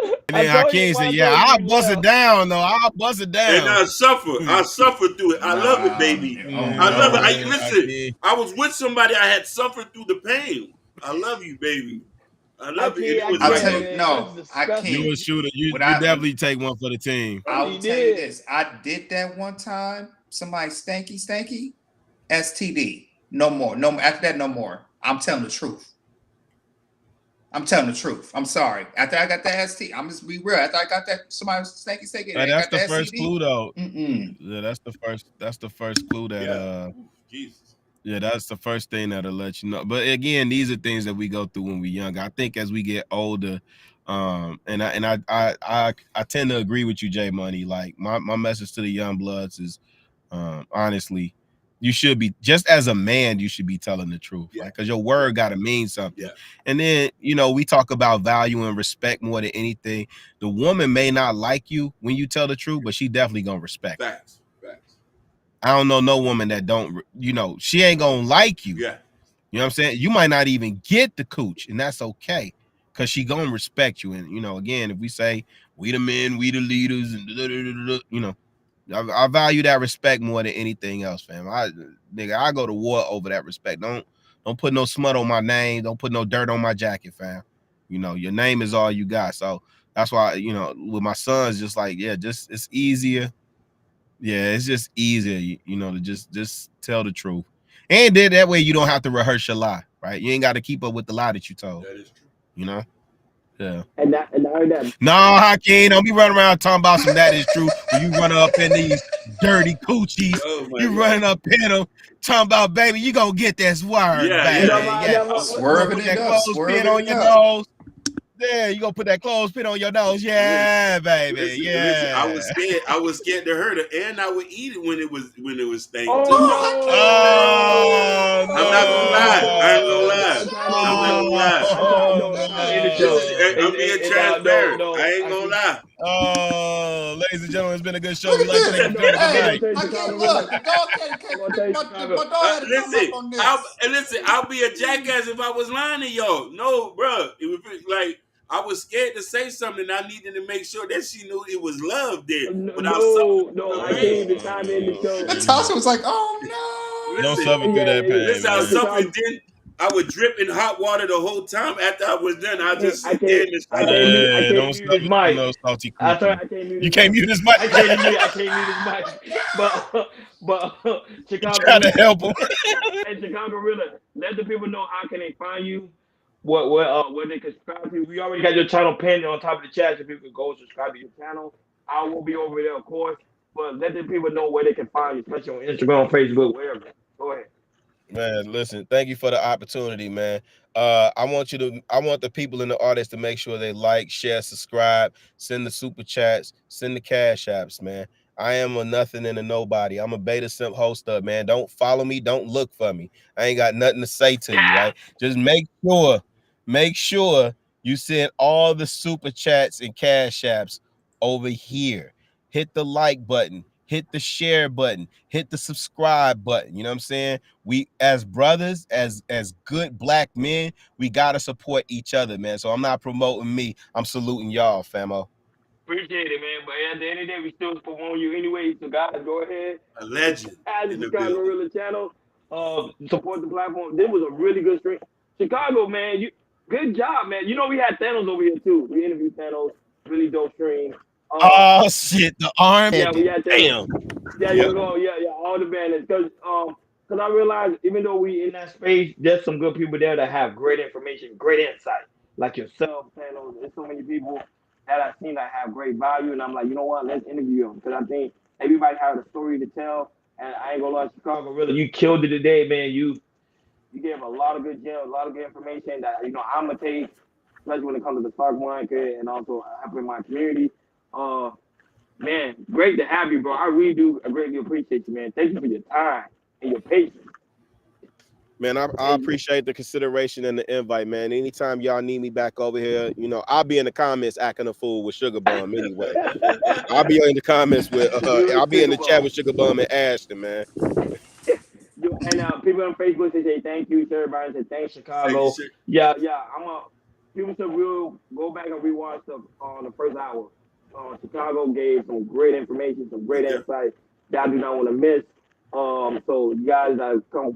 And then Hakeem said, "Yeah, I'll bust it down, though. I'll bust it down." And I suffer through it. I love it, baby. I love it. Listen, I was with somebody. I had suffered through the pain. I love you, baby. I love it. I'll tell you, no, I can't. You a shooter. You definitely take one for the team. I'll tell you this. I did that one time. Somebody stanky. STD. No more. No more. After that, no more. I'm telling the truth. I'm sorry. After I got that ST, I'm just be real. After I got that, somebody was stanky. That's the first clue, though. Yeah, that's the first clue that. Jesus. Yeah, that's the first thing that'll let you know. But again, these are things that we go through when we're young. I think as we get older, and I tend to agree with you, J Money. Like my message to the young bloods is, honestly, you should be, just as a man, you should be telling the truth, right? Because your word got to mean something. Yeah. And then, we talk about value and respect more than anything. The woman may not like you when you tell the truth, but she definitely gonna respect. Facts. I don't know no woman that don't, she ain't gonna like you. Yeah. You know what I'm saying? You might not even get the cooch, and that's okay, because she gonna respect you. And again, if we say we the men, we the leaders, and you know. I value that respect more than anything else, fam. I go to war over that respect. Don't put no smut on my name. Don't put no dirt on my jacket, fam. You know, your name is all you got. So that's why, you know, with my sons, just like, yeah, just it's easier. Yeah, it's just easier, you know, to just tell the truth. And then that way you don't have to rehearse your lie, right? You ain't got to keep up with the lie that you told. That is true. You know? Yeah. And I heard that. No, Hakeem, don't be running around talking about some that is true. When you run up in these dirty coochies, you running up in them, talking about, baby, you gonna get this word, baby. Swerving it up, clothespin on your nose. Yeah, you gonna put that clothespin on your nose. Yeah, baby. Listen, yeah. I was scared to hurt it, and I would eat it when it was stank. Oh, too. no. I'm not gonna lie. I ain't gonna lie. I'm being transparent. I ain't gonna lie. Oh, ladies and gentlemen, it's been a good show. We like to thank you for tonight. Listen, I'll be a jackass if I was lying to y'all. No, bro. It was like I was scared to say something. I needed to make sure that she knew it was love there. I can't even time in the show. Natasha was like, "Oh no!" Don't suffer through that pain. Listen, I was suffering. Then I would drip in hot water the whole time. After I was done, I just sit there in the I can't mute his mic. You can't mute his mic. I can't mute his mic. But Chicago, trying to help him. And Chicago Rilla, let the people know how can they find you. Where they can subscribe to you. We already got your channel pinned on top of the chat, so people can go subscribe to your channel. I will be over there, of course. But let the people know where they can find you, especially on Instagram, Facebook, wherever. Go ahead. Man, listen, thank you for the opportunity, man. I want the people in the audience to make sure they like, share, subscribe, send the super chats, send the cash apps, man. I am a nothing and a nobody. I'm a beta simp host up, man. Don't follow me, don't look for me. I ain't got nothing to say to you, right? Just make sure you send all the super chats and cash apps over here. Hit the like button. Hit the share button, hit the subscribe button. You know what I'm saying? We as brothers, as good black men, we gotta support each other, man. So I'm not promoting me, I'm saluting y'all, famo. Appreciate it, man. But at the end of the day, we still promote you anyway. So guys, go ahead. A legend. Add the Chicago Rilla channel. Support the platform. This was a really good stream. Chicago, man, good job, man. You know we had Thanos over here too. We interviewed Thanos. Really dope stream. Oh shit, the arm. Yeah, we had damn. Yeah, all the banners. Because I realized even though we in that space, there's some good people there that have great information, great insight, like yourself, Thanos. There's so many people that I've seen that have great value, and I'm like, you know what? Let's interview them because I think everybody has a story to tell. And I ain't gonna lie, Chicago, really, you killed it today, man. You gave a lot of good gems, a lot of good information that I'm gonna take, especially when it comes to the stock market and also helping my community. Man, great to have you, bro. I really do greatly appreciate you, man. Thank you for your time and your patience. Man, I appreciate the consideration and the invite, man. Anytime y'all need me back over here, I'll be in the comments acting a fool with Sugar Bum anyway. I'll be in the comments with I'll be in the chat with Sugar Bum and Ashton, man. And people on Facebook say thank you to everybody. Say thanks, Chicago. Yeah. People should go back and rewatch the first hour. Chicago gave some great information, some great insight that I do not want to miss. So you guys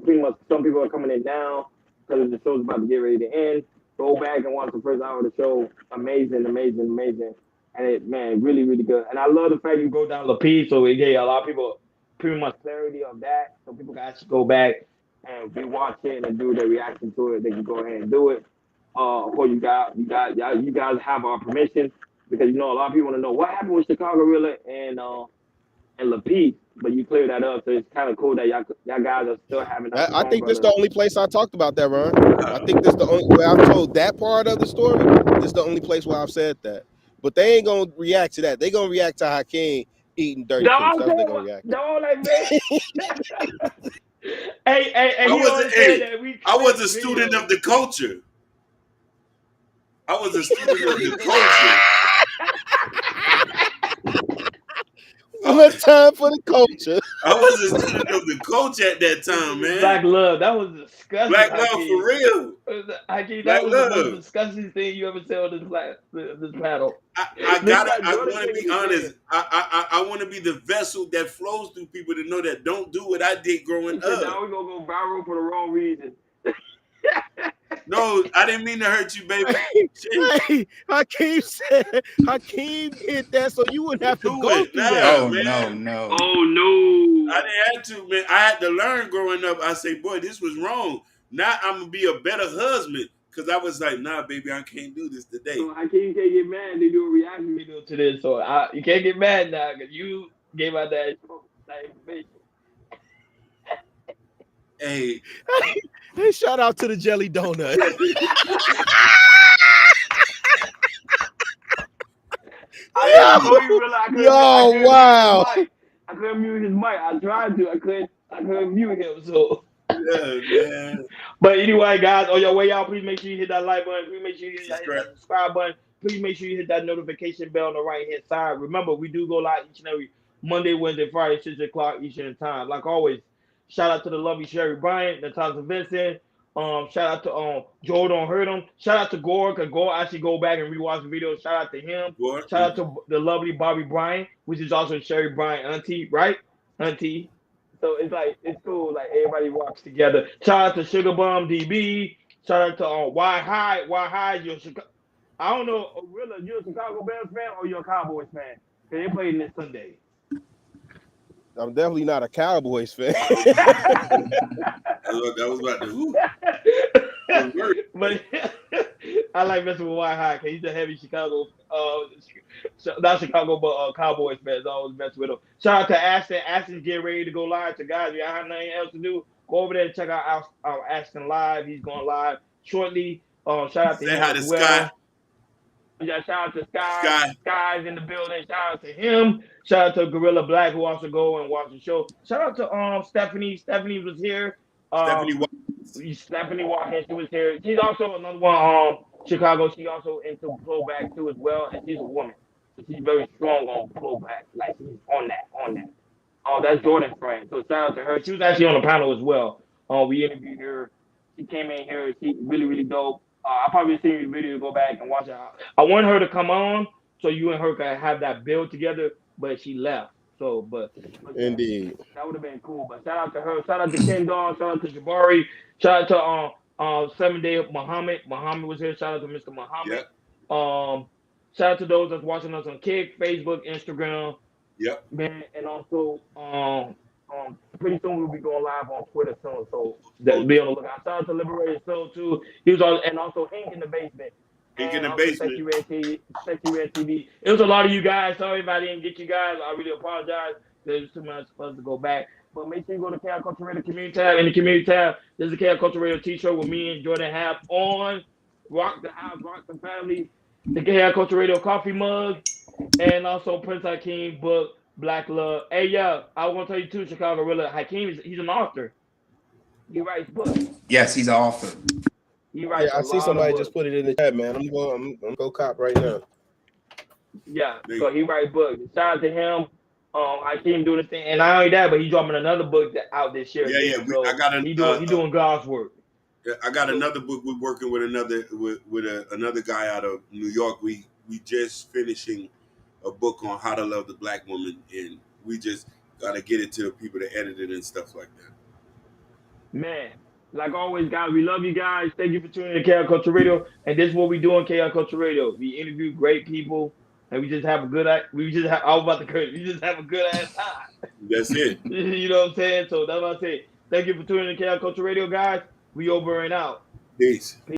pretty much some people are coming in now because the show's about to get ready to end. Go back and watch the first hour of the show. Amazing. And it, man, really, really good. And I love the fact you go down Lapid, so it gave a lot of people pretty much clarity of that. So people can actually go back and rewatch it and do their reaction to it. They can go ahead and do it. Of course, you guys have our permission. Because a lot of people want to know what happened with Chicago Rilla and Lapid, but you cleared that up, so it's kind of cool that y'all guys are still having. I think this is the only place I talked about that, Ron. I think this is the only where I've told that part of the story. This is the only place where I've said that. But they ain't gonna react to that. They gonna react to Hakeem eating dirty food. That's what they gonna react. I was a student of the culture. I was a student of the culture. One time for the culture. I was a student of the coach at that time, man. Black love. That was disgusting. Black love Hakeem. for real. Hakeem, Black that was the most love. disgusting thing you ever said on this panel. I Jordan want to King be was honest. saying. I want to be the vessel that flows through people to know that don't do what I did growing He said, up. now we're going to go viral for the wrong reason. No, I didn't mean to hurt you, baby. Hey, Hakeem did that so you wouldn't have to Do go it. through Nah, that. Oh man. no. Oh, no. I didn't have to, man. I had to learn growing up. I say, boy, this was wrong. Now I'm gonna be a better husband because I was like, nah, baby, I can't do this today. So Hakeem can't get mad. They do a reaction video to this. So you can't get mad now because you gave out that information. Hey, Hey, shout out to the jelly donut. Wow. I couldn't mute his mic. I tried to. I couldn't mute him. So. yeah, man. But anyway, guys, on your way out, please make sure you hit that like button. Please make sure you hit that subscribe button. Please make sure you hit that notification bell on the right hand side. Remember, we do go live each and every Monday, Wednesday, Friday, 6 o'clock Eastern time. Like always, shout out to the lovely Sherry Bryant, Natasha Vincent. Shout out to Jordan Heard him. Shout out to Gore, because Gore actually go back and rewatch the video. Shout out to him. Gore. Shout out to the lovely Bobby Bryant, which is also Sherry Bryant auntie, right? Auntie. So it's like it's cool, like everybody rocks together. Shout out to Sugar Bum DB. Shout out to Why High, you're Chicago. I don't know, really, you're a Chicago Bears fan or you're a Cowboys fan? Because they played this Sunday. I'm definitely not a Cowboys fan. That was about to. But I like messing with Why High because he's a heavy Chicago, not Chicago, but Cowboys fans. I always mess with him. Shout out to Ashton. Ashton's getting ready to go live. So guys, if you have nothing else to do, go over there and check out Ashton live. He's going live shortly. Shout out to Say him hi to as well. Sky. Yeah, shout out to Sky. Sky's in the building. Shout out to him. Shout out to Gorilla Black who also go and watch the show. Shout out to Stephanie. Stephanie was here. Stephanie Watkins, she was here. She's also another one, Chicago. She also into blowback too as well, and she's a woman. So she's very strong on blowback. Like she's on that. Oh, that's Jordan's friend. So shout out to her. She was actually on the panel as well. We interviewed her. She came in here. She really, really dope. I probably seen the video, go back and watch it. I want her to come on so you and her can have that build together, but she left. So, but Indeed. that would have been cool. But shout out to her. Shout out to Ken Dawn. Shout out to Jabari. Shout out to 7 Day Muhammad. Muhammad was here. Shout out to Mr. Muhammad. Yep. Shout out to those that's watching us on Kick, Facebook, Instagram. Yep. Man, and also pretty soon we'll be going live on Twitter soon. So that be on the lookout. Shout out to Liberated Soul too. He was on, and also Hink in the Basement. Hink in the Basement. Sexy Red TV. It was a lot of you guys. Sorry if I didn't get you guys. I really apologize. There's too much for us to go back. But make sure you go to KL Culture Radio Community tab. In the Community tab, there's a KL Culture Radio t-shirt with me and Jordan have on. Rock the house, rock the family. The KL Culture Radio coffee mug. And also Prince Hakeem book, Black Love. Hey, yeah, I want to tell you too, Chicago Gorilla. Hakeem, he's an author. He writes books. Yes, he's an author. He writes I see somebody just put it in the chat, man. I'm going to go cop right now. Yeah, so he writes books. Shout out to him. Hakeem doing the thing, and not only that, but he's dropping another book out this year. Yeah. So I got he doing God's work. I got another book. We're working with another guy out of New York. We just finishing a book on how to love the black woman, and we just gotta get it to the people that edit it and stuff like that. Man, like always, guys, we love you guys. Thank you for tuning in to KL Culture Radio, and this is what we do on KL Culture Radio. We interview great people. And we just have a good, I was about to curse. We just have a good ass time. That's it. You know what I'm saying? So that's what I say. Thank you for tuning in to KL Culture Radio, guys. We over and out. Peace.